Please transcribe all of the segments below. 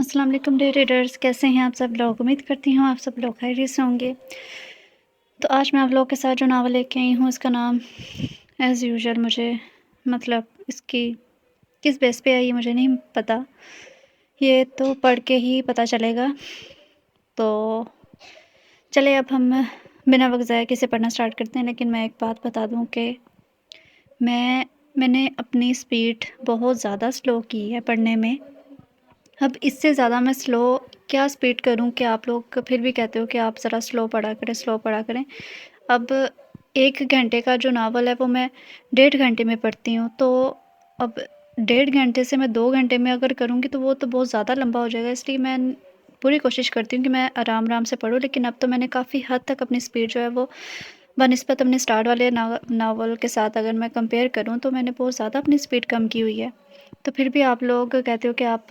अस्सलाम वालेकुम dear readers, कैसे हैं आप सब लोग। उम्मीद करती हूँ आप सब लोग खैरियत से होंगे। तो आज मैं आप लोगों के साथ जो नावल लेके आई हूँ, इसका नाम एज़ यूजुअल मुझे इसकी किस बेस पे आई है मुझे नहीं पता, ये तो पढ़ के ही पता चलेगा। तो चले अब हम बिना वक्त ज़ाया किसे पढ़ना स्टार्ट करते हैं। लेकिन मैं एक बात बता दूँ कि मैंने अपनी स्पीड बहुत ज़्यादा स्लो की है पढ़ने में। अब इससे ज़्यादा मैं स्लो क्या स्पीड करूं कि आप लोग फिर भी कहते हो कि आप ज़रा स्लो पढ़ा करें। अब 1 घंटे का जो नावल है वो मैं 1.5 घंटे में पढ़ती हूँ। तो अब 1.5 घंटे से मैं 2 घंटे में अगर करूँगी तो वो तो बहुत ज़्यादा लंबा हो जाएगा। इसलिए मैं पूरी कोशिश करती हूँ कि मैं आराम आराम से पढूँ। लेकिन अब तो मैंने काफ़ी हद तक अपनी स्पीड जो है वो बनिस्बत अपने स्टार्ट वाले नावल के साथ अगर मैं कंपेयर करूँ तो मैंने बहुत ज़्यादा अपनी स्पीड कम की हुई है। तो फिर भी आप लोग कहते हो कि आप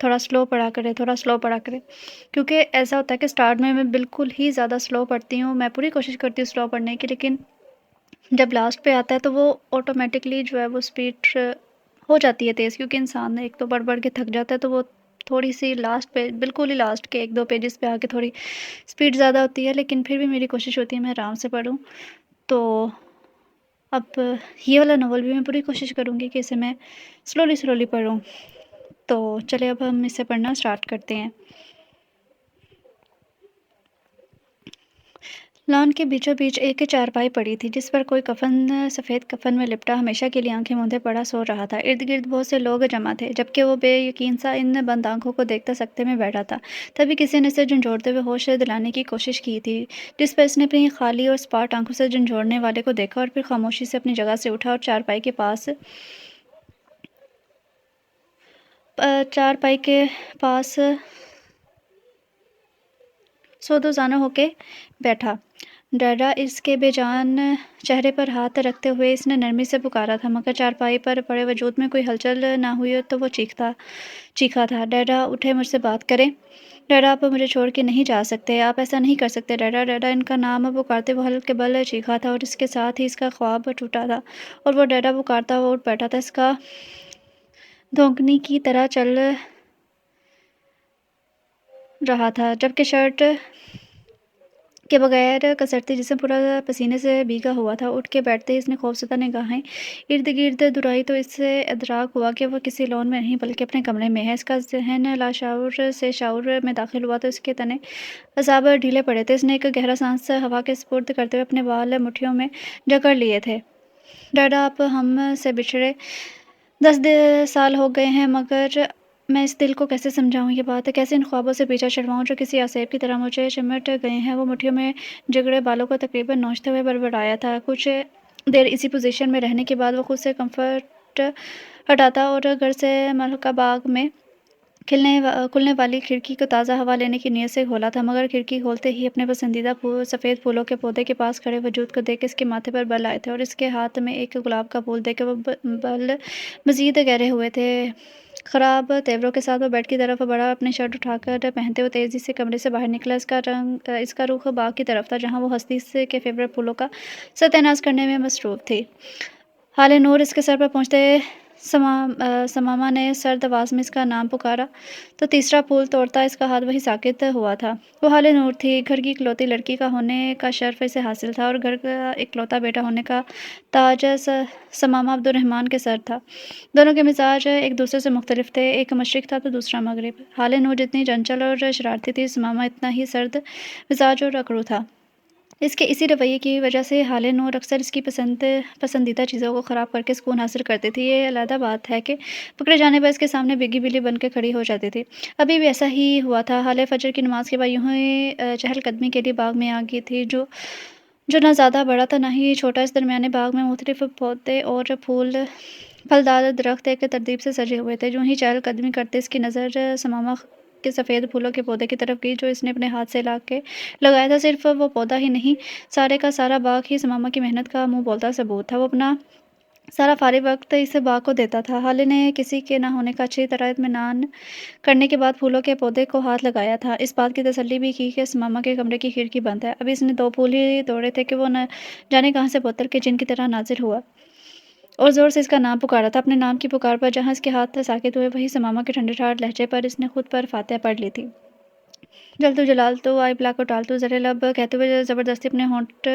थोड़ा स्लो पढ़ा करें। क्योंकि ऐसा होता है कि स्टार्ट में मैं बिल्कुल ही ज़्यादा स्लो पढ़ती हूँ। मैं पूरी कोशिश करती हूँ स्लो पढ़ने की, लेकिन जब लास्ट पे आता है तो वो ऑटोमेटिकली जो है वो स्पीड हो जाती है तेज़। क्योंकि इंसान एक तो पढ़ के थक जाता है, तो वो थोड़ी-सी लास्ट पे बिल्कुल ही लास्ट के 1-2 पेजेज़ पे आके थोड़ी स्पीड ज़्यादा होती है। लेकिन फिर भी मेरी कोशिश होती है मैं आराम से पढूँ। तो अब ये वाला नॉवल भी मैं पूरी कोशिश करूँगी कि इसे मैं स्लोली पढूँ। तो चलिए अब हम इसे पढ़ना स्टार्ट करते हैं। लॉन के बीचों बीच एक चारपाई पड़ी थी, जिस पर कोई सफ़ेद कफन में लिपटा हमेशा के लिए आंखें मूंदे पड़ा सो रहा था। इर्द गिर्द बहुत से लोग जमा थे, जबकि वो बेयकीन सा इन बंद आंखों को देखता सकते में बैठा था। तभी किसी ने इसे झंझोड़ते हुए होश दिलाने की कोशिश की थी, जिस पर इसने अपनी खाली और स्पाट आंखों से झंझोड़ने वाले को देखा और फिर खामोशी से अपनी जगह से उठा और चारपाई के पास सोदोजाना होके बैठा। डरा इसके बेजान चेहरे पर हाथ रखते हुए इसने नरमी से पुकारा था, मगर चारपाई पर पड़े वजूद में कोई हलचल ना हुई तो वो चीखा था, डैडा उठे मुझसे बात करें। डैडा आप मुझे छोड़ के नहीं जा सकते, आप ऐसा नहीं कर सकते डैडा। डैडा इनका नाम पुकारते वो हल्के बल चीखा था और इसके साथ ही इसका ख्वाब टूटा था और वो डैडा पुकारता हुआ उठ बैठा था। इसका धोंकनी की तरह चल रहा था, जबकि शर्ट के बगैर कसरती जिसम पूरा पसीने से भीगा हुआ था। उठ के बैठते ही इसने खौफज़दा निगाहें इर्द गिर्द दुराई तो इससे इदराक हुआ कि वह किसी लॉन में नहीं बल्कि अपने कमरे में है। इसका जहन लाशऊर से शऊर में दाखिल हुआ तो इसके तने अज़ाब ढीले पड़े थे। इसने एक गहरा सांस हवा के स्पुर्द करते हुए अपने बाल मुट्ठियों में जकड़ लिए थे। डैडा आप हम से बिछड़े 10 साल हो गए हैं, मगर मैं इस दिल को कैसे समझाऊँ ये बात, कैसे इन ख्वाबों से पीछा छुड़वाऊँ जो किसी आसेब की तरह मुझे चिमट गए हैं। वो मुट्ठियों में जकड़े बालों को तकरीबन नोचते हुए बड़बड़ाया था। कुछ देर इसी पोजीशन में रहने के बाद वो खुद से कम्फर्ट हटाता और घर से मलका बाग में खुलने वाली खिड़की को ताज़ा हवा लेने की नीयत से खोला था, मगर खिड़की खोलते ही अपने पसंदीदा सफ़ेद फूलों के पौधे के पास खड़े वजूद को देख के इसके माथे पर बल आए थे और इसके हाथ में एक गुलाब का फूल देख के वो बल मज़ीद गहरे हुए थे। ख़राब तेवरों के साथ वो बेड की तरफ बढ़ा, अपनी शर्ट उठाकर पहनते हुए तेज़ी से कमरे से बाहर निकला। इसका रुख बाग की तरफ था, जहाँ वो हस्ती से के फेवरेट फूलों का सत्यानाश करने में मसरूफ़ थी। हाले नूर इसके सर पर पहुँचते समामा ने सर्द आवाज़ में इसका नाम पुकारा तो तीसरा फूल तोड़ता इसका हाथ वही साकित हुआ था। वो हाले नूर थी, घर की इकलौती लड़की का होने का शर्फ इसे हासिल था और घर का इकलौता बेटा होने का ताज समामा अब्दुर्रहमान के सर था। दोनों के मिजाज एक दूसरे से मुख्तलिफ थे, एक मशरिक़ था तो दूसरा मगरिब। हाले नूर जितनी चंचल और शरारती थी, समामा इतना ही सर्द मिजाज और अकड़ू था। इसके इसी रवैये की वजह से हाले नूर अक्सर इसकी पसंदीदा चीज़ों को ख़राब करके सुकून हासिल करती थी। ये अलग बात है कि पकड़े जाने पर इसके सामने बिगी बिल्ली बन के खड़ी हो जाती थी। अभी भी ऐसा ही हुआ था। हाले फजर की नमाज के बाद यूं ही चहलकदमी के लिए बाग में आ गई थी, जो जो ना ज़्यादा बड़ा था ना ही छोटा। इस दरमियाने बाग में मुख्तलिफ पौधे और फलदार दरख्त एक तरतीब से सजे हुए थे। जो ही चहलकदमी करते इसकी नज़र समामा के सफ़ेद फूलों के पौधे की तरफ गई, जो इसने अपने हाथ से ला के लगाया था। सिर्फ वो पौधा ही नहीं, सारे का सारा बाग ही समामा की मेहनत का मुंह बोलता सबूत था। वो अपना सारा फारिग वक्त इस बाग को देता था। हाले ने किसी के ना होने का अच्छी तरह इत्मीनान करने के बाद फूलों के पौधे को हाथ लगाया था। इस बात की तसल्ली भी की कि समामा के कमरे की खिड़की बंद है। अभी इसने 2 फूल ही तोड़े थे कि वो न जाने कहाँ से बोतल के जिन की तरह नाजिल हुआ और ज़ोर से इसका नाम पुकारा था। अपने नाम की पुकार पर जहाँ इसके हाथ साकित हुए, वहीं समामा के ठंडे-ठार लहजे पर इसने खुद पर फातिहा पढ़ ली थी। जल तू जलाल तो आई पिला को टाल तू ज़रे लब कहते हुए ज़बरदस्ती अपने होंठ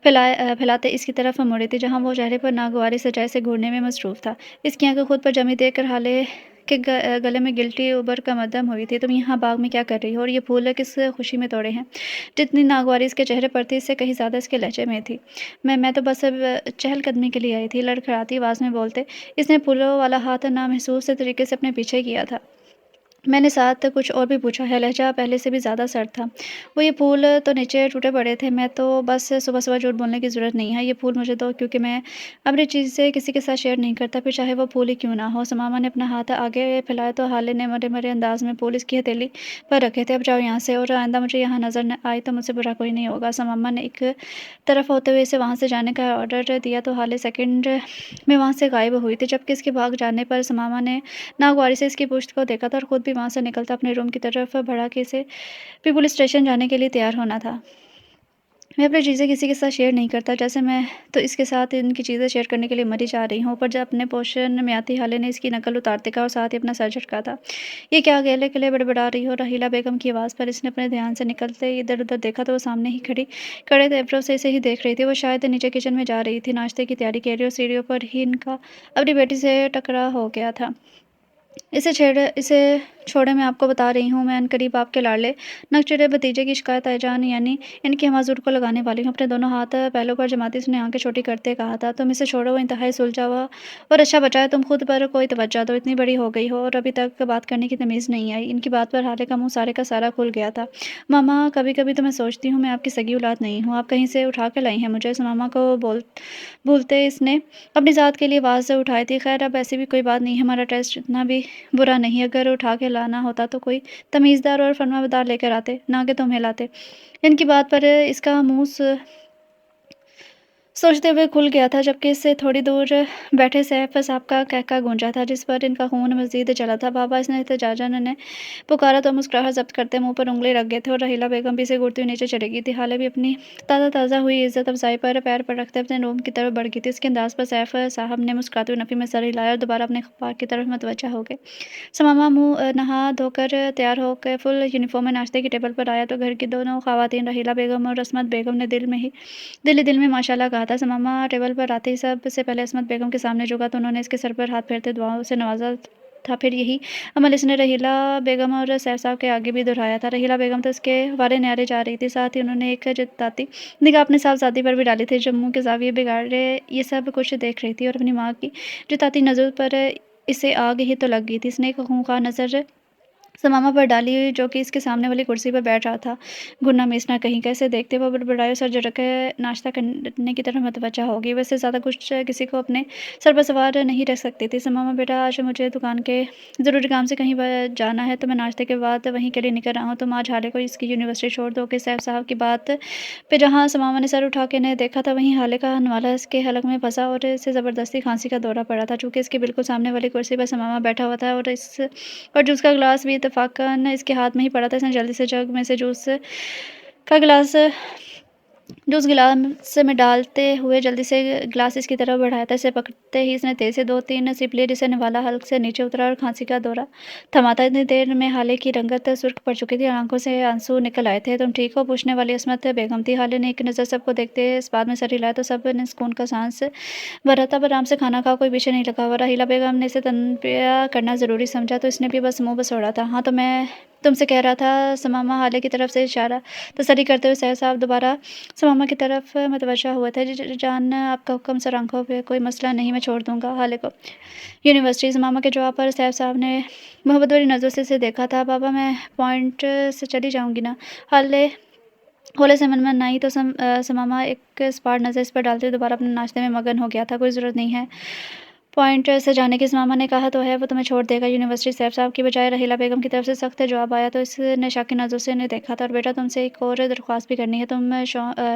फैलाते इसकी तरफ मुड़ी थी, जहाँ वो चेहरे पर नागवारी सजाए से घूरने में मसरूफ़ था। इसकी आंखें खुद पर जमी देख कर हाले के गले में गिल्टी उबर का मद्दम हुई थी। तुम यहाँ बाग में क्या कर रही हो, और ये फूल किस खुशी में तोड़े हैं? जितनी नागवारी इसके चेहरे पर थी, इससे कहीं ज़्यादा इसके लहजे में थी। मैं तो बस अब चहलकदमी के लिए आई थी, लड़खड़ाती आवाज़ में बोलते इसने फूलों वाला हाथ नामहसूस तरीके से अपने पीछे किया था। मैंने साथ कुछ और भी पूछा है, लहजा पहले से भी ज़्यादा सर्द था। वो ये फूल तो नीचे टूटे पड़े थे, मैं तो बस सुबह-सुबह झूठ बोलने की ज़रूरत नहीं है, ये फूल मुझे दो, क्योंकि मैं अपनी चीज़ें किसी के साथ शेयर नहीं करता, फिर चाहे वो फूल ही क्यों ना हो। समामा ने अपना हाथ आगे फैलाया तो हाले ने मरे-मरे अंदाज़ में फूल इसकी हथेली पर रखे थे। अब जाओ यहाँ से, और आइंदा मुझे यहाँ नज़र न आई तो मुझसे बुरा कोई नहीं होगा। समामा ने एक तरफ होते हुए इसे वहाँ से जाने का ऑर्डर दिया तो हाले सेकंड में वहाँ से गायब हुई थी, जबकि इसके भाग जाने पर समामा ने नागवारी से इसकी पुश्त को देखा था और खुद भी वहाँ से निकलता अपने रूम की तरफ बढ़ा कि इसे भी पुलिस स्टेशन जाने के लिए तैयार होना था। मैं अपनी चीज़ें किसी के साथ शेयर नहीं करता, जैसे मैं तो इसके साथ इनकी चीज़ें शेयर करने के लिए मरी जा रही हूँ। ऊपर जब अपने पोर्शन में आती हाले ने इसकी नकल उतारते कहा और साथ ही अपना सर झटका था। ये क्या अकेले-अकेले बड़बड़ा रही हो? राहिला बेगम की आवाज़ पर इसने अपने ध्यान से निकलते ही इधर-उधर देखा तो वो सामने ही खड़े तेवरों से इसे ही देख रही थी। वो शायद नीचे किचन में जा रही थी, नाश्ते की तैयारी कर रही, और सीढ़ियों पर ही इनका अपनी बेटी से टकरा हो गया था। इसे छोड़े, मैं आपको बता रही हूँ, मैं अनकरीब आपके लाडले नकचढ़े भतीजे की शिकायत अजान यानी इनकी हमाज़ुर को लगाने वाली हूँ। अपने दोनों हाथ पहलों पर जमाती उसने आंखें छोटी करते कहा था, तुम इसे छोड़ो, वो इंतहाई सुलझा हुआ और अच्छा बचा है। तुम खुद पर कोई तवज्जो दो, इतनी बड़ी हो गई हो और अभी तक बात करने की तमीज़ नहीं आई। इनकी बात पर हाले का मुँह सारे का सारा खुल गया था। मामा, कभी-कभी तो मैं सोचती हूँ मैं आपकी सगी औलाद नहीं हूँ, आप कहीं से उठा के लाई हैं मुझे। मामा को भूलते इसने अपनी ज़ात के लिए आवाज़ उठाई थी। खैर, अब ऐसी भी कोई बात नहीं है, हमारा टेस्ट इतना भी बुरा नहीं, अगर उठा के लाना होता तो कोई तमीज़दार और फर्माबरदार लेकर आते, ना कि तुम्हें लाते। इनकी बात पर इसका मुँह सोचते हुए खुल गया था, जबकि इससे थोड़ी दूर बैठे सैफ साहब का कहका गूंजा था, जिस पर इनका खून मज़ीद जला था। बाबा, इसने एहतजाजन ने पुकारा तो मुस्कुराहट ज़ब्त करते मुँह पर उँगली रख गए थे, और रहीला बेगम भी इसे घूरती हुई नीचे चली गई थी। हाले भी अपनी ताज़ा हुई इज़्ज़त अफ़ज़ाई पर पैर पर रखते अपने रूम की तरफ बढ़ गई थी। इसके अंदाज़ पर सैफ साहब ने मुस्कुराते हुए नफ़ी में सर हिलाया और दोबारा अपने अख़बार की तरफ मुतवज्जह हो गए। समामा मुँह नहा धोकर तैयार होकर फुल यूनिफ़ॉर्म में नाश्ते की टेबल पर आया तो घर की दोनों ख़वातीन रहीला बेगम और अस्मत बेगम ने दिल ही दिल में माशाअल्लाह कहा था। समामा टेबल पर आते ही सबसे पहले अस्मत बेगम के सामने झुका तो उन्होंने इसके सर पर हाथ फेरते दुआओं से नवाजा था। फिर यही अमल इसने रहीला बेगम और सैफ साहब के आगे भी दोहराया था। रहीला बेगम तो इसके वारे न्यारे जा रही थी, साथ ही उन्होंने एक जताती निगाह अपने साहबजादी पर भी डाली थी, जो मुँह के ज़ाविये बिगाड़े ये सब कुछ देख रही थी, और अपनी माँ की जताती नज़र पर इसे आग ही तो लग गई थी। इसने एक खूंखार नज़र समामा पर डाली, जो कि इसके सामने वाली कुर्सी पर बैठ रहा था। गुन्ना मेसना कहीं कैसे देखते वो बड़बड़ाए सर झटक के नाश्ता करने की तरफ मतवज्जा हो गई। वैसे ज़्यादा कुछ किसी को अपने सर पर सवार नहीं रख सकती थी। समामा बेटा, आज मुझे दुकान के ज़रूरी काम से कहीं जाना है, तो मैं नाश्ते के बाद वहीं के लिए निकल रहा हूँ। तुम आज हाले को इसकी यूनिवर्सिटी छोड़ दो कि सैफ साहब की बात पे जहाँ समामा ने सर उठा के ने देखा था, वहीं हाले का हनवाला इसके हलक में फंसा और इसे ज़बरदस्ती खांसी का दौरा पड़ा था। चूँकि इसके बिल्कुल सामने वाली कुर्सी पर समामा बैठा हुआ था और जूस का गिलास भी इत्तेफ़ाक़न इसके हाथ में ही पड़ा था। इसने जल्दी से जग में से का गिलास जूस गिलास में डालते हुए जल्दी से गिलास इसकी तरफ बढ़ाया था। इसे पकड़ते ही इसने तेज़ से 2-3 सिप लिए, जिससे निवाला हल्क से नीचे उतरा और खांसी का दौरा थमा था। इतनी देर में हाले की रंगत सुर्ख पड़ चुकी थी, आंखों से आंसू निकल आए थे। तुम ठीक हो? पूछने वाली अस्मत बेगम थी। हाले ने एक नज़र सबको देखते इस बात में सर हिलाया तो सब ने सुकून का सांस भरा। तब आराम से खाना खाओ, कोई पीछे नहीं लगा हुआ। राहिला बेगम ने इसे तनबीह करना ज़रूरी समझा तो इसने भी बस मुँह बसोड़ा था। हाँ, तो मैं तुमसे कह रहा था। समामा हाले की तरफ से इशारा तसल्ली करते हुए सैफ साहब दोबारा समामा की तरफ मुतवज्जा हुए थे। जान, आपका हुक्म सर, आंखों पे कोई मसला नहीं, मैं छोड़ दूँगा हाले को यूनिवर्सिटी। समामा के जवाब पर सैफ साहब ने मोहब्बत भरी नज़रों से इसे देखा था। बाबा, मैं पॉइंट से चली जाऊँगी ना? हाले होले से मन आई तो समामा एक स्पाट नज़र इस पर डालते हुए दोबारा अपने नाश्ते में मगन हो गया था। कोई ज़रूरत नहीं है पॉइंट से जाने की। समामा ने कहा तो है वो तुम्हें छोड़ देगा यूनिवर्सिटी। सैफ साहब की बजाय रहीला बेगम की तरफ से सख्त जवाब आया तो इसने शाकी नज़रों से इन्हें देखा था। और बेटा, तुमसे एक और दरख्वास्त भी करनी है। तुम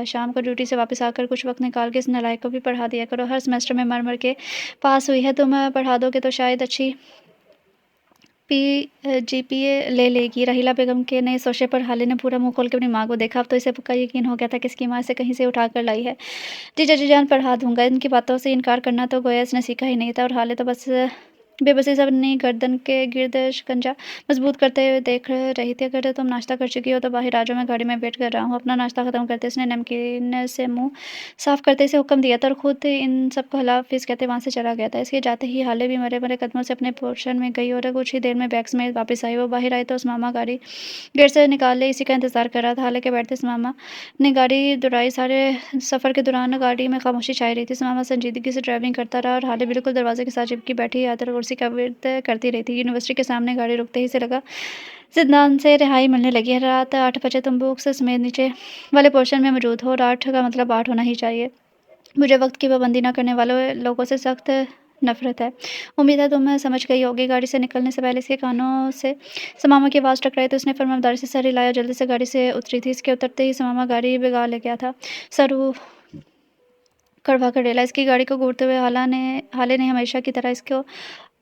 शाम को ड्यूटी से वापस आकर कुछ वक्त निकाल के इस नालायक को भी पढ़ा दिया करो। हर सेमेस्टर में मर के पास हुई है, तुम पढ़ा दोगे तो शायद अच्छी जीपीए ले लेगी। राहिला बेगम के नए शोशे पर हाले ने पूरा मुँह खोल के अपनी माँ को देखा। अब तो इसे पक्का यकीन हो गया था कि इसकी माँ इसे कहीं से उठा कर लाई है। जीजा जी जान पर हाथ दूँगा। इनकी बातों से इनकार करना तो गोया इसने सीखा ही नहीं था और हाले तो बस बेबसी से अपनी गर्दन के गिर्द शिकंजा मजबूत करते हुए देख रही थी। अगर तुम नाश्ता कर चुकी हो तो बाहर आ जाओ, मैं गाड़ी में वेट कर रहा हूँ। अपना नाश्ता खत्म करते उसने नमकीन से मुंह साफ करते से हुक्म दिया था और खुद इन सबको हलाफिज कहते वहां से चला गया था। इसके जाते ही हाले भी मरे मरे कदमों से अपने पोर्शन में गई और कुछ ही देर में बैग समेत वापस आई। वो बाहर आई तो उस मामा गाड़ी गेट से निकाले इसी का इंतजार कर रहा था। हाले के बैठते उस मामा ने गाड़ी दौड़ाई। सारे सफर के दौरान गाड़ी में खामोशी छाई रही थी। उस मामा संजीदगी से ड्राइविंग करता रहा और हाले बिल्कुल दरवाजे के साथ चिपकी बैठी यात्रा कुर्सी का वेट करती रही थी। यूनिवर्सिटी के सामने गाड़ी रुकते ही से लगा जिंदान से रिहाई मिलने लगी है। रात 8 बजे तुम बुक्स समेत नीचे वाले पोर्शन में मौजूद हो और 8 का मतलब 8 होना ही चाहिए। मुझे वक्त की पाबंदी न करने वाले लोगों से सख्त नफरत है। उम्मीद है तुम समझ गई होगी। गाड़ी से निकलने से पहले इसके कानों से समामा की आवाज़ टकराई तो उसने फरमाबरदारी से सर हिलाया, जल्दी से गाड़ी से उतरी थी। इसके उतरते ही समामा गाड़ी बिगा ले गया था। सर कड़वा कर डेला। इसकी गाड़ी को घूरते हुए हाले ने हमेशा की तरह इसको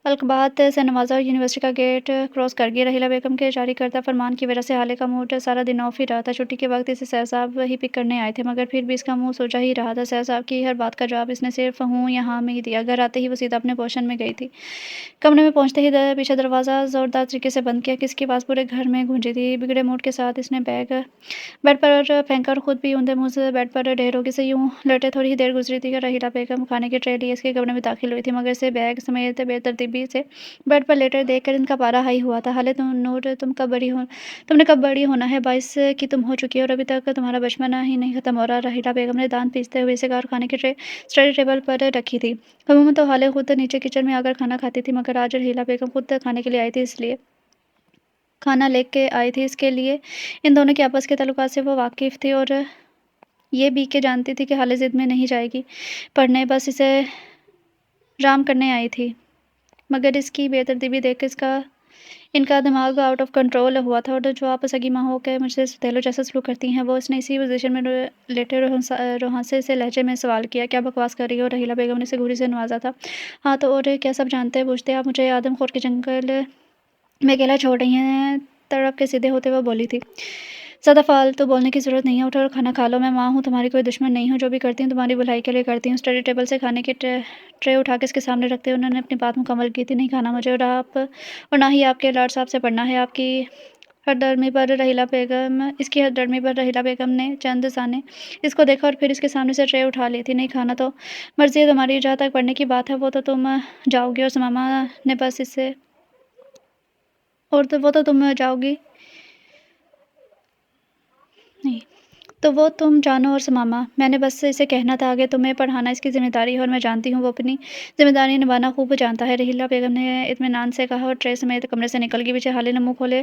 अलकबात से नवाजा और यूनिवर्सिटी का गेट क्रॉस कर गया। रहीला बेगम के जारी करता फरमान की वजह से हाले का मूड सारा दिन ऑफ ही रहा था। छुट्टी के वक्त इसे सैर साहब ही पिक करने आए थे, मगर फिर भी इसका मुंह सोचा ही रहा था। सैर साहब की हर बात का जवाब इसने सिर्फ हूँ या हाँ में ही दिया। घर आते ही वो सीधा अपने पोर्शन में गई थी। कमरे में पहुंचते ही पीछे दरवाज़ा जोरदार तरीके से बंद किया। किसकी आवाज़ पूरे घर में गूंजी थी। बिगड़े मूड के साथ इसने बैग बेड पर फेंका और खुद भी ऊंधे मुंह से बेड पर ढेरों से यूं लेटे। थोड़ी ही देर गुजरी थी कि रहीला बेगम खाने की ट्रे लिए इसके कमरे में दाखिल हुई थी, मगर इसे बैग समेत बेतरतीबी से बेड पर लेटे देखकर इनका पारा हाई हुआ था। हाले तुमने कब बड़ी होना है? 22 की तुम हो चुकी हो और अभी तक तुम्हारा बचपना ही नहीं खत्म हो रहा। रहीला बेगम ने दांत पीसते हुए इसे और खाने की ट्रे स्टडी टेबल पर रखी थी। अमूमन तो हाले खुद नीचे किचन में आकर खाना खाती थी, मगर आज रहीला बेगम खुद खाने के लिए आई थी, इसलिए खाना लेके आई थी। इसके लिए इन दोनों के आपस के ताल्लुकात से वो वाकिफ़ थी और ये भी के जानती थी कि हाले ज़िद में नहीं जाएगी पढ़ने, बस इसे राम करने आई थी। मगर इसकी बेतरतीबी देख कर इनका दिमाग आउट ऑफ कंट्रोल हुआ था और जो आप सगी माँ हो के मुझसे सौतेलों जैसा सलूक करती हैं, वो इसने इसी पोजीशन में लेटे रोहांसे से लहजे में सवाल किया। क्या बकवास कर रही हो? रहीला बेगम ने इसे घूरी से नवाजा था। हाँ तो और क्या सब जानते हैं पूछते आप मुझे आदमखोर के जंगल में अकेला छोड़ रही हैं? तड़प के सीधे होते हुए बोली थी। ज़्यादा फालतू बोलने की ज़रूरत नहीं है, उठो और खाना खा लो। मैं माँ हूँ, तुम्हारी कोई दुश्मन नहीं हूँ। जो भी करती हूँ तुम्हारी भलाई के लिए करती हूँ। स्टडी टेबल से खाने की ट्रे उठा के इसके सामने रखते हुए उन्होंने अपनी बात मुकम्मल की थी। नहीं खाना मुझे और ना ही आपके लाड साहब से पढ़ना है। इसकी हरदर्मी पर रहीला बेगम ने चंद साने इसको देखा और फिर इसके सामने से ट्रे उठा ली थी। नहीं खाना तो मर्जी है तुम्हारी, जहाँ तक पढ़ने की बात है वो तो तुम जाओगी और मामा ने बस इससे और तो वो तो तुम जाओगी नहीं तो वो तुम जानो और मामा, मैंने बस इसे कहना था, आगे तुम्हें पढ़ाना इसकी जिम्मेदारी है और मैं जानती हूँ वो अपनी जिम्मेदारी निभाना खूब जानता है। रहीला बेगम ने इत्मीनान से कहा और ट्रे समेत कमरे से निकल गई। पीछे हाले ने मुंह खोले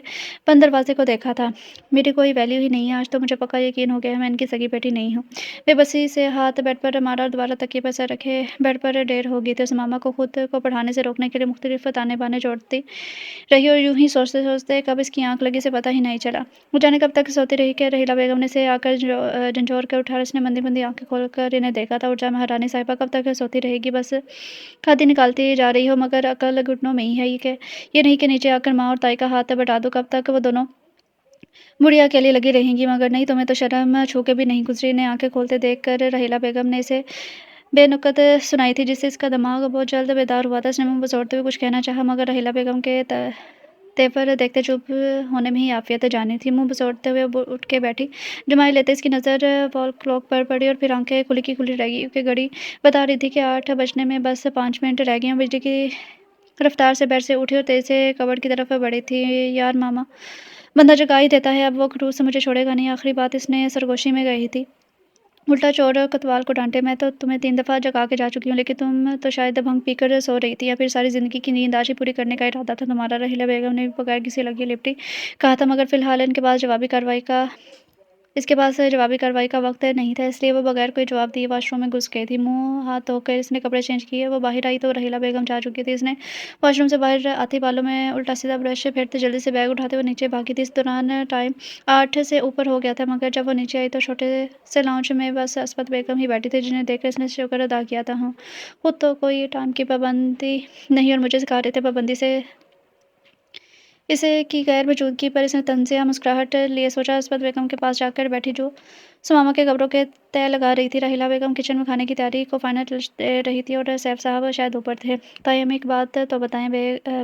बंद दरवाजे को देखा था। मेरी कोई वैल्यू ही नहीं है, आज तो मुझे पक्का यकीन हो गया है मैं इनकी सगी बेटी नहीं हूँ। बेबसी से हाथ बेड पर मारा और दोबारा तकिए पर सर रखे बेड पर देर हो गई थी। उस मामा को खुद को पढ़ाने से रोकने के लिए मुख्तलिफ ताने बाने जोड़ती रही और यूं ही सोचते सोचते कब इसकी आंख लगी से पता ही नहीं चला। वो जाने कब तक सोती रही कि रहीला बेगम ने से आकर झंझोर कर उठा। उसने मंदी मंदी आंखें खोलकर इन्हें देखा था। उठ जा महारानी साहिबा, कब तक सोती रहेगी? बस खाती निकालती जा रही हो, मगर अकल घुटनों में ही है। ये नहीं कि नीचे आकर माँ और ताई का हाथ बटा दो। कब तक वो दोनों बुढ़िया अकेली लगी रहेंगी? मगर नहीं, तुम्हें तो शर्म छू के भी नहीं गुजरी। ने आंखें खोलते देख कर रहीला बेगम ने इसे बेनुकत सुनाई थी, जिससे इसका दिमाग बहुत जल्द बेदार हुआ था। उसने मुंह बसोड़ते हुए कुछ कहना चाहा, मगर रहीला बेगम के तेवर देखते चुप होने में ही आफियत जानी थी। मुंह बसोड़ते हुए उठ के बैठी। जमाई लेते इसकी नज़र वॉल क्लॉक पर पड़ी और फिर आंखें खुली की खुली रह गई, क्योंकि घड़ी बता रही थी कि 8 बजने में बस 5 मिनट रह गए हैं। बिजली की रफ्तार से बेड से उठी और तेज से कबर्ड की तरफ बढ़ी थी। यार मामा, बंदा जगा ही देता है, अब वो खड़ूस से मुझे छोड़ेगा नहीं। आखिरी बात इसने सरगोशी में कही थी। उल्टा चोर कोतवाल को डांटे। मैं तो तुम्हें 3 दफ़ा जगा के जा चुकी हूँ, लेकिन तुम तो शायद भंग पीकर सो रही थी, या फिर सारी ज़िंदगी की नींद आज ही पूरी करने का इरादा था तुम्हारा। रहीला बेगम ने बगैर किसी लगी लिपटी कहा था, मगर फिलहाल इसके पास जवाबी कार्रवाई का वक्त नहीं था, इसलिए वो बगैर कोई जवाब दिए वॉशरूम में घुस गई थी। मुंह हाथ धोकर इसने कपड़े चेंज किए। वो बाहर आई तो रहीला बेगम जा चुकी थी। इसने वॉशरूम से बाहर आते बालों में उल्टा सीधा ब्रश फेरते जल्दी से बैग उठाते हुए नीचे भागी थी। इस दौरान टाइम 8 से ऊपर हो गया था, मगर जब वो नीचे आई तो छोटे से लाउंज में बस अस्मत बेगम ही बैठी थी, जिन्हें देखकर इसने शुक्र अदा किया था। हाँ, खुद तो कोई टाइम की पाबंदी नहीं और मुझे सिखा रहे थे पाबंदी से اس کی غیر موجودگی پر اس نے طنزیہ مسکراہٹ لیے سوچا۔ عصمت بیگم کے پاس جا کر بیٹھی جو ثمامہ کے کپڑوں کے تہہ لگا رہی تھی۔ راحیلہ بیگم کچن میں کھانے کی تیاری کو فائنل ٹچ دے رہی تھی اور سیف صاحب شاید اوپر تھے۔ تائی امی ایک بات تو بتائیں،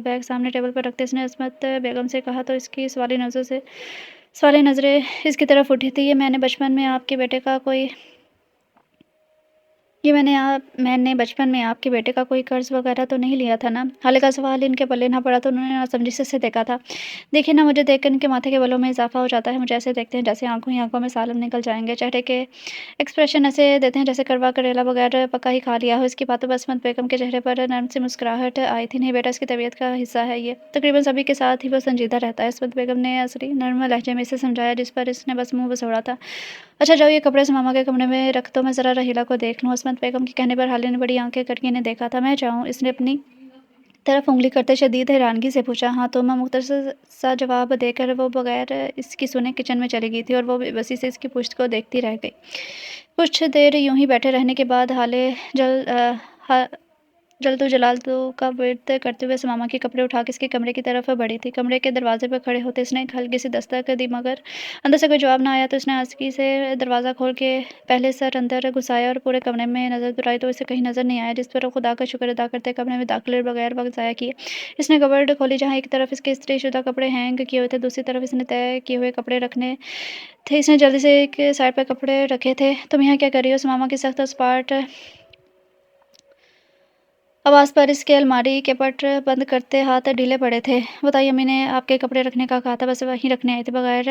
بیگ سامنے ٹیبل پر رکھتے اس نے عصمت بیگم سے کہا تو اس کی سوالی نظریں اس کی طرف اٹھی تھیں۔ میں نے بچپن میں آپ کے بیٹے کا کوئی قرض وغیرہ تو نہیں لیا تھا نا؟ حالے کا سوال ان کے پلے نہ پڑا تو انہوں نے ناسمجھی سے دیکھا تھا۔ دیکھیے نا، مجھے دیکھ کر ان کے ماتھے کے بالوں میں اضافہ ہو جاتا ہے۔ مجھے ایسے دیکھتے ہیں جیسے آنکھوں ہی آنکھوں میں سالم نکل جائیں گے۔ چہرے کے ایکسپریشن ایسے دیتے ہیں جیسے کڑوا کریلا بغیر پکا ہی کھا لیا ہو۔ اس کی باتوں پر عصمت بیگم کے چہرے پر نرم سی مسکراہٹ آئی تھی۔ نہیں بیٹا، اس کی طبیعت کا حصہ ہے یہ۔ تقریباً سبھی کے ساتھ ہی وہ سنجیدہ رہتا ہے۔ عصمت بیگم نے عصری نرم لہجے میں اسے سمجھایا، جس پر اس نے بس منہ بسوڑا تھا۔ اچھا جاؤ، یہ کپڑے ثمامہ کے کمرے میں رکھ دو، میں ذرا راحیلہ کو دیکھ لوں۔ عصمت بیگم کے کہنے پر حالی نے بڑی آنکھیں کر کے انہیں دیکھا تھا۔ میں جاؤں؟ اس نے اپنی طرف انگلی کرتے شدید حیرانگی سے پوچھا۔ ہاں تم، مختصر سا جواب دے کر وہ بغیر اس کی سنے کچن میں چلی گئی تھی اور وہ بے بسی سے اس کی پشت کو دیکھتی رہ گئی۔ کچھ دیر یوں ہی بیٹھے رہنے کے بعد حالے جلد و جلالتو کا ورد کرتے ہوئے ثمامہ کے کپڑے اٹھا کے اس کے کمرے کی طرف بڑھی تھی۔ کمرے کے دروازے پر کھڑے ہوتے اس نے ایک ہلکی سی دستک دی، مگر اندر سے کوئی جواب نہ آیا تو اس نے آہستگی سے دروازہ کھول کے پہلے سر اندر گھسایا اور پورے کمرے میں نظر دوڑائی تو اسے کہیں نظر نہیں آیا، جس پر وہ خدا کا شکر ادا کرتے کمرے میں داخلے بغیر وقت ضائع کیے اس نے کبرڈ کھولی، جہاں ایک طرف اس کے استری شدہ کپڑے ہینگ کیے ہوئے تھے، دوسری طرف اس نے طے کیے ہوئے کپڑے رکھنے تھے۔ اس نے جلدی سے ایک سائڈ پر کپڑے رکھے تھے۔ تم یہاں کیا کر رہی ہو؟ ثمامہ کی سخت اور سپاٹ آواز پر اس کے الماری کے پٹ بند کرتے ہاتھ ڈھیلے پڑے تھے۔ وہ تائی امی نے آپ کے کپڑے رکھنے کا کہا تھا، بس وہیں رکھنے آئی تھی، بغیر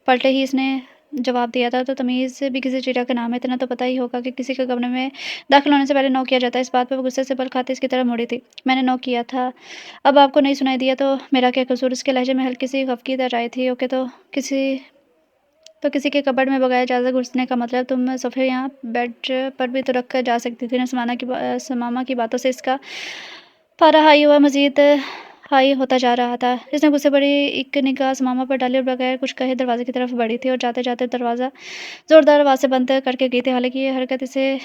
پلٹے ہی اس نے جواب دیا تھا۔ تو تمیز بھی کسی چڑیا کا نام ہے، اتنا تو پتہ ہی ہوگا کہ کسی کے کمرے میں داخل ہونے سے پہلے نوک کیا جاتا ہے۔ اس بات پر وہ غصے سے بل کھاتے اس کی طرف مڑی تھی۔ میں نے نوک کیا تھا، اب آپ کو نہیں سنائی دیا تو میرا کیا قصور؟ اس کے لہجے میں ہلکی سی خفگی در آئی تھی۔ اوکے، تو کسی کے کبرڈ میں بغیر اجازت گھسنے کا مطلب تم صفحے یا بیڈ پر بھی تو رکھ کر جا سکتی تھی نا؟ ثمامہ کی باتوں سے اس کا پارا مزید ہائی ہوتا جا رہا تھا۔ اس نے غصے بھری ایک نگاہ ثمامہ پر ڈالی اور بغیر کچھ کہے دروازے کی طرف بڑھی تھی اور جاتے جاتے دروازہ زوردار آواز سے بند کر کے گئی تھی۔ حالانکہ یہ حرکت اسے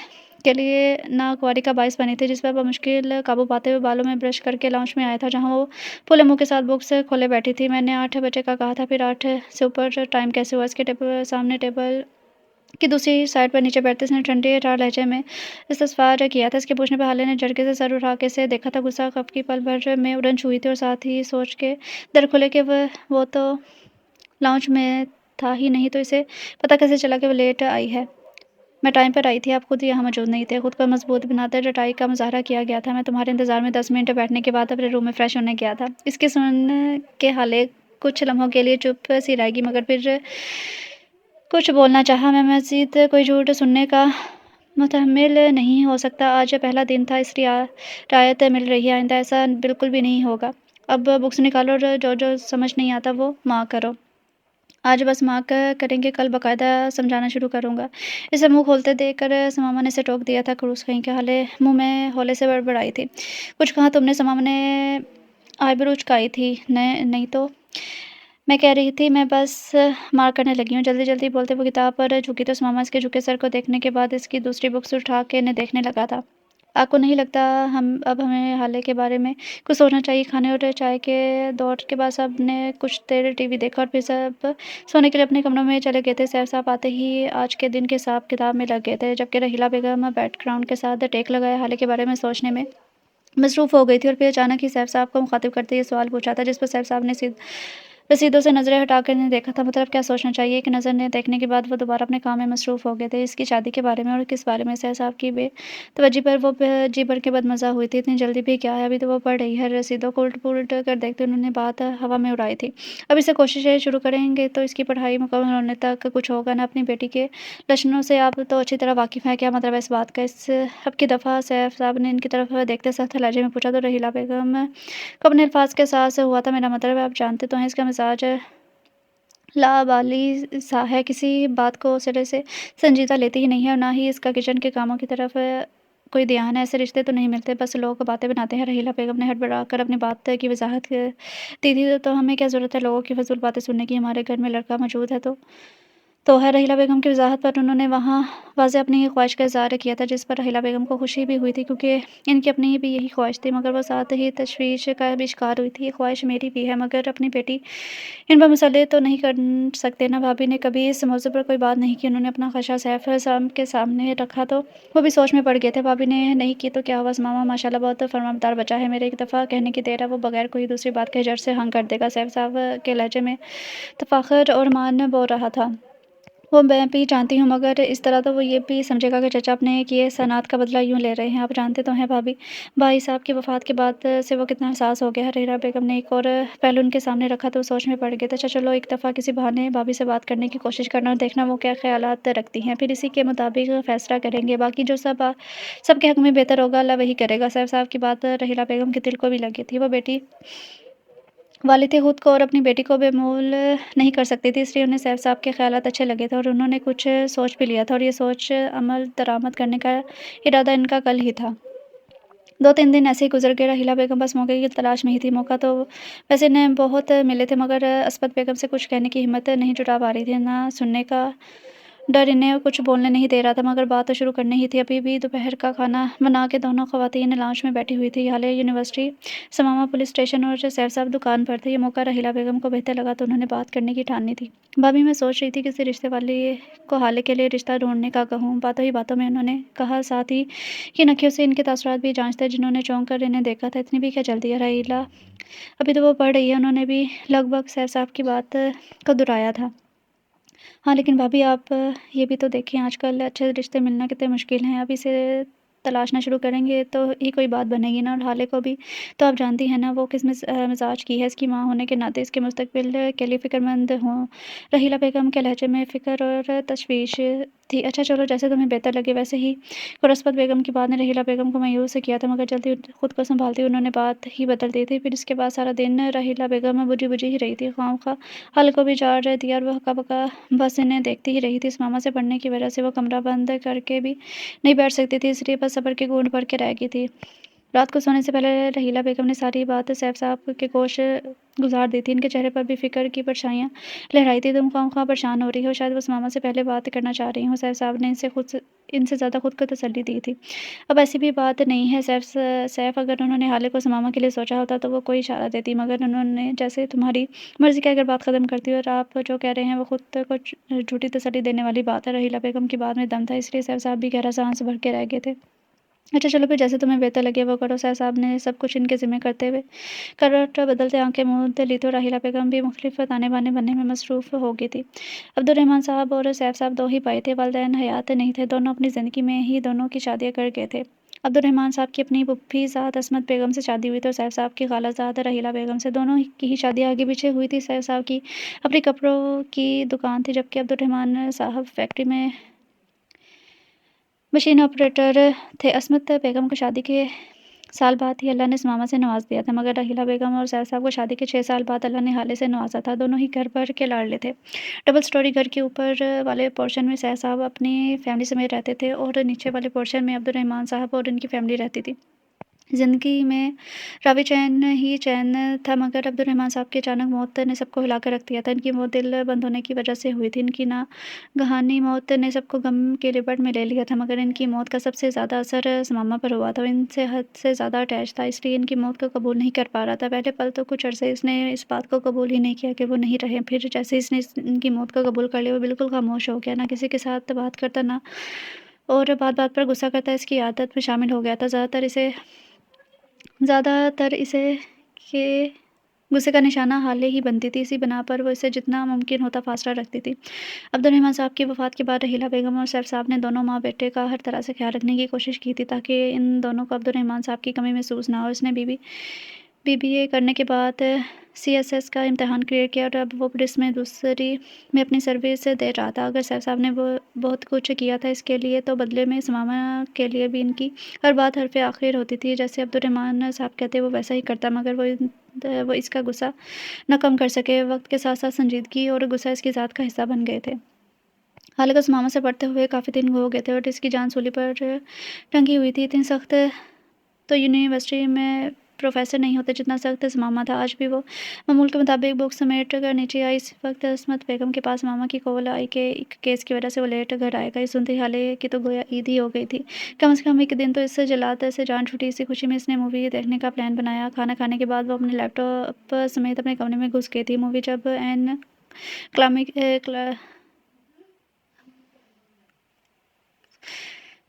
کے لیے ناگواری کا باعث بنی تھی، جس پر بمشکل قابو پاتے ہوئے بالوں میں برش کر کے لاؤنج میں آیا تھا، جہاں وہ پھولے منہ کے ساتھ بکس کھولے بیٹھی تھی۔ میں نے 8 بجے کا کہا تھا، پھر 8 سے اوپر ٹائم کیسے ہوا؟ اس کے سامنے ٹیبل کی دوسری سائڈ پر نیچے بیٹھتے اس نے ٹھنڈے ٹھار لہجے میں استفسار کیا تھا۔ اس کے پوچھنے پر حالے نے جھٹکے سے سر اٹھا کے اسے دیکھا تھا۔ غصہ خفگی پل بھر میں اڑن چھوئی تھی اور ساتھ ہی سوچ کے در کھلے کہ وہ تو لاؤنج میں تھا ہی نہیں، تو اسے پتہ کیسے چلا کہ وہ لیٹ آئی ہے؟ میں ٹائم پر آئی تھی، آپ خود یہاں موجود نہیں تھے۔ خود کو مضبوط بناتے ڈٹائی کا مظاہرہ کیا گیا تھا۔ میں تمہارے انتظار میں 10 منٹ بیٹھنے کے بعد اپنے روم میں فریش ہونے گیا تھا۔ اس کی سن کے حالے کچھ لمحوں کے لیے چپ سی رہ گئی، مگر پھر کچھ بولنا چاہا۔ میں مزید کوئی جھوٹ سننے کا متحمل نہیں ہو سکتا۔ آج پہلا دن تھا، اس رعایت مل رہی ہے، آئندہ ایسا بالکل بھی نہیں ہوگا۔ اب بکس نکالو اور جو سمجھ نہیں آتا وہ مارک کرو۔ آج بس مارک کریں گے، کل باقاعدہ سمجھانا شروع کروں گا۔ اسے منہ کھولتے دیکھ کر ثمامہ نے اسے ٹوک دیا تھا۔ خڑوس کہیں کے حالے منہ میں ہولے سے بڑبڑائی تھی۔ کچھ کہا تم نے؟ ثمامہ نے آئی برو چکائی تھی۔ نہیں تو میں کہہ رہی تھی، میں بس مارک کرنے لگی ہوں۔ جلدی جلدی بولتے وہ کتاب پر جھکی تو ثمامہ اس کے جھکے سر کو دیکھنے کے بعد اس کی دوسری بکس اٹھا کے انہیں دیکھنے لگا تھا۔ آپ کو نہیں لگتا اب ہمیں حالے کے بارے میں کچھ سوچنا چاہیے؟ کھانے اور چائے کے دور کے بعد سب نے کچھ دیر ٹی وی دیکھا اور پھر سب سونے کے لیے اپنے کمروں میں چلے گئے تھے۔ سیف صاحب آتے ہی آج کے دن کے حساب کتاب میں لگ گئے تھے، جبکہ راحیلہ بیگم بیک گراؤنڈ کے ساتھ ٹیک لگائے حالے کے بارے میں سوچنے میں مصروف ہو گئی تھی، اور پھر اچانک ہی سیف صاحب کو مخاطب کرتے یہ سوال پوچھا تھا، جس پر سیف صاحب نے رسیدوں سے نظریں ہٹا کر انہیں دیکھا تھا۔ مطلب کیا سوچنا چاہیے؟ ایک نظر نے دیکھنے کے بعد وہ دوبارہ اپنے کام میں مصروف ہو گئے تھے۔ اس کی شادی کے بارے میں اور کس بارے میں؟ سیف صاحب کی بے توجہی پر وہ جی بھر کے بدمزہ ہوئی تھی۔ اتنی جلدی بھی کیا ہے، ابھی تو وہ پڑھ رہی ہے۔ رسیدوں کو الٹ پلٹ کر دیکھتے انہوں نے بات ہوا میں اڑائی تھی۔ اب اس سے کوششیں شروع کریں گے تو اس کی پڑھائی مکمل ہونے تک کچھ ہوگا نہ۔ اپنی بیٹی کے لچھنوں سے آپ تو اچھی طرح واقف ہیں، کیا مطلب ہے اس بات کا؟ اب کی دفعہ سیف صاحب نے ان کی طرف دیکھتے سخت لہجے میں پوچھا تو راحیلہ بیگم کو اپنے الفاظ کے احساس ہوا تھا۔ میرا مطلب ہے، آپ جانتے تو ہیں اس کا مزاج لابالی سا ہے، کسی بات کو سرے سے سنجیدہ لیتی ہی نہیں ہے، اور نہ ہی اس کا کچن کے کاموں کی طرف کوئی دھیان ہے۔ ایسے رشتے تو نہیں ملتے، بس لوگ باتیں بناتے ہیں۔ راحیلہ بیگم نے ہڑبڑا کر اپنی بات کی وضاحت دی تھی۔ تو ہمیں کیا ضرورت ہے لوگوں کی فضول باتیں سننے کی؟ ہمارے گھر میں لڑکا موجود ہے تو तो है रहीला बेगम की वज़ाहत पर उन्होंने वहाँ वाज़े अपनी ख़्वाहिश का इज़हार किया था, जिस पर रहीला बेगम को खुशी भी हुई थी क्योंकि इनकी अपनी भी यही ख़्वाहिश थी, मगर वो साथ ही तशवीश का भी शिकार हुई थी। ये ख़्वाहिश मेरी भी है, मगर अपनी बेटी इन पर मुसल्लत तो नहीं कर सकते ना। भाभी ने कभी इस मौज़ू पर कोई बात नहीं की। उन्होंने अपना ख़दशा सैफ साहब के सामने रखा तो वो भी सोच में पड़ गए थे। भाभी ने नहीं की तो क्या हुआ, मामा माशाल्लाह बहुत फरमाबरदार बच्चा है। मेरे एक दफ़ा कहने की देर है वो बगैर कोई दूसरी बात कहे झट से हाँ कर देगा। सैफ साहब के लहजे में तफ़ाख़ुर और मान बोल रहा था। वो मैं भी जानती हूँ, मगर इस तरह तो वो ये भी समझेगा कि चचा अपने किए सनात का बदला यूँ ले रहे हैं। आप जानते तो हैं भाभी, भाई साहब की वफ़ात के बाद से वो कितना एहसास हो गया है। रहीला बेगम ने एक और पहलू उनके सामने रखा तो वो सोच में पड़ गए थे। अच्छा चलो एक दफ़ा किसी बहाने भाभी से बात करने की कोशिश करना और देखना वो क्या ख़यालात रखती हैं, फिर इसी के मुताबिक फ़ैसला करेंगे। बाकी जो सबके हक़ में बेहतर होगा अल्लाह वही करेगा। सैफ साहब की बात रहीला बेगम के दिल को भी लगी थी। वो बेटी वाली थी, खुद को और अपनी बेटी को बेमोल नहीं कर सकती थी, इसलिए उन्हें सैफ साहब के ख़यालात अच्छे लगे थे और उन्होंने कुछ सोच भी लिया था और ये सोच अमल दरामद करने का इरादा इनका कल ही था। 2-3 दिन ऐसे ही गुज़र गए। रहीला बेगम बस मौके की तलाश में ही थी। मौका तो वैसे इन्हें बहुत मिले थे, मगर असमत बेगम से कुछ कहने की हिम्मत नहीं जुटा पा रही थी, ना सुनने का डर इन्हें कुछ बोलने नहीं दे रहा था, मगर बात तो शुरू करनी ही थी। अभी भी दोपहर का खाना बना के दोनों ख़वातीन लाउंज में बैठी हुई थी। हाले यूनिवर्सिटी, समामा पुलिस स्टेशन और सैफ साहब दुकान पर थे। ये मौका रहीला बेगम को बेहतर लगा तो उन्होंने बात करने की ठानी थी। भाभी मैं सोच रही थी किसी रिश्ते वाले को हाले के लिए रिश्ता ढूँढने का कहूँ। बातों ही बातों में उन्होंने कहा, साथ ही की आँखों से इनके तासुरात भी जाँचते जिन्होंने चौंक कर इन्हें देखा था। इतनी भी क्या जल्दी है रहीला, अभी तो वो पढ़ रही है। उन्होंने भी लगभग सैफ साहब की बात को दोहराया था। हाँ, लेकिन भाभी आप ये भी तो देखें आजकल अच्छे रिश्ते मिलना कितने मुश्किल हैं। अभी से तलाशना शुरू करेंगे तो ही कोई बात बनेगी ना। और हाले को भी तो आप जानती हैं ना वो किस मिजाज की है। इसकी माँ होने के नाते इसके मुस्तकबिल के लिए फ़िक्रमंद हूँ। रहीला बेगम के लहजे में फ़िक्र और तशवीश थी। अच्छा चलो जैसे तुम्हें बेहतर लगे वैसे ही। खुरसपत बेगम की बात ने रहीला बेगम को मायूस किया था, मगर जल्दी खुद को संभालते हुए उन्होंने बात ही बदल दी थी। फिर इसके बाद सारा दिन रहीला बेगम बुझी बुझी ही रही थी। खामखा हाल को भी जार दिया और वह हक्का-बक्का बस इन्हें देखती ही रही थी। इस मामा से पढ़ने की वजह से वो कमरा बंद करके भी नहीं बैठ सकती थी, इसलिए बस सब्र की गूंद भर के रह गई थी। रात को सोने से पहले रहीला बेगम ने सारी बात सैफ साहब के गोश गुजार दी थी। इनके चेहरे पर भी फ़िक्र की परछाइयाँ लहराई थी। तुम खामख़ा परेशान हो रही हो, शायद उस मामा से पहले बात करना चाह रही हूँ। सैफ साहब ने इनसे ज़्यादा खुद को तसल्ली दी थी। अब ऐसी भी बात नहीं है सैफ अगर उन्होंने हाले को उस मामा के लिए सोचा होता तो वो कोई इशारा देती, मगर उन्होंने जैसे तुम्हारी मर्ज़ी की अगर बात ख़त्म करती हो और आप जो कह रहे हैं वो खुद को झूठी तसल्ली देने वाली बात है। रहीला बेगम की बात में दम था, इसलिए सैफ साहब भी गहरा साँस भर के रह गए थे। अच्छा चलो फिर जैसे तुम्हें बेहतर लगे वो करो। सैफ साहब ने सब कुछ इनके ज़िम्मे करते हुए करवट बदलते आंखें मूंद ली तो राहिला बेगम भी मुख्तलिफ ताने-बाने बनने में मसरूफ़ हो गई थी। अब्दुर्रहमान साहब और सैफ साहब 2 ही भाई थे, वालिदैन हयात नहीं थे। दोनों अपनी ज़िंदगी में ही दोनों की शादियाँ कर गए थे। अब्दुर्रहमान साहब की अपनी फूफी ज़ात असमत बेगम से शादी हुई तो सैफ साहब की खाला ज़ात रहीला बेगम से। दोनों की ही शादी आगे पीछे हुई थी। सैफ साहब की अपनी कपड़ों की दुकान थी, जबकि अब्दुर्रहमान साहब फैक्ट्री में मशीन ऑपरेटर थे। असमत बेगम को शादी के साल बाद ही अल्लाह ने इस मामा से नवाज़ दिया था, मगर रहीला बेगम और सैफ साहब को शादी के 6 साल बाद अल्लाह ने हाले से नवाज़ा था। दोनों ही घर भर के लाडले थे। डबल स्टोरी घर के ऊपर वाले पोर्शन में सैफ साहब अपनी फैमिली समेत रहते थे और नीचे वाले पोर्शन में अब्दुर्रहमान साहब और उनकी फैमिली रहती थी। ज़िंदगी में रावी चैन ही चैन था, मगर अब्दुर्रहमान साहब की अचानक मौत ने सबको हिला कर रख दिया था। इनकी मौत दिल बंद होने की वजह से हुई थी। इनकी नागहानी मौत ने सबको गम के लिपट में ले लिया था, मगर इनकी मौत का सबसे ज़्यादा असर मामा पर हुआ था। वो इनसे हद से ज़्यादा अटैच था, इसलिए इनकी मौत को कबूल नहीं कर पा रहा था। पहले पल तो कुछ अरसे इसने इस बात को कबूल ही नहीं किया कि वो नहीं रहे। फिर जैसे इसने इनकी मौत को कबूल कर लिया, वो बिल्कुल खामोश हो गया, ना किसी के साथ बात करता, ना और बात-बात पर गुस्सा करता। इसकी आदत में शामिल हो गया था। ज़्यादातर इसे के गुस्से का निशाना हाले ही बनती थी। इसी बिना पर वो इससे जितना मुमकिन होता फ़ासला रखती थी। अब्दुर्रहमान साहब की वफ़ात के बाद रहीला बेगम और सैफ साहब ने दोनों माँ-बेटे का हर तरह से ख़्याल रखने की कोशिश की थी, ताकि इन दोनों को अब्दुर्रहमान साहब की कमी महसूस ना हो। इसने बीबीए करने के बाद सीएसएस का इम्तिहान क्लियर किया और अब वो पुलिस में दूसरी में अपनी सर्विस दे रहा था। अगर सैफ साहब ने वो बहुत कुछ किया था इसके लिए, तो बदले में इस मामा के लिए भी इनकी हर बात हरफ़े आखिर होती थी। जैसे अब्दुर्रहमान साहब कहते वो वैसा ही करता, मगर वो इसका गुस्सा न कम कर सके। वक्त के साथ साथ संजीदगी और गुस्सा इसकी ज़ात का हिस्सा बन गए थे। हालांकि उस मामा से पढ़ते हुए काफ़ी दिन हो गए थे और इसकी जान सूली पर टंगी हुई थी। इतनी सख्त तो यूनिवर्सिटी में प्रोफेसर नहीं होते जितना सख्त मामा था। आज भी वो मामूल के मुताबिक बुक समेट कर नीचे आई। इस वक्त असमत बेगम के पास मामा की कॉल आई कि एक केस की वजह से वो लेट घर आएगा। ये सुनते ही हाले की तो गोया ईद ही हो गई थी। कम से कम एक दिन तो इससे जलाते से जान छूटी। इसी खुशी में इसने मूवी देखने का प्लान बनाया। खाना खाने के बाद वो अपने लैपटॉप समेत अपने कमरे में घुस गई थी। मूवी जब एन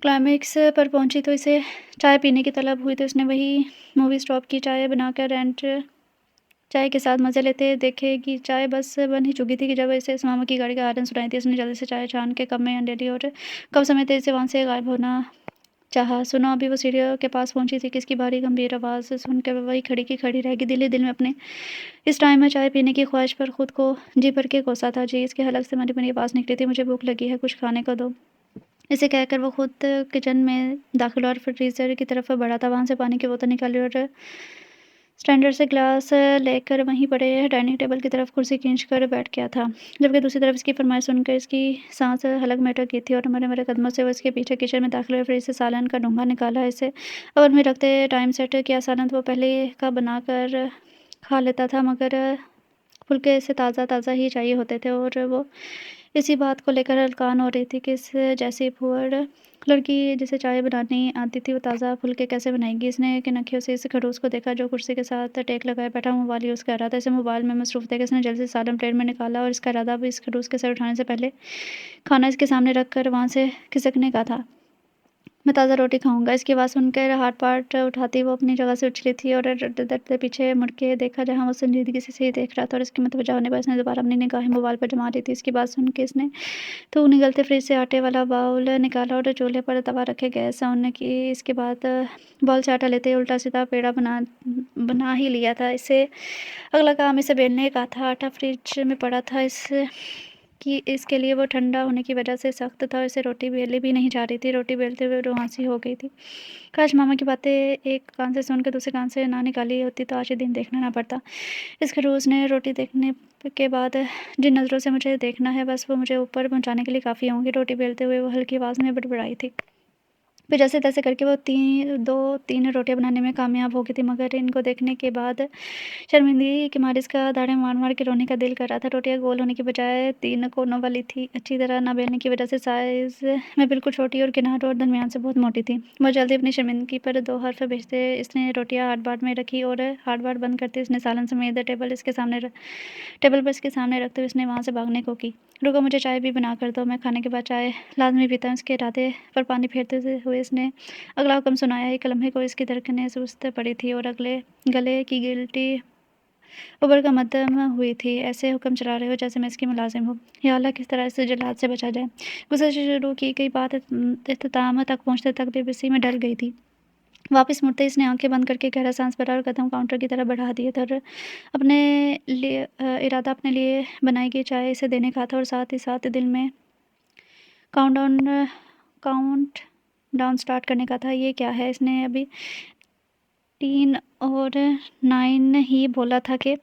क्लाइमेक्स पर पहुंची तो इसे चाय पीने की तलब हुई, तो उसने वही मूवी स्टॉप की, चाय बनाकर रेंट चाय के साथ मज़े लेते देखे कि चाय बस बन ही चुकी थी कि जब इसे इस मामा की गाड़ी का हॉर्न सुनाई थी। इसने जल्दी से चाय छान के कप में अंडे ली और कब समय तेज से वहाँ से गायब होना चाहा। सुनो, अभी वो सीढ़ियों के पास पहुंची थी कि इसकी भारी गंभीर आवाज़ सुनकर वही खड़ी की खड़ी रह गई। दिल ही दिल में अपने इस टाइम में चाय पीने की ख्वाहिश पर खुद को जी भर के कोसा था। जी, इसके हलक से मरी मरी आवाज़ निकली थी, मुझे भूख लगी है, कुछ खाने को दो। इसे कहकर वो खुद किचन में दाखिल हुआ और फ्रीज़र की तरफ बढ़ा था। वहाँ से पानी की बोतल निकाली और स्टैंडर्ड से ग्लास लेकर वहीं पड़े डाइनिंग टेबल की तरफ कुर्सी खींच कर बैठ गया था। जबकि दूसरी तरफ इसकी फरमाइश सुनकर इसकी सांस हलक में अटक गई थी और मरे मरे कदमों से वो इसके पीछे किचन में दाखिल हुए। फ्रिज से सालन का डोंगा निकाला, इसे ओवन में रखते टाइम सेट किया। सालन तो वो पहले का बना कर खा लेता था, मगर फुल्के इसे ताज़ा ताज़ा ही चाहिए होते थे और वो इसी बात को लेकर हलकान हो रही थी कि इस जैसी फूहड़ लड़की जिसे चाय बनानी आती थी वो ताज़ा फुल्के कैसे बनाएगी। इसने किन से इस खड़ूस को देखा जो कुर्सी के साथ टेक लगाए बैठा मोबाइल यूज़ कर रहा था। इसे मोबाइल में मसरूफ़ थे कि इसने जल्दी से सालन प्लेट में निकाला और इसका इरादा भी इस खड़ूस के सर उठाने से पहले खाना इसके सामने रख कर वहाँ से खिसकने का था। मैं ताज़ा रोटी खाऊंगा। इसकी आवाज़ सुनकर हाथ पाट उठाती वो अपनी जगह से उछली थी और डरते पीछे मुड़ के देखा जहाँ वो संजीदगी से सही देख रहा था और इसकी मतवजा होने पर इसने दोबारा अपनी निगाहें मोबाइल पर जमा दी थी। इसकी बात सुन के इसने तो निकलते फ्रिज से आटे वाला बाउल निकाला और चूल्हे पर तवा रखे गैस ऑन की। इसके बाद बाउल से आटा लेते उल्टा सीधा पेड़ा बना ही लिया था। इसे अगला काम इसे बेलने का था। आटा फ्रिज में पड़ा था कि इसके लिए वो ठंडा होने की वजह से सख्त था और इसे रोटी बेली भी नहीं जा रही थी। रोटी बेलते हुए रुआंसी हो गई थी। काश मामा की बातें एक कान से सुनकर दूसरे कान से ना निकाली होती तो आज ये दिन देखना ना पड़ता। इस खड़ूस ने रोटी देखने के बाद जिन नज़रों से मुझे देखना है बस वो मुझे ऊपर पहुंचाने के लिए काफ़ी होंगी। रोटी बेलते हुए वो हल्की आवाज़ में बड़बड़ाई थी। फिर जैसे तैसे करके वो 2-3 रोटियां बनाने में कामयाब हो गई थी, मगर इनको देखने के बाद शर्मिंदगी के मारे इसका दाढ़ें मार मार के रोने का दिल कर रहा था। रोटियां गोल होने की बजाय 3 कोनों वाली थी। अच्छी तरह ना बेलने की वजह से साइज़ में बिल्कुल छोटी और किनारों और दरमियान से बहुत मोटी थी। वो जल्दी अपनी शर्मिंदगी पर 2 हर्फ भेजते इसने रोटियां हाथ बाट में रखी और हाथ बाट बंद करते इसने सालन समेत टेबल पर इसके सामने रखते हुए इसने वहाँ से भागने को की। रुको, मुझे चाय भी बना कर दो, मैं खाने के बाद चाय लाजमी पीता हूँ। इसके इरादे पर पानी फेरते हुए इसने अगला हुक्म सुनाया। एक लम्हे को इसकी धड़कनें सुस्त पड़ी थी और अगले गले की गिल्टी उबर का मध्यम हुई थी। ऐसे हुक्म चला रहे हो जैसे मैं इसकी मुलाजिम हूँ। या अल्लाह, किस तरह से जल्लाद से बचा जाए। गुस्से से शुरू की गई बात इख्तिताम तक पहुँचते तक बेबसी में डल गई थी। वापस मुड़ते इसने आंखें बंद करके गहरा सांस भरा और कदम काउंटर की तरफ बढ़ा दिए थे और अपने लिए इरादा अपने लिए बनाई गई चाय इसे देने का था और साथ ही साथ दिल में काउंट डाउन स्टार्ट करने का था। ये क्या है, इसने अभी 3 और 9 ही बोला था कि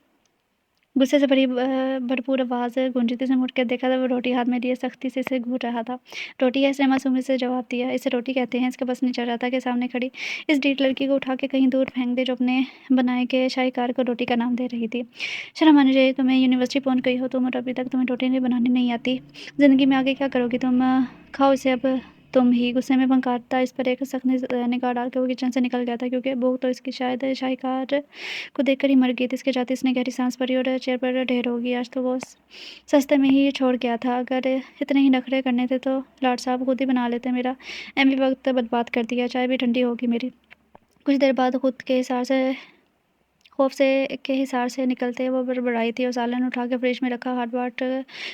गुस्से से भरपूर आवाज़ गूंजी थी। उसने मुड़ कर देखा था वो रोटी हाथ में लिए सख्ती से इसे घूर रहा था। रोटी है, इसने मासूमी से जवाब दिया। इसे रोटी कहते हैं। इसका बस नहीं चल रहा था कि सामने खड़ी इस ढीठ लड़की को उठा के कहीं दूर फेंक दे जो अपने बनाए के शाहीकार को रोटी का नाम दे रही थी। शर्म आनी चाहिए तुम्हें, यूनिवर्सिटी पहुंच गई हो तुम और अभी तक तुम्हें रोटी नहीं बनानी नहीं आती। ज़िंदगी में आगे क्या करोगी तुम? खाओ इसे अब तुम ही। गुस्से में भंकारता इस पर एक सख्त निगाह डाल के वो किचन से निकल गया था, क्योंकि भूख तो इसकी शायद शाहीकार को देखकर ही मर गई थी। इसके जाते इसने गहरी सांस भरी और चेयर पर ढेर होगी। आज तो वो सस्ते में ही छोड़ गया था। अगर इतने ही नखरे करने थे तो लाट साहब खुद ही बना लेते। मेरा एम वक्त बर्बाद कर दिया। चाय भी ठंडी होगी मेरी। कुछ देर बाद खुद के हिसार से खौफ से के हिसार से निकलते वो बड़बड़ाई थी और सालन उठा के फ्रिज में रखा, हाथ बाट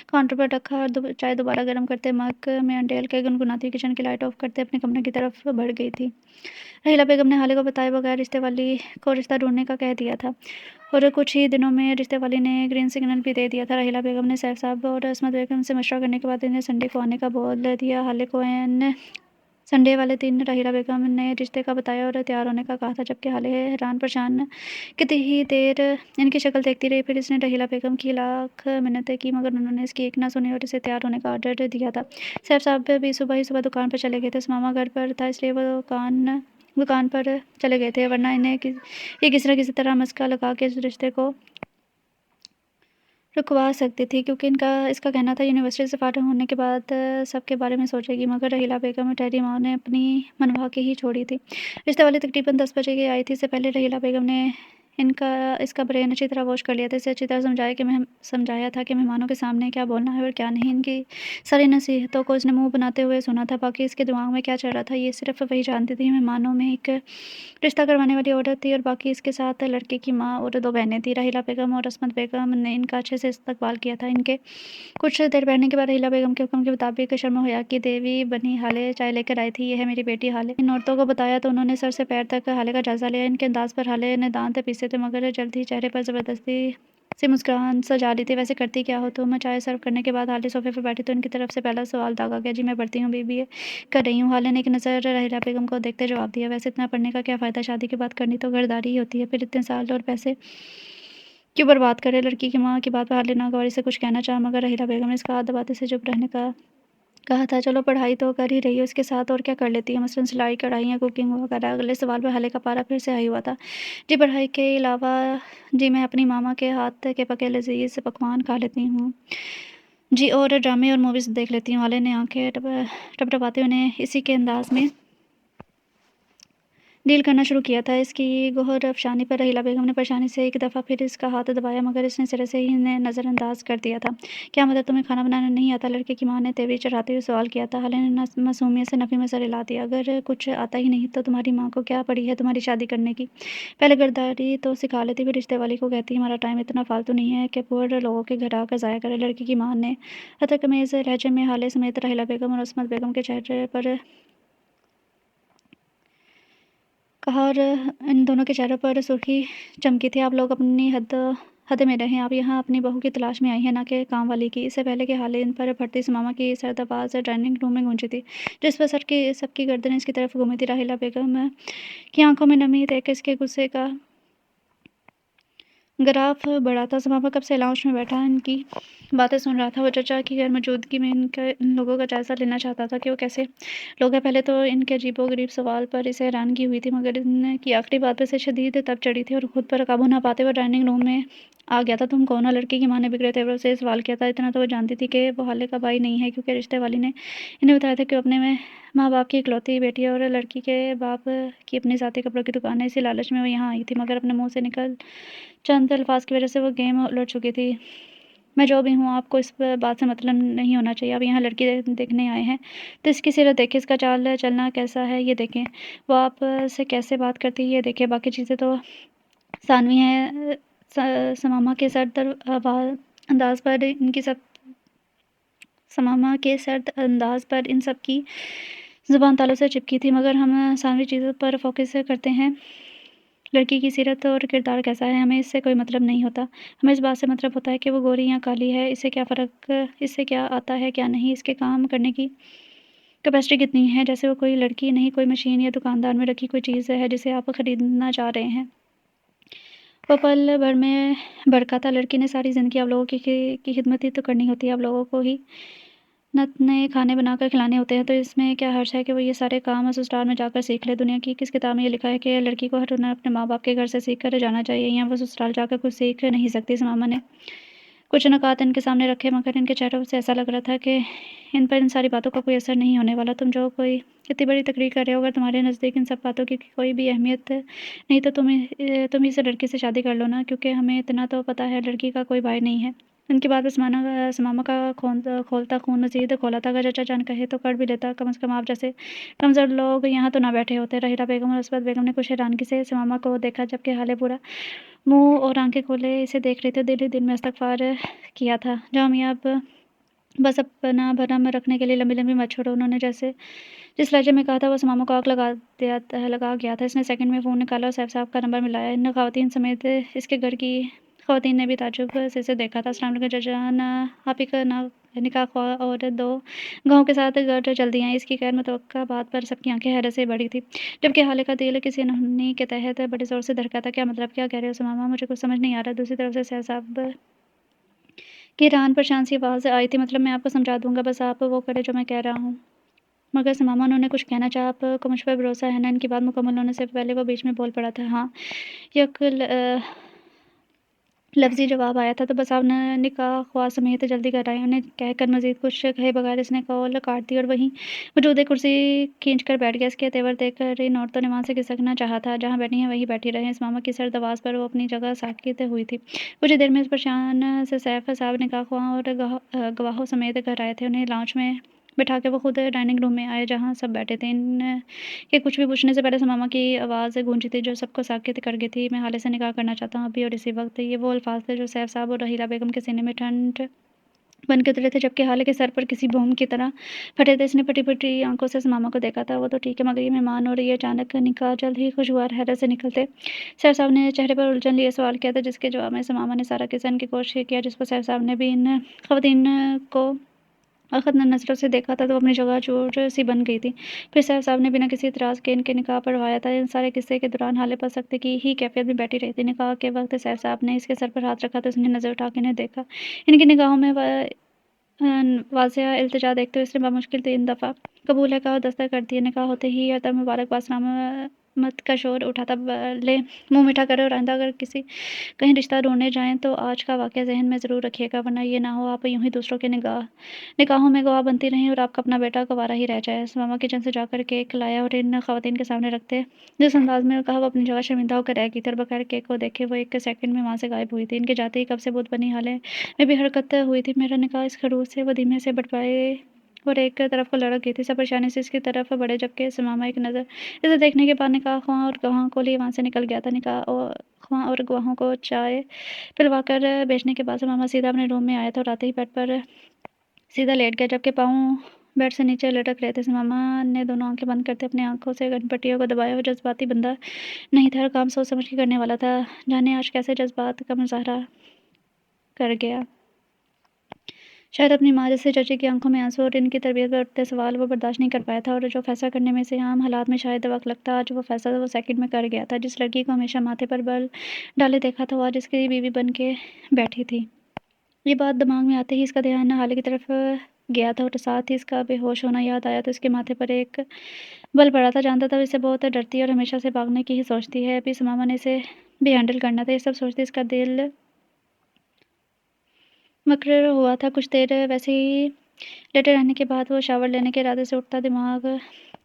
काउंटर पर रखा और चाय दोबारा गर्म करते मग में अंडेल के गुनगुनाती किचन की लाइट ऑफ करते अपने कमरे की तरफ बढ़ गई थी। रहीला बेगम ने हाले को बताए बगैर रिश्ते वाली को रिश्ता ढूंढने का कह दिया था और कुछ ही दिनों में रिश्ते वाली ने ग्रीन सिग्नल भी दे दिया था। रहीला बेगम ने सैफ साहब और असमत बेगम से मशवरा करने के बाद इन्हें संडे को आने का बोल दिया। हाले को संडे वाले दिन रहीला बेगम ने रिश्ते का बताया और तैयार होने का कहा था, जबकि हाले हैरान परेशान कितनी ही देर इनकी शक्ल देखती रही। फिर इसने रहीला बेगम की लाख मिन्नतें की, मगर उन्होंने इसकी एक ना सुनी और इसे तैयार होने का ऑर्डर दिया था। सैफ साहब भी सुबह ही सुबह दुकान पर चले गए थे। मामा घर पर था, इसलिए वो दुकान دکان پر چلے گئے تھے، ورنہ یہ کسی نہ کسی طرح مسکا لگا کے اس رشتے کو رکوا سکتی تھی، کیونکہ اس کا کہنا تھا یونیورسٹی سے فارغ ہونے کے بعد سب کے بارے میں سوچے گی، مگر رحیلہ بیگم اور ٹہری ماں نے اپنی منوا کے ہی چھوڑی تھی۔ رشتے والی تقریباً 10 بجے کی آئی تھی۔ اس سے پہلے رحیلہ بیگم نے اس کا برین اچھی طرح واش کر لیا تھا، اسے اچھی طرح سمجھایا تھا کہ مہمانوں کے سامنے کیا بولنا ہے اور کیا نہیں۔ ان کی ساری نصیحتوں کو اس نے منہ بناتے ہوئے سنا تھا، باقی اس کے دماغ میں کیا چل رہا تھا یہ صرف وہی جانتی تھی۔ مہمانوں میں ایک رشتہ کروانے والی عورت تھی اور باقی اس کے ساتھ لڑکے کی ماں اور 2 بہنیں تھیں۔ رحیلہ بیگم اور عصمت بیگم نے ان کا اچھے سے استقبال کیا تھا۔ ان کے کچھ دیر بیٹھنے کے بعد رحیلہ بیگم کے حکم کے مطابق شرم و حیا کی دیوی بنی حالے چائے لے کر آئی تھی۔ یہ ہے میری بیٹی حالے۔ ان عورتوں کو بتایا تو انہوں نے سر سے پیر تک حالے کا جائزہ لیا۔ ان کے انداز پر حالے نے دانت پیسے تھے، مگر جلد ہی چہرے پر زبردستی سی مسکراہٹ سجا لی تھی۔ ویسے کرتی کیا ہو تم؟ چائے سرو کرنے کے بعد حالے صوفے پر بیٹھی تو ان کی طرف سے پہلا سوال داغا گیا۔ جی میں پڑھتی ہوں، BBA کر رہی ہوں۔ حالے نے ایک نظر رحیلہ بیگم کو دیکھتے جواب دیا۔ ویسے اتنا پڑھنے کا کیا فائدہ؟ شادی کے بعد کرنی تو گھرداری ہی ہوتی ہے، پھر اتنے سال اور پیسے کیوں برباد کرے؟ لڑکی کی ماں کی بات پر حالے ناگواری سے کچھ کہنا چاہا، مگر رحیلہ بیگم نے اس کا ہاتھ دباتے سے چپ رہنے کا کہا تھا۔ چلو پڑھائی تو کر ہی رہی ہو، اس کے ساتھ اور کیا کر لیتی ہے؟ مثلاً سلائی کڑھائی یا کوکنگ وغیرہ؟ اگلے سوال پر حالے کا پارا پھر سے ہائی ہوا تھا۔ جی پڑھائی کے علاوہ جی میں اپنی ماما کے ہاتھ کے پکے لذیذ پکوان کھا لیتی ہوں جی، اور ڈرامے اور موویز دیکھ لیتی ہوں۔ حالے نے آنکھیں ٹپٹپاتے انہیں اسی کے انداز میں ڈیل کرنا شروع کیا تھا۔ اس کی گوہر افشانی پر رحیلہ بیگم نے پریشانی سے ایک دفعہ پھر اس کا ہاتھ دبایا، مگر اس نے سرے سے ہی انہیں نظر انداز کر دیا تھا۔ کیا مطلب تمہیں کھانا بنانا نہیں آتا؟ لڑکے کی ماں نے تیوری چڑھاتے ہوئے سوال کیا تھا۔ حالے نے معصومیت سے نفی میں سر ہلا دیا۔ اگر کچھ آتا ہی نہیں تو تمہاری ماں کو کیا پڑی ہے تمہاری شادی کرنے کی؟ پہلے گھرداری تو سکھا لیتی، پھر رشتے والی کو کہتی ہمارا ٹائم اتنا فالتو نہیں ہے کہ پور لوگوں کے گھر آ کر ضائع کرے۔ لڑکی کی ماں نے حتکمیز لہجے میں حالے سمیت رحیلہ بیگم اور عصمت بیگم کے چہرے پر کہا، اور ان دونوں کے چہروں پر سرخی چمکی تھی۔ آپ لوگ اپنی حد میں رہیں، آپ یہاں اپنی بہو کی تلاش میں آئی ہیں، نہ کہ کام والی کی۔ اس سے پہلے کہ حالے ان پر پھٹتی سماما کی سرد آواز ڈائننگ روم میں گونجی تھی، جس پر سب کی گردنیں اس کی طرف گھومی تھی۔ رحیلہ بیگم کی آنکھوں میں نمی دیکھ اس کے غصے کا گراف بڑھا تھا۔ سماما کب سے لاؤنج میں بیٹھا ان کی باتیں سن رہا تھا۔ وہ چچا کی غیر موجودگی میں ان لوگوں کا جائزہ لینا چاہتا تھا کہ وہ کیسے لوگ ہیں۔ پہلے تو ان کے عجیب و غریب سوال پر اسے حیرانگی ہوئی تھی، مگر ان کی آخری بات پر اسے شدید تب چڑھی تھی اور خود پر قابو نہ پاتے وہ ڈائننگ روم میں آ گیا تھا۔ تم کون ہو؟ لڑکی کی ماں نے بگڑے تیوروں سے سوال کیا تھا۔ اتنا تو وہ جانتی تھی کہ وہ حالے کا بھائی نہیں ہے، کیونکہ رشتے والی نے انہیں بتایا تھا کہ وہ اپنے ماں باپ کی اکلوتی بیٹی ہے اور لڑکی کے باپ کی اپنی ذاتی کپڑوں کی دکان ہے۔ اسی لالچ میں وہ یہاں آئی تھی، مگر اپنے منہ سے نکل چند الفاظ کی وجہ سے وہ گیم الٹ چکی تھی۔ میں جو بھی ہوں، آپ کو اس بات سے مطلب نہیں ہونا چاہیے۔ آپ یہاں لڑکی دیکھنے آئے ہیں تو اس کی سیرت دیکھیں، اس کا چال چلنا کیسا ہے یہ دیکھیں، وہ آپ سے کیسے بات کرتی ہے یہ دیکھیں، باقی چیزیں تو ثانوی ہیں۔ سماما کے سرد انداز پر ان سب کی زبان تالوں سے چپکی تھی، مگر ہم ثانوی چیزوں پر فوکس کرتے ہیں۔ لڑکی کی سیرت اور کردار کیسا ہے ہمیں اس سے کوئی مطلب نہیں ہوتا، ہمیں اس بات سے مطلب ہوتا ہے کہ وہ گوری یا کالی ہے، اس سے کیا فرق، اس سے کیا آتا ہے کیا نہیں، اس کے کام کرنے کی کیپیسٹی کتنی ہے، جیسے وہ کوئی لڑکی نہیں، کوئی مشین یا دکاندار میں رکھی کوئی چیز ہے جسے آپ خریدنا چاہ رہے ہیں۔ وہ پل بھر میں بھڑکا تھا۔ لڑکی نے ساری زندگی آپ لوگوں کی خدمت ہی تو کرنی ہوتی ہے، آپ لوگوں کو ہی نئے کھانے بنا کر کھلانے ہوتے ہیں، تو اس میں کیا حرج ہے کہ وہ یہ سارے کام سسرال میں جا کر سیکھ لے؟ دنیا کی کس کتاب میں یہ لکھا ہے کہ لڑکی کو ہر ہنر اپنے ماں باپ کے گھر سے سیکھ کر جانا چاہیے، یا وہ سسرال جا کر کچھ سیکھ نہیں سکتی؟ سماما نے کچھ نکات ان کے سامنے رکھے، مگر ان کے چہروں سے ایسا لگ رہا تھا کہ ان پر ان ساری باتوں کا کوئی اثر نہیں ہونے والا۔ تم جو کوئی اتنی بڑی تقریر کر رہے ہو، اگر تمہارے نزدیک ان سب باتوں کی کوئی بھی اہمیت نہیں تو تم ہی سے لڑکی سے شادی کر لو نا، کیونکہ ہمیں اتنا تو پتہ ہے لڑکی کا کوئی بھائی نہیں ہے۔ ان کی بات پر سماما کا کھولتا خون مزید کھولا تھا۔ اگر چچا جان کہے تو کر بھی لیتا، کم از کم آپ جیسے کمزور لوگ یہاں تو نہ بیٹھے ہوتے۔ رحیلہ بیگم اور عصمت بیگم نے کچھ حیرانگی سے سماما کو دیکھا، جبکہ حالے پورا منہ اور آنکھیں کھولے اسے دیکھ رہی تھی۔ دل ہی دل میں استغفار کیا تھا، جاؤ میاں اب بس اپنا بھرم رکھنے کے لیے لمبی لمبی مت چھوڑو۔ انہوں نے جس لہجے میں کہا تھا وہ سماما کو آگ لگا گیا تھا۔ اس نے سیکنڈ میں فون نکالا اور سیف صاحب کا نمبر ملایا۔ ان خواتین سمیت اس کے گھر کی خواتین نے بھی تعجب سے اسے دیکھا تھا۔ السلام علیکم جان، آپ ہی کا نکاح خواہ اور 2 گاؤں کے ساتھ گھر جلدی آئیں۔ اس کی غیر متوقع بات پر سب کی آنکھیں حیرت سے بڑھی تھی، جبکہ حالے کا دل کسی انہونی کے تحت بڑے زور سے دھڑکا تھا۔ کیا مطلب؟ کیا کہہ رہے ہو سماما؟ مجھے کچھ سمجھ نہیں آ رہا۔ دوسری طرف سے سیف صاحب کی ایران پر شان سی آواز آئی تھی، مطلب میں آپ کو سمجھا دوں گا، بس آپ وہ کریں جو میں کہہ رہا ہوں۔ مگر ثمامہ انہوں نے کچھ کہنا چاہا، آپ کو مجھ پر بھروسہ ہے نا؟ ان کی بات مکمل ہونے سے پہلے وہ بیچ میں بول پڑا تھا۔ ہاں، یک لفظی جواب آیا تھا۔ تو بس آپ نے نکاح خواہ سمیت جلدی کر آئیں، انہیں کہہ کر مزید کچھ کہے بغیر اس نے کال کاٹ دی اور وہیں موجود ایک کرسی کھینچ کر بیٹھ گیا۔ اس کے تیور دیکھ کر ان عورتوں نے وہاں سے کھسکنا چاہا تھا۔ جہاں بیٹھی ہیں وہیں بیٹھی رہیں۔ ثمامہ کی سرد آواز پر وہ اپنی جگہ ساکت ہوئی تھی۔ کچھ ہی دیر میں اس پریشان سے سیف صاحب نکاح خواہوں اور گواہوں سمیت گھر آئے تھے۔ انہیں لاؤنج میں بٹھا کے وہ خود ڈائننگ روم میں آئے جہاں سب بیٹھے تھے۔ ان کے کچھ بھی پوچھنے سے پہلے ثمامہ کی آواز گونجی تھی جو سب کو ساکت کر گئی تھی۔ میں حالے سے نکاح کرنا چاہتا ہوں ابھی اور اسی وقت۔ یہ وہ الفاظ تھے جو سیف صاحب اور رحیلہ بیگم کے سینے میں ٹھنڈ بن کے اترے تھے، جبکہ حالے کے سر پر کسی بم کی طرح پھٹے تھے۔ اس نے پھٹی پھٹی آنکھوں سے ثمامہ کو دیکھا تھا۔ وہ تو ٹھیک ہے، مگر یہ مہمان اور یہ اچانک نکاح جلد ہی خوشگوار حیرت سے نکلتے۔ سیف صاحب نے چہرے پر الجھن لیے سوال کیا تھا، جس کے جواب میں ثمامہ نے سارا قصہ ان کی کوشش کیا، جس پر سیف صاحب نے بھی ان خواتین کو اخذ نظروں سے دیکھا تھا تو اپنی جگہ چور سی بن گئی تھی۔ پھر سیف صاحب نے بنا کسی اعتراض کے ان کے نکاح پڑھوایا تھا۔ ان سارے قصے کے دوران حالے پر سختی کی ہی کیفیت میں بیٹھی رہی تھی۔ نکاح کے وقت سیف صاحب نے اس کے سر پر ہاتھ رکھا تو اس نے نظر اٹھا کے انہیں دیکھا۔ ان کی نگاہوں میں واضح التجا دیکھتے ہوئے اس نے بمشکل 3 دفعہ قبول ہے کہا اور دستخط کر دیے۔ نکاح ہوتے ہی ہر طرف مبارکباد سلامت کا شور اٹھا تھا۔ بھلے منہ میٹھا کرے اور آئندہ اگر کہیں رشتہ ڈھونڈنے جائیں تو آج کا واقعہ ذہن میں ضرور رکھیے گا، ورنہ یہ نہ ہو آپ یوں ہی دوسروں کے نکاحوں میں گواہ بنتی رہیں اور آپ کا اپنا بیٹا گنوارا ہی رہ جائے۔ ثمامہ کچن سے جا کر کیک لایا اور ان خواتین کے سامنے رکھتے جس انداز میں کہا وہ اپنی جگہ شرمندہ ہو کر رہ گئی تھی، اور بغیر کیک کو دیکھے وہ 1 سیکنڈ میں وہاں سے غائب ہوئی تھی۔ ان کے جاتے ہی کب سے بت بنی حالے میں بھی حرکت ہوئی تھی۔ میرا نکاح اس خروج سے وہ دھیمے سے بڑھائے اور ایک طرف کو لڑک گئی تھی۔ سب پریشانی سے اس کی طرف بڑھے، جبکہ ثمامہ ایک نظر اسے دیکھنے کے بعد نکاح خواہاں اور گواہوں کو لیے وہاں سے نکل گیا تھا۔ نکاح خواہاں اور گواہوں کو چائے پلوا کر بھیجنے کے بعد ثمامہ سیدھا اپنے روم میں آیا تھا اور آتے ہی بیڈ پر سیدھا لیٹ گیا، جبکہ پاؤں بیڈ سے نیچے لٹک رہے تھے۔ ثمامہ نے دونوں آنکھیں بند کرتے اپنی آنکھوں سے گن پٹیوں کو دبایا۔ وہ جذباتی بندہ نہیں تھا، ہر کام سوچ سمجھ کے کرنے والا تھا۔ جانے آج کیسے جذبات کا مظاہرہ کر گیا۔ شاید اپنی ماں جیسے چچی کی آنکھوں میں آنسو اور ان کی تربیت پر اٹھتے سوال وہ برداشت نہیں کر پایا تھا، اور جو فیصلہ کرنے میں اسے عام حالات میں شاید وقت لگتا، آج وہ فیصلہ وہ سیکنڈ میں کر گیا تھا۔ جس لڑکی کو ہمیشہ ماتھے پر بل ڈالے دیکھا تھا وہ آج اس کی بیوی بن کے بیٹھی تھی۔ یہ بات دماغ میں آتے ہی اس کا دھیان حالے کی طرف گیا تھا اور ساتھ ہی اس کا بے ہوش ہونا یاد آیا تو اس کے ماتھے پر ایک بل پڑا تھا۔ جانتا تھا وہ اس سے بہت ڈرتی ہے اور ہمیشہ سے بھاگنے کی ہی سوچتی ہے۔ ابھی ثمامہ نے اسے بھی ہینڈل کرنا تھا، یہ سب سوچتے اس کا دل مقرر ہوا تھا۔ کچھ دیر ویسے ہی لیٹے رہنے کے بعد وہ شاور لینے کے ارادے سے اٹھتا، دماغ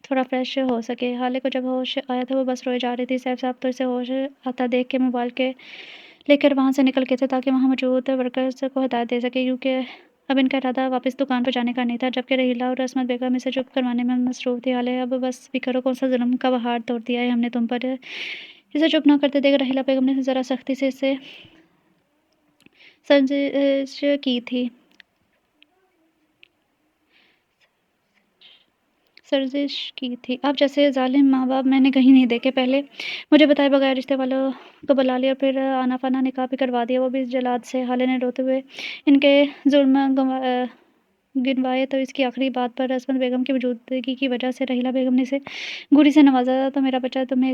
تھوڑا فریش ہو سکے۔ حالے کو جب ہوش آیا تھا وہ بس روئے جا رہی تھی۔ سیف صاحب تو اسے ہوش آتا دیکھ کے موبائل کے لے کر وہاں سے نکل گئے تھے تاکہ وہاں موجود ورکرز کو ہدایت دے سکے، کیونکہ اب ان کا ارادہ واپس دکان پر جانے کا نہیں تھا، جبکہ رحیلہ اور عصمت بیگم اسے چپ کروانے میں مصروف تھی۔ حالے اب بس بھی کرو، کون سا ظلم کا پہاڑ توڑ دیا ہے ہم نے تم پر۔ اسے چپ نہ کرتے دیکھ رحیلہ بیگم نے ذرا سختی سے اسے سرزش کی تھی۔ آپ جیسے ظالم ماں باپ میں نے کہیں نہیں دیکھے۔ پہلے مجھے بتائے بغیر رشتے والوں کو بلا لیا اور پھر آنا فانا نکاح بھی کروا دیا، وہ بھی اس جلاد سے۔ حالے نے روتے ہوئے ان کے ظلم گنوائے تو اس کی آخری بات پر عصمت بیگم کی موجودگی کی وجہ سے رحیلہ بیگم نے اسے گوری سے نوازا تو میرا بچہ تمہیں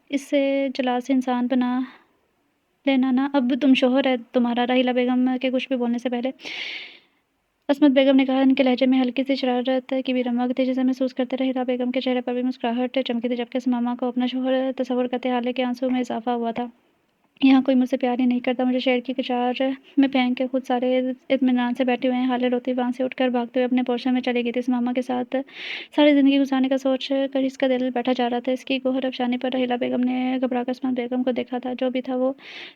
اس جلاد سے انسان بنا لینا نا، اب تم شوہر ہے تمہارا۔ رحیلہ بیگم کے کچھ بھی بولنے سے پہلے عصمت بیگم نے کہا۔ ان کے لہجے میں ہلکی سی شرارت کی بھی رمق تھی، جسے محسوس کرتے رحیلہ بیگم کے چہرے پر بھی مسکراہٹ چمکی تھی، جبکہ ثمامہ کو اپنا شوہر تصور کرتے حالے کے آنسو میں اضافہ ہوا تھا۔ یہاں کوئی مجھ سے پیار ہی نہیں کرتا، مجھے شہر کی کچار میں پھینک کے خود سارے اطمینان سے بیٹھے ہوئے ہیں۔ حالے روتی وہاں سے اٹھ کر بھاگتے ہوئے اپنے پورشن میں چلی گئی تھی۔ ثمامہ کے ساتھ ساری زندگی گزارنے کا سوچ کر اس کا دل بیٹھا جا رہا تھا۔ اس کی گوہر افشانی پر رحیلہ بیگم نے گھبرا کر عصمت بیگم کو دیکھا تھا۔ جو بھی تھا وہ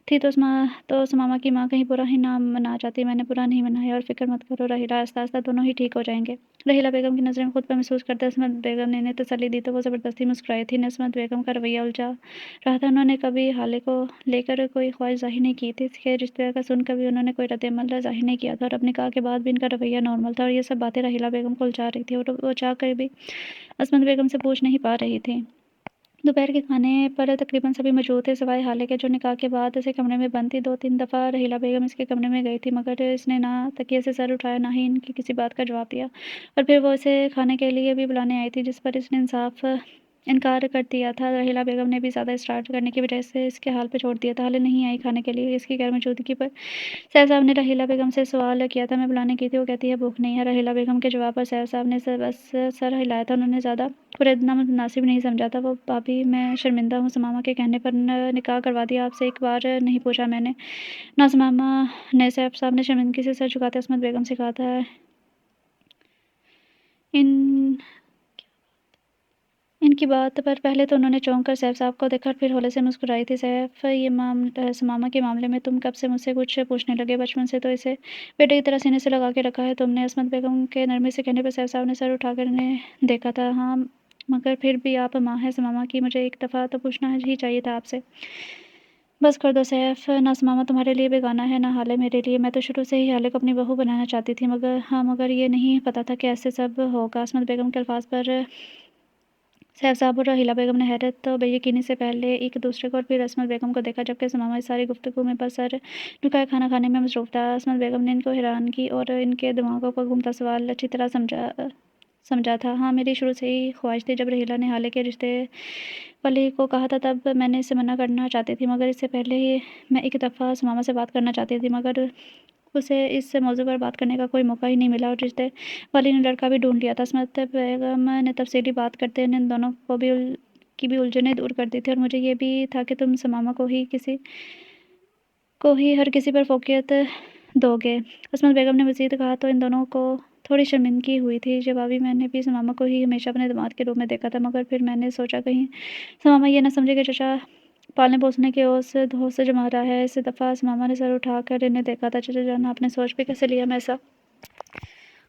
تھی تو ثمامہ کی ماں کہیں برا ہی نہ منا جاتی۔ میں نے برا نہیں منایا اور فکر مت کرو رحیلہ، آہستہ آہستہ دونوں ہی ٹھیک ہو جائیں گے۔ رحیلہ بیگم کی نظریں خود پر محسوس کرتے عصمت بیگم نے انہیں تسلی دی تو وہ زبردستی مسکرائی تھیں۔ عصمت بیگم کا رویہ الجھا رہا تھا، انہوں نے کبھی حالے کو لے کر کوئی خواہش ظاہر نہیں کی تھی، اس کے رشتے کا سن کر بھی انہوں نے کوئی رد عمل ظاہر نہیں کیا تھا، اور اب نکاح کے بعد بھی ان کا رویہ نارمل تھا، اور یہ سب باتیں رحیلہ بیگم کو الجھا رہی تھی اور وہ چاہ کر بھی عصمت بیگم سے پوچھ نہیں پا رہی تھی۔ دوپہر کے کھانے پر تقریباً سبھی موجود تھے سوائے حالے کے، جو نکاح کے بعد اسے کمرے میں بند تھی۔ 2-3 دفعہ رحیلہ بیگم اس کے کمرے میں گئی تھی، مگر اس نے نہ تکیے سے سر اٹھایا نہ ہی ان کی کسی بات کا جواب دیا، اور پھر وہ اسے کھانے کے لیے بھی بلانے آئی تھی، جس پر اس نے انصاف انکار کر دیا تھا۔ رحیلہ بیگم نے بھی زیادہ اصرار کرنے کی وجہ سے اس کے حال پہ چھوڑ دیا تھا۔ حالے نہیں آئی کھانے کے لیے۔ اس کی غیر موجودگی پر سیف صاحب نے رحیلہ بیگم سے سوال کیا تھا، میں بلانے کی تھی، وہ کہتی ہے بھوک نہیں ہے۔ رحیلہ بیگم کے جواب پر سیف صاحب نے بس سر ہلایا تھا۔ انہوں نے زیادہ خریدنا مناسب نہیں سمجھا تھا۔ وہ بھابی میں شرمندہ ہوں، ثمامہ کے کہنے پر نکاح کروا دیا۔ آپ سے ایک بار نہیں پوچھا میں نے؟ نہ ثمامہ نے، سیف صاحب نے شرمندگی سے سر جھکاتے عصمت بیگم سے کہا تھا۔ ان کی بات پر پہلے تو انہوں نے چونک کر سیف صاحب کو دیکھا اور پھر ہولے سے مسکرائی تھی۔ سیف، یہ ثمامہ کے معاملے میں تم کب سے مجھ سے کچھ پوچھنے لگے؟ بچپن سے تو اسے بیٹے کی طرح سینے سے لگا کے رکھا ہے تم نے۔ عصمت بیگم کے نرمی سے کہنے پر سیف صاحب نے سر اٹھا کر انہیں دیکھا تھا۔ ہاں مگر پھر بھی آپ ماں ہیں ثمامہ کی، مجھے ایک دفعہ تو پوچھنا ہی چاہیے تھا آپ سے۔ بس کر دو سیف، نہ ثمامہ تمہارے لیے بیگانہ ہے، نہ حالے میرے لیے۔ میں تو شروع سے ہی حالے کو اپنی بہو بنانا چاہتی تھی، مگر یہ نہیں پتا تھا کہ ایسے سب ہوگا۔ عصمت بیگم کے الفاظ پر سیف صاحب اور رحیلہ بیگم نے حیرت و بے یقینی سے پہلے ایک دوسرے کو اور پھر عصمت بیگم کو دیکھا، جبکہ ثمامہ اس ساری گفتگو میں بس سر جھکائے کھانا کھانے میں مصروف تھا۔ عصمت بیگم نے ان کو حیرانگی اور ان کے دماغوں کو گھومتا سوال اچھی طرح سمجھا تھا۔ ہاں میری شروع سے ہی خواہش تھی، جب رحیلہ نے حالے کے رشتے والی کو کہا تھا تب میں نے اسے منع کرنا چاہتی تھی، مگر اس سے پہلے ہی میں ایک دفعہ ثمامہ سے بات کرنا چاہتی تھی، مگر اسے اس موضوع پر بات کرنے کا کوئی موقع ہی نہیں ملا اور رشتے والی نے لڑکا بھی ڈھونڈ لیا تھا۔ عصمت بیگم نے تفصیلی بات کرتے ان دونوں کی بھی الجھنیں دور کر دی تھی، اور مجھے یہ بھی تھا کہ تم ثمامہ کو ہی ہر کسی پر فوقیت دو گے۔ عصمت بیگم نے مزید کہا تو ان دونوں کو تھوڑی شرمندگی ہوئی تھی۔ جوابی میں نے بھی ثمامہ کو ہی ہمیشہ اپنے داماد کے روپ میں دیکھا تھا، مگر پھر میں نے سوچا کہیں ثمامہ یہ نہ سمجھے کہ چچا پالنے پوسنے کے اوس دھوس سے جما رہا ہے۔ اس دفعہ ثمامہ نے سر اٹھا کر انہیں دیکھا تھا۔ چچا جان آپ نے سوچ پہ کیسے لیا؟ میں ایسا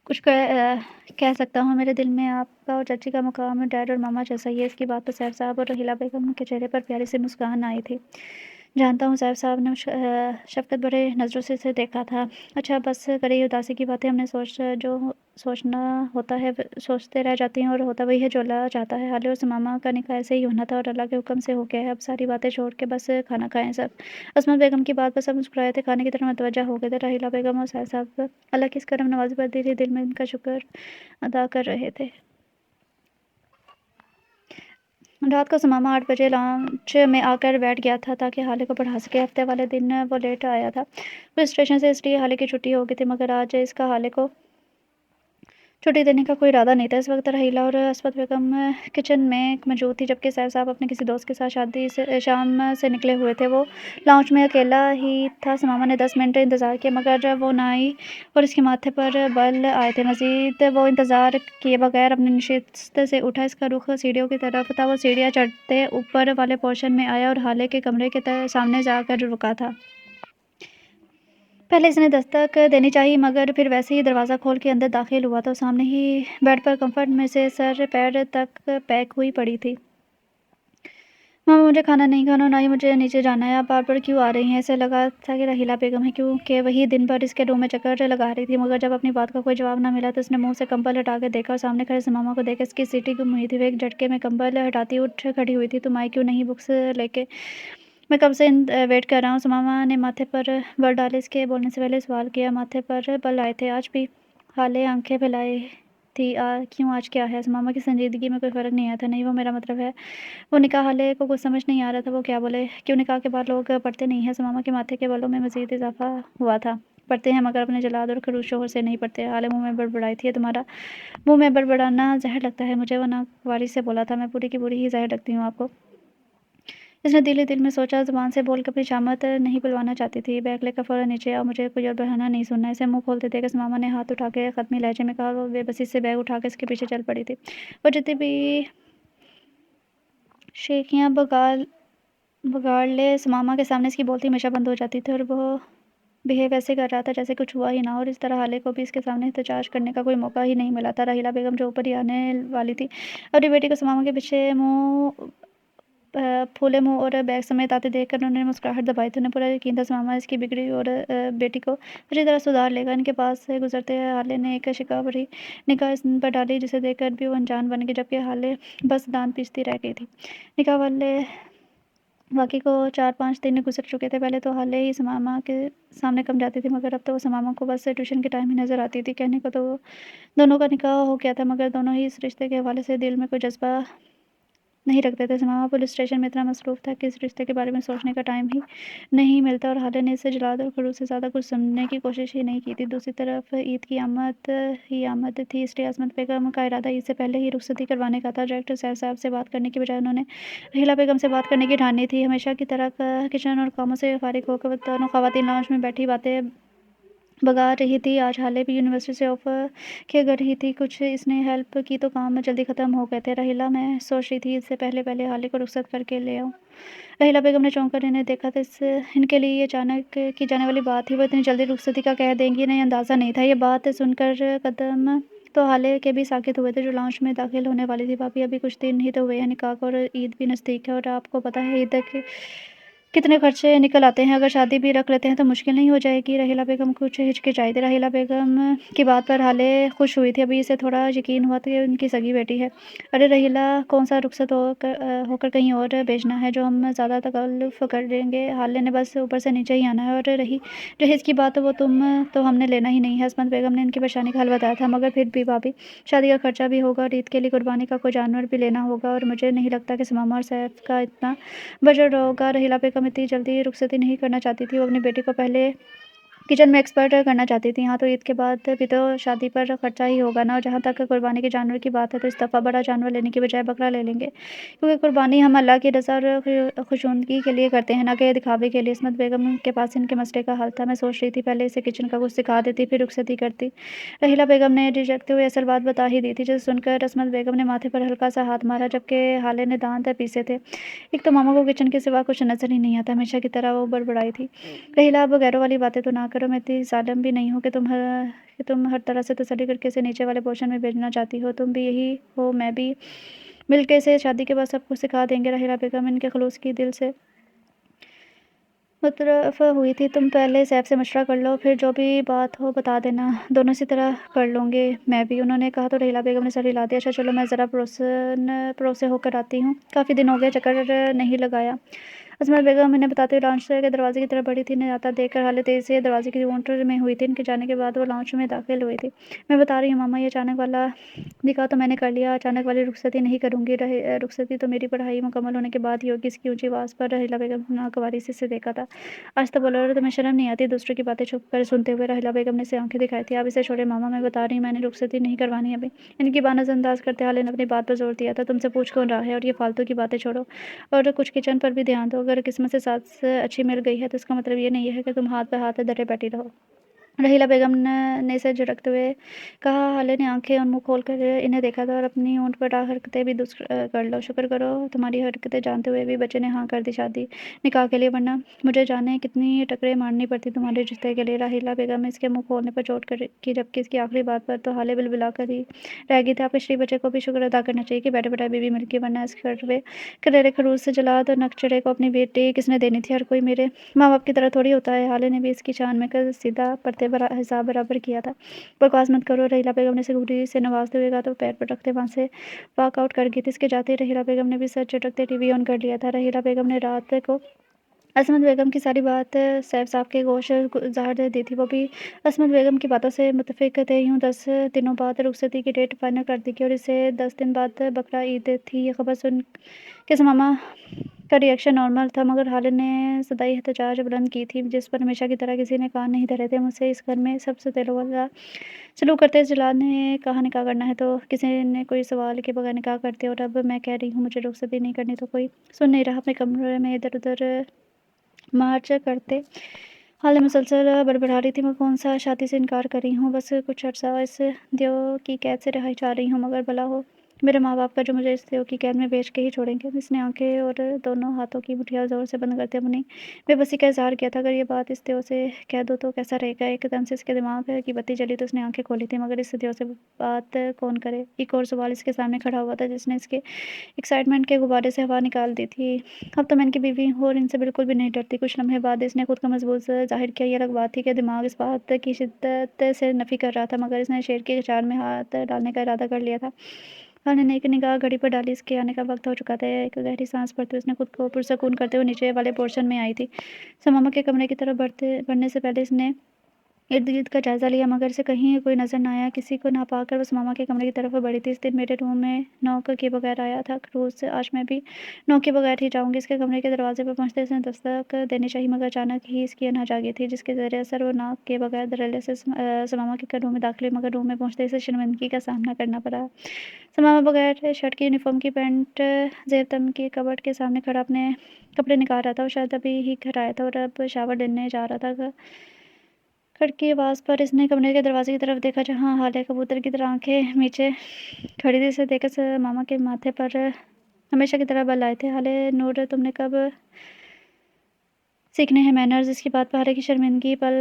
کچھ کہہ سکتا ہوں؟ میرے دل میں آپ کا اور چچی کا مقام ڈیڈ اور ماما جیسا ہی ہے۔ اس کی بات پر سیف صاحب اور رحیلہ بیگم کے چہرے پر پیاری سی مسکان آئی تھی۔ جانتا ہوں، سیف صاحب نے شفقت بھرے نظروں سے اسے دیکھا تھا۔ اچھا بس کرے یہ اداسی کی باتیں، ہم نے جو سوچنا ہوتا ہے سوچتے رہ جاتی ہیں، اور ہوتا وہی ہے جو اللہ چاہتا ہے۔ حالے اور ثمامہ کا نکاح ایسے ہی ہونا تھا اور اللہ کے حکم سے ہو گیا ہے۔ اب ساری باتیں چھوڑ کے بس کھانا کھائیں سب۔ عصمت بیگم کی بات پر سب مسکرائے تھے، کھانے کی طرف متوجہ ہو گئے تھے۔ رحیلہ بیگم اور سیف صاحب اللہ کی اس کرم نوازی پر دل میں ان کا شکر ادا کر رہے تھے۔ رات کو ثمامہ 8 بجے لانچ میں آ کر بیٹھ گیا تھا تاکہ حالے کو پڑھا سکے۔ ہفتے والے دن وہ لیٹ آیا تھا پولیس اسٹیشن سے، اس لیے حالے کی چھٹی ہو گئی تھی، مگر آج اس کا حالے کو چھٹی دینے کا کوئی ارادہ نہیں تھا۔ اس وقت رحیلہ اور عصمت بیگم کچن میں موجود تھی، جبکہ سیف صاحب اپنے کسی دوست کے ساتھ شام سے نکلے ہوئے تھے۔ وہ لاؤنج میں اکیلا ہی تھا۔ ثمامہ نے 10 منٹ انتظار کیا، مگر وہ نہ آئی اور اس کے ماتھے پر بل آئے تھے۔ مزید وہ انتظار کیے بغیر اپنی نشست سے اٹھا۔ اس کا رخ سیڑھیوں کی طرف تھا۔ وہ سیڑھیاں چڑھتے اوپر والے پورشن میں آیا اور حالے کے کمرے کے سامنے جا کر رکا تھا۔ پہلے اس نے دستک دینی چاہی، مگر پھر ویسے ہی دروازہ کھول کے اندر داخل ہوا تو سامنے ہی بیڈ پر کمفرٹ میں سے سر پیر تک پیک ہوئی پڑی تھی۔ ماما مجھے کھانا نہیں کھانا، نہ ہی مجھے نیچے جانا ہے۔ آپ بار بار کیوں آ رہی ہیں؟ اسے لگا تھا کہ رحیلہ بیگم ہے، کیونکہ وہی دن بھر اس کے روم میں چکر لگا رہی تھی، مگر جب اپنی بات کا کوئی جواب نہ ملا تو اس نے منہ سے کمبل ہٹا کے دیکھا اور سامنے کھڑے ثمامہ کو دیکھا۔ اس کی سیٹی گم ہوئی تھی، وہ ایک جھٹکے میں کمبل ہٹاتی اٹھ کھڑی ہوئی تھی۔ تم آئی کیوں نہیں بکس لے کے؟ میں کب سے ویٹ کر رہا ہوں۔ ثمامہ نے ماتھے پر بل ڈالے اس کے بولنے سے پہلے سوال کیا۔ ماتھے پر بل آئے تھے آج بھی؟ حالے آنکھیں پھیلائے تھی۔ کیوں آج کیا ہے؟ ثمامہ کی سنجیدگی میں کوئی فرق نہیں آیا تھا۔ نہیں وہ میرا مطلب ہے وہ نکاح، حالے کو کچھ سمجھ نہیں آ رہا تھا وہ کیا بولے۔ کیوں نکاح کے بعد لوگ پڑھتے نہیں ہیں؟ ثمامہ کے ماتھے کے بلوں میں مزید اضافہ ہوا تھا۔ پڑھتے ہیں، مگر اپنے جلاد اور خروش شوہر سے نہیں پڑھتے۔ حالے منہ میں بڑبڑائی تھی۔ تمہارا منہ میں بڑبڑانا زہر لگتا ہے مجھے، وہ ناگواری سے بولا تھا۔ میں پوری کی پوری ہی زہر لگتی ہوں آپ کو؟ اس نے دل ہی دل میں سوچا، زبان سے بول کے اپنی شامت نہیں بلوانا چاہتی تھی۔ بیگ لے کر فوراً نیچے آؤ، مجھے کوئی اور بہانہ نہیں سننا۔ اسے منہ کھولتے دیکھ ثمامہ نے ہاتھ اٹھا کے حتمی لہجے میں کہا۔ وہ بے بسی سے بیگ اٹھا کے اس کے پیچھے چل پڑی تھی۔ وہ جتنی بھی شیخیاں بگاڑ لے، ثمامہ کے سامنے اس کی بولتی ہمیشہ بند ہو جاتی تھی، اور وہ بہیو ایسے کر رہا تھا جیسے کچھ ہوا ہی نہ ہو، اور اس طرح حالے کو بھی اس کے سامنے احتجاج کرنے کا کوئی موقع ہی نہیں ملا تھا۔ رحیلہ بیگم جو اوپر ہی آنے والی تھی، اپنی بیٹی کو ثمامہ کے پیچھے پھولے منہ اور بیگ سمیت آتے دیکھ کر انہوں نے مسکراہٹ دبائی تھی۔ انہیں پورا یقین تھا ثمامہ اس کی بگڑی اور بیٹی کو اچھی طرح سدھار لے گا۔ ان کے پاس سے گزرتے حالے نے ایک شکا بھری نگاہ اس پر ڈالی، جسے دیکھ کر بھی وہ انجان بن گئی، جبکہ حالے بس دانت پیستی رہ گئی تھی۔ نکاح والے واقعے کو 4-5 دن گزر چکے تھے۔ پہلے تو حالے ہی ثمامہ کے سامنے کم جاتی تھی، مگر اب تو وہ ثمامہ کو بس ٹیوشن کے ٹائم ہی نظر آتی تھی۔ کہنے کو تو دونوں کا نکاح ہو گیا تھا، مگر دونوں ہی اس رشتے کے حوالے سے دل میں کوئی جذبہ नहीं रखते थे। समामा पुलिस स्टेशन में इतना मसरूफ़ था कि इस रिश्ते के बारे में सोचने का टाइम ही नहीं मिलता और हाले ने इसे जलाद और खड़ूस से ज़्यादा कुछ सुनने की कोशिश ही नहीं की थी। दूसरी तरफ ईद की आमद थी, इसलिए असमत बेगम का इरादा ईद से पहले ही रुखसती करवाने का था। डायरेक्टर सैफ साहब से बात करने की बजाय उन्होंने रहीला बेगम से बात करने की ठानी थी। हमेशा की तरह किचन और कामों से फ़ारिग होकर दोनों ख़वातीन लाउंज में बैठी बातें बगा रही थी। आज हाले भी यूनिवर्सिटी से ऑफर किए कर रही थी। कुछ इसने हेल्प की तो काम जल्दी ख़त्म हो गए थे। रहीला, मैं सोच रही थी इससे पहले पहले हाले को रुखसत करके ले आऊँ। रहीला बेगम ने चौंक कर इन्हें देखा तो इनके लिए ये अचानक की जाने वाली बात थी। वो इतनी जल्दी रुखसती का कह देंगी, इन्हें अंदाज़ा नहीं था। ये बात सुनकर कदम तो हाले के भी साकित हुए थे जो लाउंज में दाखिल होने वाली थी। भाभी, अभी कुछ दिन ही तो हुए हैं निकाह को और ईद भी नज़दीक है और आपको पता है ईद के कितने खर्चे निकल आते हैं। अगर शादी भी रख लेते हैं तो मुश्किल नहीं हो जाएगी। रहीला बेगम कुछ हिचकिचाई थी। रहीला बेगम की बात पर हाले खुश हुई थी। अभी इसे थोड़ा यकीन हुआ था कि उनकी सगी बेटी है। अरे रहीला, कौन सा रुखसत होकर कहीं और भेजना है जो हम ज़्यादा तकल्लुफ़ कर देंगे। हाले ने बस ऊपर से नीचे ही आना है और रही जहेज़ की बात, वो तुम तो हमने लेना ही नहीं है। असमत बेगम ने इनकी परेशानी का हल बताया था। मगर फिर भी भाभी, शादी का खर्चा भी होगा और ईद के लिए कुर्बानी का कोई जानवर भी लेना होगा और मुझे नहीं लगता कि समामा और सैफ का इतना बजट होगा। रहीला बेगम इतनी जल्दी रुखसती नहीं करना चाहती थी। वो अपनी बेटी को पहले किचन में एक्सपर्ट करना चाहती थी। हाँ, तो ईद के बाद भी तो शादी पर खर्चा ही होगा ना। और जहाँ तक कुर्बानी के जानवर की बात है तो इस दफ़ा बड़ा जानवर लेने की बजाय बकरा ले लेंगे, क्योंकि कुर्बानी हम अल्लाह की रज़ा और खुशनुदी के लिए करते हैं, ना कि दिखावे के लिए। इसमत बेगम के पास इनके मसले का हल था। मैं सोच रही थी पहले इसे किचन का कुछ सिखा देती, फिर रुखसती करती। रहीला बेगम ने झिझकते हुए असल बात बता ही दी थी। जिसे सुनकर असमत बेगम ने माथे पर हल्का सा हाथ मारा, जबकि हाले ने दांत पीसे थे। एक तो मामा को किचन के सिवा कुछ नज़र ही नहीं आता। हमेशा की तरह वो बड़बड़ाई थी। रहीला, अब गैरों वाली बातें तो ना करो। मैं इतनी ज़ालिम भी नहीं हूँ कि तुम हर तरह से तसल्ली करके इसे नीचे वाले पोर्शन में भेजना चाहती हो। तुम भी यही हो, मैं भी। मिलके इसे शादी के बाद सब कुछ सिखा देंगे। रहीला बेगम इनके खलूस की दिल से मुतरफ़ हुई थी। तुम पहले सैफ से मशवरा कर लो, फिर जो भी बात हो बता देना। दोनों इसी तरह कर लूँगे। मैं भी, उन्होंने कहा तो रहीला बेगम ने सर हिला दिया। अच्छा चलो, मैं ज़रा पड़ोसे होकर आती हूँ। काफ़ी दिन हो गए, चक्कर नहीं लगाया। असमत बेगम इन्हें बताते हुए लाउंज के दरवाजे की तरफ बढ़ी थी। इन्हें आता देखकर हाले तेज़ी से दरवाजे की काउंटर में हुई थी। इनके जाने के बाद वो लाउंज में दाखिल हुई थी। मैं बता रही हूँ मामा, ये अचानक वाला निकाह तो मैंने कर लिया, अचानक वाली रुखसती नहीं करूँगी। रुखसती तो मेरी पढ़ाई मुकम्मल होने के बाद ही होगी। इसकी ऊँची आवाज़ पर रहीला बेगम नागवारी से इसे देखा था। आज तो बोला, और तुम्हें शर्म नहीं आती? दूसरों की बातें छुप कर सुनते हुए रहीला बेगम ने इसे आंखें दिखाई थी। आप इसे छोड़े मामा, मैं बता रही हूँ, मैंने रुखसती नहीं करवानी अभी। इनकी बात नज़रअंदाज करते हाले ने अपनी बात पर जोर दिया था। तुमसे पूछ कौन रहा है? और ये फालतू की बातें छोड़ो और कुछ किचन पर भी ध्यान दो। अगर किस्मत से सास अच्छी मिल गई है तो इसका मतलब ये नहीं है कि तुम हाथ पे हाथ धरे बैठी रहो। रहीला बेगम ने इसे झिड़कते हुए कहा। हाले ने आंखें और मुंह खोलकर इन्हें देखा था और अपनी ऊँट पर हरकतें भी दुरुस्त कर लो। शुक्र करो तुम्हारी हरकतें जानते हुए भी बच्चे ने हाँ कर दी शादी निकाह के लिए, वरना मुझे जाने कितनी टकरें मारनी पड़ती तुम्हारे रिश्ते के लिए। रहीला बेगम इसके मुंह खोलने पर चोट कर की, जबकि इसकी आखिरी बात पर तो हाले बिलबिला कर ही रह गई थी। आप पिछले बच्चे को भी शुक्र अदा करना चाहिए कि बैठे बैठे बीवी मिल गई, वरना इस करेरे खरूस से जलाद और नकचढ़े को अपनी बेटी किसने देनी थी? हर कोई मेरे माँ बाप की तरह थोड़ी होता है। हाले ने भी इसकी शान में कर सीधा पड़ते हिसाब बराबर किया था। बकवास मत करो। रहीला बेगम ने इसे घूंटी से नवाजते हुए कहा तो पैर पर रखते वहाँ से वॉक आउट कर गई थी। इसके जाते ही रहीला बेगम ने भी सर चटकते टीवी ऑन कर लिया था। रहीला बेगम ने रात को असमत बेगम की सारी बात सैफ साहब के गोश ज़ाहिर दे दी थी। वो भी असमत बेगम की बातों से मुतफिक थे। यूँ 10 दिनों बाद रुखसती की डेट फाइनल कर दी गई और इससे 10 दिन बाद बकरा ईद थी। ये खबर सुन के मामा का रिएक्शन नॉर्मल था, मगर हाले ने सदाई एहतजाज बुलंद की थी, जिस पर हमेशा की तरह किसी ने कान नहीं धरे थे। मुझसे इस घर में सबसे तेलो वाला सलूक करते इस जलाद ने कहा निकाह करना है तो किसी ने कोई सवाल के बगैर निकाह करते, और अब मैं कह रही हूँ मुझे रुखसती नहीं करनी तो कोई सुन नहीं रहा। अपने कमरे में इधर उधर मार्च करते हाल मुसलसल बड़बड़ा रही थी। मैं कौन सा शादी से इनकार कर रही हूँ, बस कुछ अर्सा इस देव की कैद से रिहाई चाह रही हूँ, मगर भला हो मेरे माँ बाप का जो मुझे इस देव की कैद में बेच के ही छोड़ेंगे। इसने आंखें और दोनों हाथों की मुठ्ठियाँ जोर से बंद करते अपनी बेबसी का इजहार किया था। अगर ये बात इस देव से कह दो तो कैसा रहेगा? एकदम से इसके दिमाग की बत्ती जली तो उसने आंखें खोली थी, मगर इस देव से बात कौन करे? एक और सवाल इसके सामने खड़ा हुआ था जिसने इसके एक्साइटमेंट के गुब्बारे से हवा निकाल दी थी। अब तो मैं इनकी बीवी हूँ और इनसे बिल्कुल भी नहीं डरती। कुछ लम्हे बाद इसने खुद का मजबूत ज़ाहिर किया। ये अलग बात थी कि दिमाग इस बात की शिद्दत से नफ़ी कर रहा था, मगर इसने शेर की चाल में हाथ डालने का इरादा कर लिया था। हाल ने एक निगाह घड़ी पर डाली। इसके आने का वक्त हो चुका था। एक गहरी सांस भरते हुए उसने खुद को पुरसकून करते हुए नीचे वाले पोर्शन में आई थी। समामा के कमरे की तरफ बढ़ने से पहले इसने ارد گرد کا جائزہ لیا مگر اسے کہیں کوئی نظر نہ آیا۔ کسی کو نہ پا کر وہ سماما کے کمرے کی طرف بڑھی تھی۔ اس دن میرے روم میں نوک کیے بغیر آیا تھا روز، آج میں بھی نوک کے بغیر ہی جاؤں گی۔ اس کے کمرے کے دروازے پر پہنچتے اس نے دستک دینی چاہی مگر اچانک ہی اس کی انہا جاگی تھی جس کے زیر اثر وہ نوک کیے بغیر دھڑلے سے سماما کے روم میں داخل ہوئی، مگر روم میں پہنچتے اسے شرمندگی کا سامنا کرنا پڑا۔ سماما بغیر شرٹ کی یونیفارم کی پینٹ زیر تن کی کبرٹ کے سامنے کھڑا اپنے کپڑے نکال رہا تھا۔ وہ شاید ابھی ہی گھر آیا تھا اور اب شاور لینے جا رہا تھا۔ کھڑکی آواز پر اس نے کمرے کے دروازے کی طرف دیکھا جہاں حالے کبوتر کی طرح آنکھیں میچے کھڑی تھی۔ اسے دیکھ کر ماما کے ماتھے پر ہمیشہ کی طرح بل آئے تھے۔ حالے نور، تم نے کب سیکھنے ہیں مینرز؟ اس کی بات پر حالے کی شرمندگی پل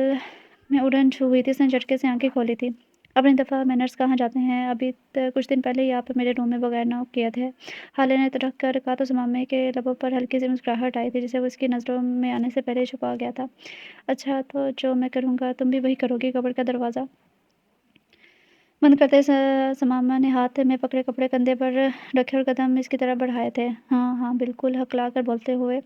میں اڑن چھو ہوئی تھی۔ اس نے جھٹکے سے آنکھیں کھولی تھی۔ اپنی دفعہ مینرز کہاں جاتے ہیں؟ ابھی کچھ دن پہلے ہی آپ میرے روم میں بغیر نوک کیے تھے، حالے نے ترک کر کہا تو سماما کے لبوں پر ہلکی سی مسکراہٹ آئی تھی جسے وہ اس کی نظروں میں آنے سے پہلے ہی چھپا گیا تھا۔ اچھا، تو جو میں کروں گا تم بھی وہی کرو گی؟ کبرٹ کا دروازہ بند کرتے سماما نے ہاتھ میں پکڑے کپڑے کندھے پر رکھے اور قدم اس کی طرف بڑھائے تھے۔ ہاں ہاں بالکل، ہکلا کر بولتے ہوئے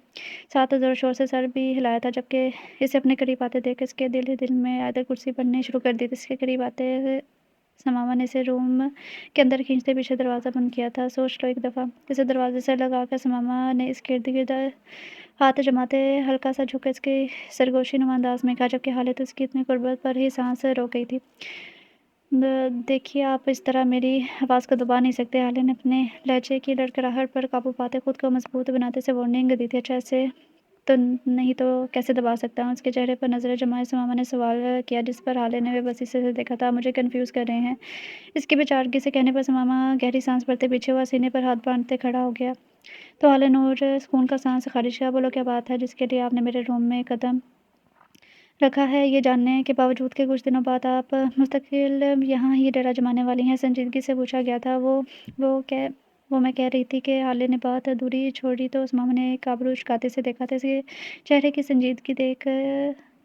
ساتھ زور شور سے سر بھی ہلایا تھا جبکہ اسے اپنے قریب آتے دیکھ اس کے دل میں آیت کرسی پڑھنی شروع کر دی تھی۔ اس کے قریب آتے سماما نے اسے روم کے اندر کھینچتے پیچھے دروازہ بند کیا تھا۔ سوچ لو ایک دفعہ، اسے دروازے سے لگا کر سماما نے اس کے ارد گرد ہاتھ جماتے ہلکا سا جھک کر اس کی سرگوشی نما انداز میں کہا جبکہ حالے تو اس کی اتنی قربت پر ہی سانس روک گئی تھی۔ دیکھیے، آپ اس طرح میری آواز کو دبا نہیں سکتے۔ حالے نے اپنے لہجے کی لڑکھڑاہٹ پر قابو پاتے خود کو مضبوط بناتے سے وارننگ دی تھی۔ اچھا، ایسے تو نہیں تو کیسے دبا سکتا ہوں؟ اس کے چہرے پر نظریں جمائے سماما نے سوال کیا جس پر حالے نے بے بسی سے دیکھا تھا۔ مجھے کنفیوز کر رہے ہیں؟ اس کی بیچارگی سے کہنے پر سماما گہری سانس بھرتے پیچھے ہوا، سینے پر ہاتھ باندھتے کھڑا ہو گیا۔ تو حالے نور سکون کا سانس خارج کیا۔ بولو، کیا بات ہے جس کے لیے آپ نے میرے روم میں قدم رکھا ہے؟ یہ جاننے کے باوجود کہ کچھ دنوں بعد آپ مستقل یہاں ہی ڈیرا جمانے والی ہیں؟ سنجیدگی سے پوچھا گیا تھا۔ وہ میں کہہ رہی تھی کہ حالے نے بات دوری چھوڑی تو سماما نے ایک آبرو اچکاتے سے دیکھا تھا۔ اس کے چہرے کی سنجیدگی دیکھ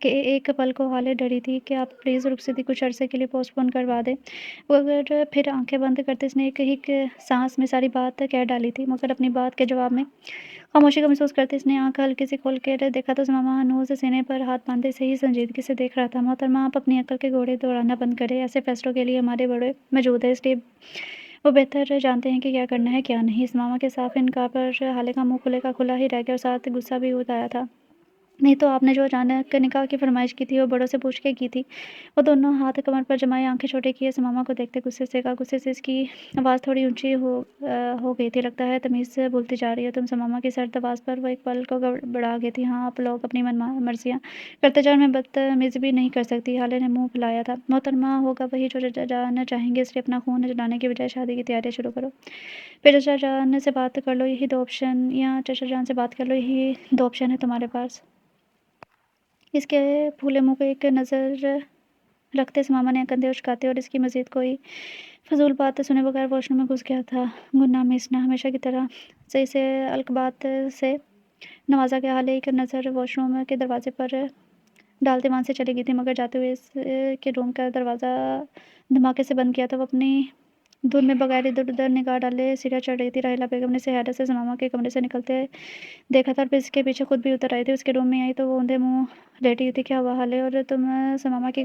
کے ایک پل کو حالے ڈری تھی کہ آپ پلیز رخصتی کچھ عرصے کے لیے پوسٹ پون کروا دیں۔ مگر پھر آنکھیں بند کرتے اس نے ایک ہی سانس میں ساری بات کہہ ڈالی تھی، مگر اپنی بات کے جواب میں خاموشی کا محسوس کرتے اس نے آنکھ ہلکی سی کھول کر دیکھا تو سماما ہنوز سینے پر ہاتھ باندھے صحیح سنجیدگی سے دیکھ رہا تھا۔ محترمہ، آپ اپنی عقل کے گھوڑے دوڑانا بند کریں۔ ایسے فیصلوں کے لیے ہمارے بڑے موجود ہیں، اس لیے وہ بہتر جانتے ہیں کہ کیا کرنا ہے کیا نہیں۔ سماما کے صاف انکار پر حالے کا منہ کھلے کا کھلا ہی رہ گیا اور ساتھ غصہ بھی آیا تھا۔ نہیں تو آپ نے جو اچانک نکاح کی فرمائش کی تھی وہ بڑوں سے پوچھ کے کی تھی؟ وہ دونوں ہاتھ کمر پر جمائے آنکھیں چھوٹے کیے سماما کو دیکھتے غصے سے کہا۔ غصے سے اس کی آواز تھوڑی اونچی ہو گئی تھی۔ لگتا ہے تمیز بھولتی جا رہی ہے تم۔ سماما کی سرد آواز پر وہ ایک پل کو گڑبڑا گئی تھی۔ ہاں، آپ لوگ اپنی مرضیاں کرتے جاؤ، میں بدتمیزی بھی نہیں کر سکتی۔ حالے نے منہ پھلایا تھا۔ محترمہ، ہوگا وہی جو چچا جان چاہیں گے، اس لیے اپنا خون جلانے کی بجائے شادی کی تیاریاں شروع کرو۔ پھر چچا جان سے بات کر لو، یہی دو آپشن، یا چچا جان سے بات کر لو، یہی دو آپشن ہے تمہارے پاس۔ اس کے پھولے منہ کو ایک نظر رکھتے سماما نے کندھے اچکاتے اور اس کی مزید کوئی فضول بات سنے بغیر واش روم میں گھس گیا تھا۔ گناہ مس نے ہمیشہ کی طرح سے اسے الگ بات سے نوازا گیا۔ حالے ایک نظر واش روم کے دروازے پر ڈالتے وہاں سے چلی گئی تھی، مگر جاتے ہوئے اس کے روم کا دروازہ دھماکے سے بند کیا تھا۔ وہ اپنی دھن میں بغیر ادھر ادھر نگاہ ڈالے سیڑھیاں چڑھ رہی تھی۔ راحیلہ بیگم نے اسے حیرت سے سماما کے کمرے سے نکلتے دیکھا تھا اور پھر اس کے پیچھے خود بھی اتر آئی تھی۔ اس کے روم میں آئی تو وہ اوندھے منہ لیٹی ہوئی تھی۔ کیا ہوا حالے، اور تم سماما کے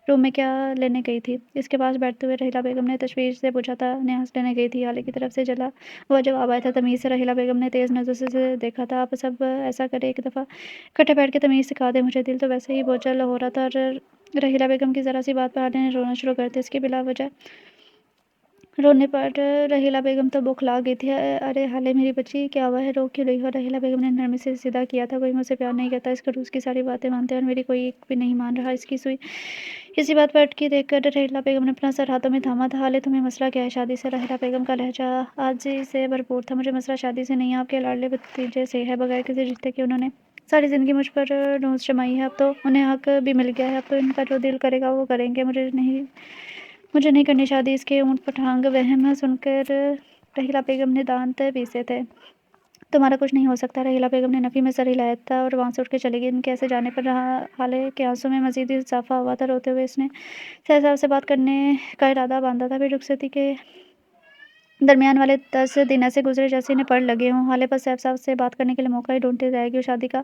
روم میں کیا لینے گئی تھی؟ اس کے پاس بیٹھتے ہوئے راحیلہ بیگم نے تشویش سے پوچھا تھا۔ نیاز لینے گئی تھی، حالے کی طرف سے جلا ہوا جواب آیا تھا۔ تمیز سے راحیلہ بیگم نے تیز نظر سے دیکھا تھا۔ آپ سب ایسا کریں، ایک دفعہ اکٹھے بیٹھ کے تمیز سکھا دیں مجھے۔ دل تو ویسے ہی بوجھل ہو رہا تھا اور راحیلہ بیگم کی ذرا سی بات پر حالے نے رونا شروع کر دیا۔ اس کے بلا وجہ رونے پر راحیلہ بیگم تو بوکھلا گئی تھی۔ ارے حالے میری بچی، کیا ہوا ہے؟ رو کیوں رہی ہو؟ راحیلہ بیگم نے نرمی سے سیدھا کیا تھا۔ کوئی مجھ سے پیار نہیں کرتا، اس خلوص کی ساری باتیں مانتے ہیں اور میری کوئی ایک بھی نہیں مان رہا۔ اس کی سوئی کسی بات پر اٹکی دیکھ کر راحیلہ بیگم نے اپنا سر ہاتھوں میں تھاما تھا۔ حالے تمہیں مسئلہ کیا ہے؟ شادی سے؟ راحیلہ بیگم کا لہجہ عاجزی سے بھرپور تھا۔ مجھے مسئلہ شادی سے نہیں، آپ کے لاڈلے بھتیجے سے ہے۔ بغیر کسی رشتے کے انہوں نے ساری زندگی مجھ پر نوز جمائی ہے، اب تو انہیں حق بھی مل گیا ہے، اب تو ان کا جو دل کرے گا وہ کریں گے۔ مجھے نہیں کرنی شادی۔ اس کے اونٹ پٹانگ وہم سن کر راحیلہ بیگم نے دانت پیسے تھے۔ تمہارا کچھ نہیں ہو سکتا۔ راحیلہ بیگم نے نفی میں سر ہلایا تھا اور وہاں سے اٹھ کے چلی گئی۔ ان کے ایسے جانے پر حالے کے آنسوں میں مزید اضافہ ہوا تھا۔ روتے ہوئے اس نے سہسا سے بات کرنے کا ارادہ باندھا تھا۔ پھر رخصتی کے दरमियान वाले 10 दिन ऐसे गुजरे जैसे इन्हें पड़ लगे हों। हाले बस सैफ साहब से बात करने के लिए मौका ही ढूंढती रहेगी। और शादी का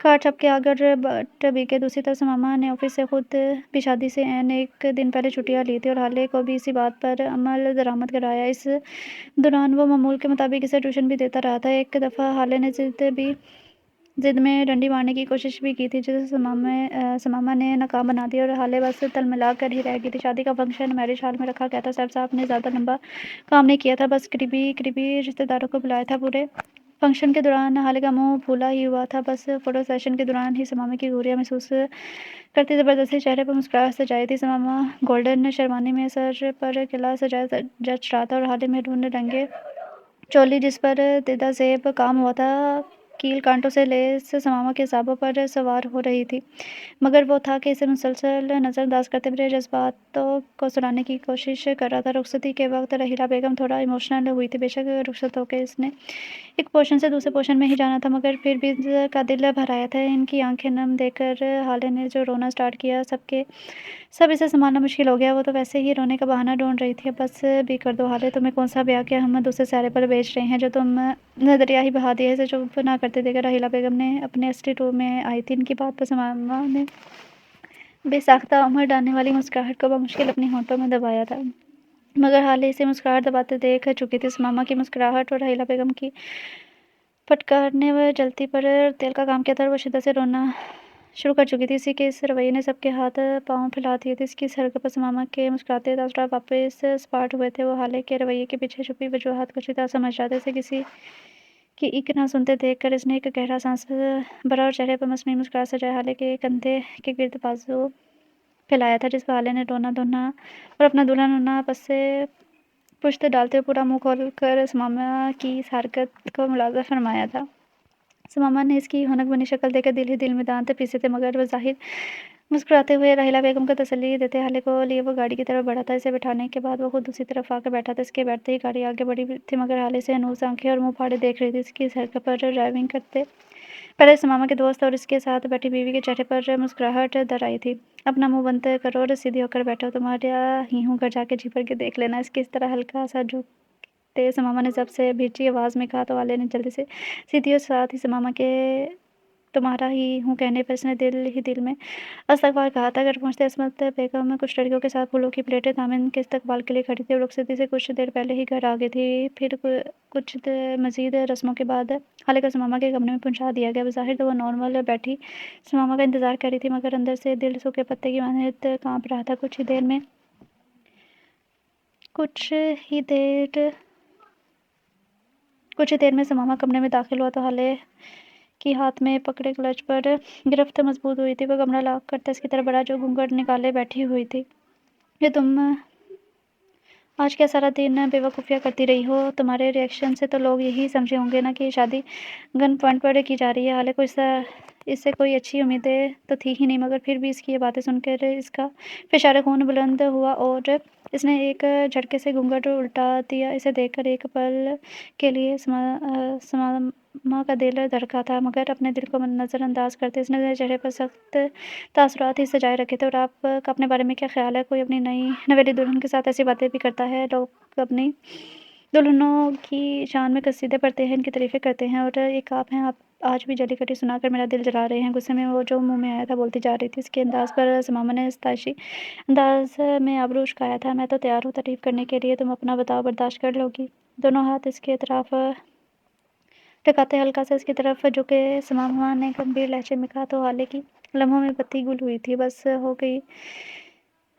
कार्ड छप के आकर बट बीके दूसरी तरफ मामा ने ऑफिस से खुद भी शादी से एन एक दिन पहले छुट्टियां ली थी और हाले को भी इसी बात पर अमल दरामद कराया। इस दौरान वो मामूल के मुताबिक इसे ट्यूशन भी देता रहा था। एक दफ़ा हाले ने जिद में डंडी मारने की कोशिश भी की थी, जिसे समामा ने नाकाम बना दिया और हाले बस तलमिला कर ही रह गई थी। शादी का फंक्शन मैरिज हॉल में रखा गया था। सैफ साहब ने ज़्यादा लंबा काम नहीं किया था, बस करीबी रिश्तेदारों को बुलाया था। पूरे फंक्शन के दौरान हाले का मुंह फूला ही हुआ था। बस फोटो सेशन के दौरान ही समामा की घूरियाँ महसूस करती ज़बरदस्ती चेहरे पर मुस्कुराहट सजाई थी। समामा गोल्डन शेरवानी में सर पर किला सजाया जच रहा था और हाले में ढूंढ रंगे चोली जिस पर दिदा ज़ेब काम हुआ था, कील कांटों से लेस समामा के हिसाबों पर सवार हो रही थी। मगर वो था कि इसे मुसलसल नज़रअंदाज करते मेरे जज्बातों को सुनाने की कोशिश कर रहा था। रुखसती के वक्त रहीला बेगम थोड़ा इमोशनल हुई थी। बेशक रुखसत होकर इसने एक पोर्शन से दूसरे पोर्शन में ही जाना था, मगर फिर भी का दिल भर आया था। इनकी आंखें नम देखकर हाले ने जो रोना स्टार्ट किया, सब इसे संभालना मुश्किल हो गया। वो तो वैसे ही रोने का बहाना ढूंढ रही थी। अब बस भी कर दो हाले, तुम्हें कौन सा ब्याह किया हम दूसरे सहारे पर बेच रहे हैं जो तुम दरिया ही बहा दिया। इसे चुप ना करते देखकर राहिला बेगम ने अपने असली रूप में आई थी। इनकी बात पर समामा ने बेसाख्ता उम्र डालने वाली मुस्कुराहट को बमुश्किल अपनी होंठों में दबाया था, मगर हाले इसे मुस्कुराहट दबाते देख चुकी थी। समामा की मुस्कुराहट और राहिला बेगम की फटकारने व जलती पर तेल का काम किया था और वो शिद्दत से रोना शुरू कर चुकी थी। इसी के इस रवैये ने सबके हाथ पांव फैला दिए थे। इसकी इस हरकत पर समामा के मुस्कुराते तासुरात वापस सपाट हुए थे। वो हाले के रवैये के पीछे छुपी वजूहात को अच्छी तरह समझ रहा था। इसे किसी की इक ना सुनते देखकर इसने एक गहरा सांस भरा और चेहरे पर मसनूई मुस्कुराहट सजाए हाले के कंधे के गिर्द बाजू फैलाया था, जिस पर हाले ने रोना धोना और अपना दुल्हन होना आपस से पुश्त डालते हुए पूरा मुंह खोल कर समामा की इस हरकत को मुलाजा फरमाया था। समामा ने इसकी हौनक बनी शक्ल देखकर दिल ही दिल में दांत पीसे थे, मगर बज़ाहिर मुस्कुराते हुए राहिला बेगम को तसल्ली देते हाले को लिए वो गाड़ी की तरफ बढ़ा था। इसे बिठाने के बाद वो खुद दूसरी तरफ आकर बैठा था। इसके बैठते ही गाड़ी आगे बढ़ी थी, मगर हाले से अनूस आंखें और मुंह फाड़े देख रही थी। इसकी इस हरकत पर ड्राइविंग करते पहले समामा के दोस्त और इसके साथ बैठी बीवी के चेहरे पर मुस्कुराहट दर आई थी। अपना मुंह बंद करो और सीधी होकर बैठो, तुम्हारा ही हूँ, घर जाके जी भर के देख लेना। इसकी इस तरह हल्का सा झुकते समामा ने सबसे भीची आवाज़ में कहा तो वाले ने जल्दी से सीधी और साथ ही समामा के तुम्हारा ही हूँ कहने पर इसने दिल ही दिल में इस्तग़फ़ार कहा था। घर पहुँचते असमत बेगम कुछ लड़कियों के साथ फूलों की प्लेटें थामे इनके इस्तकबाल के लिए खड़ी थी और रुखसती से कुछ देर पहले ही घर आ गई थी। फिर कुछ मज़ीद रस्मों के बाद हाले को समामा के कमरे में पहुँचा दिया गया। बज़ाहिर तो वो नॉर्मल बैठी समामा का इंतज़ार कर रही थी, मगर अंदर से दिल सूखे पत्ते की मानद काँप रहा था। कुछ ही देर में समामा कमरे में दाखिल हुआ तो हाले की हाथ में पकड़े क्लच पर गिरफ्त मजबूत हुई थी। वह कमरा लॉक करते इसकी तरफ बढ़ा जो घूंघट निकाले बैठी हुई थी। ये तुम आज क्या सारा दिन बेवकूफ़ियाँ करती रही हो? तुम्हारे रिएक्शन से तो लोग यही समझे होंगे ना कि ये शादी गन पॉइंट पर की जा रही है। हाले को इससे कोई अच्छी उम्मीदें तो थी ही नहीं, मगर फिर भी इसकी ये बातें सुनकर इसका फिशारे खून बुलंद हुआ और इसने एक झटके से घूंघट उल्टा दिया। इसे देखकर एक पल के लिए समामा का दिल धड़का था, मगर अपने दिल को नज़रअंदाज करते इसने चेहरे पर सख्त तासुरात ही सजाए रखे थे। और आपका अपने बारे में क्या ख्याल है? कोई अपनी नई नवेली दुल्हन के साथ ऐसी बातें भी करता है? लोग अपनी दुल्हनों की शान में कसीदे पढ़ते हैं, इनकी तारीफ़ें करते हैं, और एक आप हैं, आप आज भी जली कटी सुनाकर मेरा दिल जला रहे हैं। गुस्से में वो जो मुंह में आया था बोलती जा रही थी। इसके अंदाज़ पर समामा ने सताइशी अंदाज़ में आबरू उचकाया था। मैं तो तैयार हूँ तारीफ़ करने के लिए, तुम अपना बताओ, बर्दाश्त कर लोगी? दोनों हाथ इसके तरफ टकाते हल्का सा इसकी तरफ झुके समामा ने गंभीर लहजे में कहा तो हाले की लम्हों में बत्ती गुल हुई थी। बस हो गई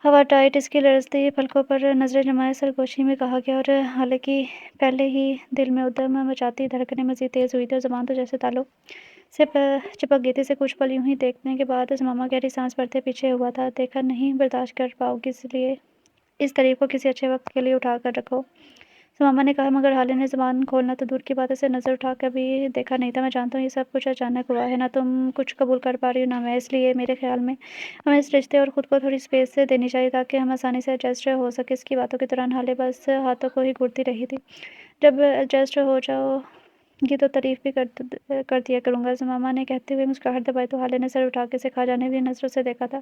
हवा टाइट, इसकी लरजती पलकों पर नजरें जमाए सरगोशी में कहा गया, और हालांकि पहले ही दिल में उद्यम मचाती धड़कनें मज़ीद तेज़ हुई थी और ज़बान तो जैसे तालों से चिपक गई थी। इसे कुछ पल यूं ही देखने के बाद समामा गहरी सांस भरते पीछे हुआ था। देखा नहीं बर्दाश्त कर पाओगी, इसलिए इस तारीफ को किसी अच्छे वक्त के लिए उठा कर रखो, समामा ने कहा, मगर हाले ने ज़बान खोलना तो दूर की बात, से नज़र उठा कभी देखा नहीं था। मैं जानता हूँ ये सब कुछ अचानक हुआ है, ना तुम कुछ कबूल कर पा रही हो ना मैं, इसलिए मेरे ख्याल में हमें इस रिश्ते और ख़ुद को थोड़ी स्पेस से देनी चाहिए ताकि हम आसानी से एडजस्ट हो सके। इसकी बातों के दौरान हाले बस हाथों को ही घूरती रही थी। जब एडजस्ट हो जाओगी तो तारीफ़ भी कर दिया करूँगा, समामा ने कहते हुए मुस्कुराहट दबाई तो हाले ने सर उठा के इसे खा जाने वाली नज़रों से देखा था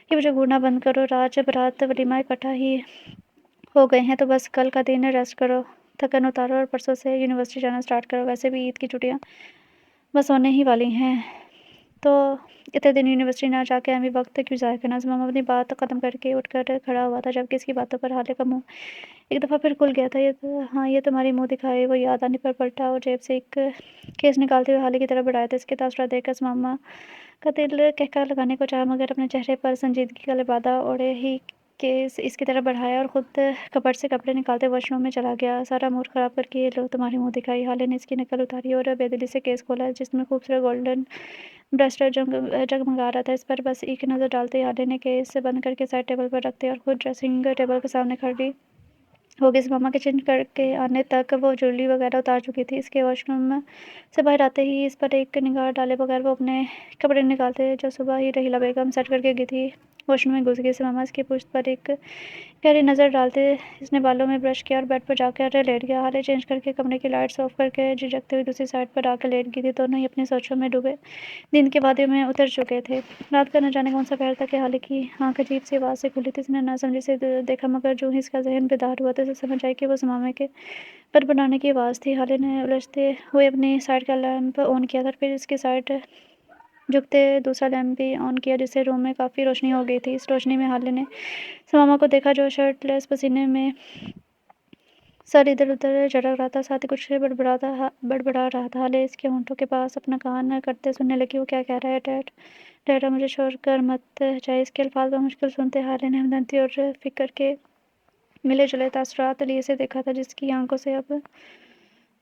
कि मुझे घूरना बंद करो, राज बारात वलीमा इकट्ठा ही हो गए हैं, तो बस कल का दिन रेस्ट करो, थकन उतारो और परसों से यूनिवर्सिटी जाना स्टार्ट करो। वैसे भी ईद की छुट्टियाँ बस होने ही वाली हैं, तो इतने दिन यूनिवर्सिटी ना जाके हमें वक्त क्यों ज़ाया करना। मामा अपनी बात ख़त्म करके उठकर खड़ा हुआ था, जबकि इसकी बातों पर हाले का मुंह एक दफ़ा फिर खुल गया था। ये तो हाँ, ये तुम्हारी मुंह दिखाए वो याद आने पर पलटा और जेब से एक केस निकालते हुए हाले की तरफ बढ़ाया था। इसके तासुरात देखकर मामा का दिल कहकर लगाने को चाहा, मगर अपने चेहरे पर संजीदगी का लिबादा ओढ़े ही केस इसकी तरफ बढ़ाया और ख़ुद कपड़ से कपड़े निकालते वॉशरूम में चला गया। सारा मूड ख़राब करके ये लो तुम्हारी मुंह दिखाई। हाले ने इसकी नकल उतारी और बेदिली से केस खोला, जिसमें खूबसूरत गोल्डन ब्रेसलेट जगमगा रहा था। इस पर बस एक नज़र डालते ही हाले ने केस बंद करके साइड टेबल पर रखते और खुद ड्रेसिंग टेबल के सामने खड़ी हो गई। मामा के चेंज करके आने तक वो ज्वेलरी वगैरह उतार चुकी थी। इसके वॉशरूम से बाहर आते ही इस पर एक निगाह डाले बगैर वो अपने कपड़े निकालते जो सुबह ही रहीला बेगम सेट करके गई थी वॉशरूम में घुस गई। मामा इसकी पुश्त पर एक गहरी नज़र डालते इसने बालों में ब्रश किया और बेड पर जाकर लेट गया। हाले चेंज करके कमरे की लाइट्स ऑफ करके झिझकते हुए दूसरी साइड पर आकर लेट गई थी। दोनों ही अपनी सोचों में डूबे दिन के वादियों में उतर चुके थे। रात का न जाने कौन सा पहर था कि हाले की आँख अजीब सी आवाज़ से खुली थी। उसने ना समझी से देखा, मगर जो ही इसका जहन बेदार हुआ तो उसे समझ आई कि वो मामे के पर बनाने की आवाज़ थी। हाले ने उलझते हुए अपनी साइड का लैंप ऑन किया था, फिर इसकी साइड झुकते दूसरा लैंप भी ऑन किया, जिससे रूम में काफ़ी रोशनी हो गई थी। इस रोशनी में हाले ने मामा को देखा, जो शर्टलेस पसीने में सर इधर उधर झटक रहा था, साथ ही कुछ बड़बड़ा रहा था। हाले इसके होंठों के पास अपना कान करते सुनने लगी। वो क्या कह रहा है? डैड डैडा मुझे छोड़ कर मत जाए। इसके अल्फाज मुश्किल सुनते हाले ने हमदर्दी और फिक्र के मिले जुले तासुरात लिए से देखा था, जिसकी आंखों से अब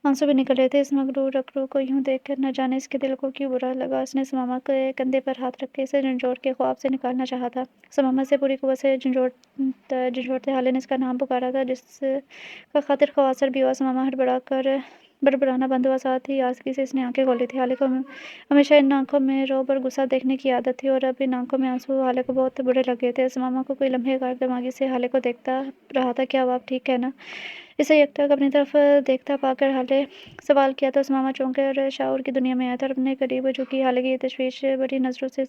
आंसू भी निकल रहे थे। इस मगरूर अकरू को यूं देखकर न जाने इसके दिल को क्यों बुरा लगा। उसने मामा के कंधे पर हाथ रख के इसे झंझोड़ के ख्वाब से निकालना चाहा था। मामा से पूरी कुव्वत से झंझोड़ते हाले ने इसका नाम पुकारा था, जिसका खातिर ख्वासर भी हुआ। मामा बड़बड़ाना बंद हुआ, साथ ही आसगी से इसने आंखें खोली थी। हाले को हमेशा इन आंखों में रौब और गुस्सा देखने की आदत थी, और अब इन आंखों में आंसू हाले को बहुत बुरे लगे थे। मामा को कोई लम्हे गायब दिमागी से हाले को देखता रहा था। क्या आप ठीक है ना? इसे एकटक अपनी तरफ देखता पाकर हाले सवाल किया तो मामा चौंक गए और शाऊर की दुनिया में आया था और अपने करीब झुकी हाले की तशवीश बड़ी नजरों से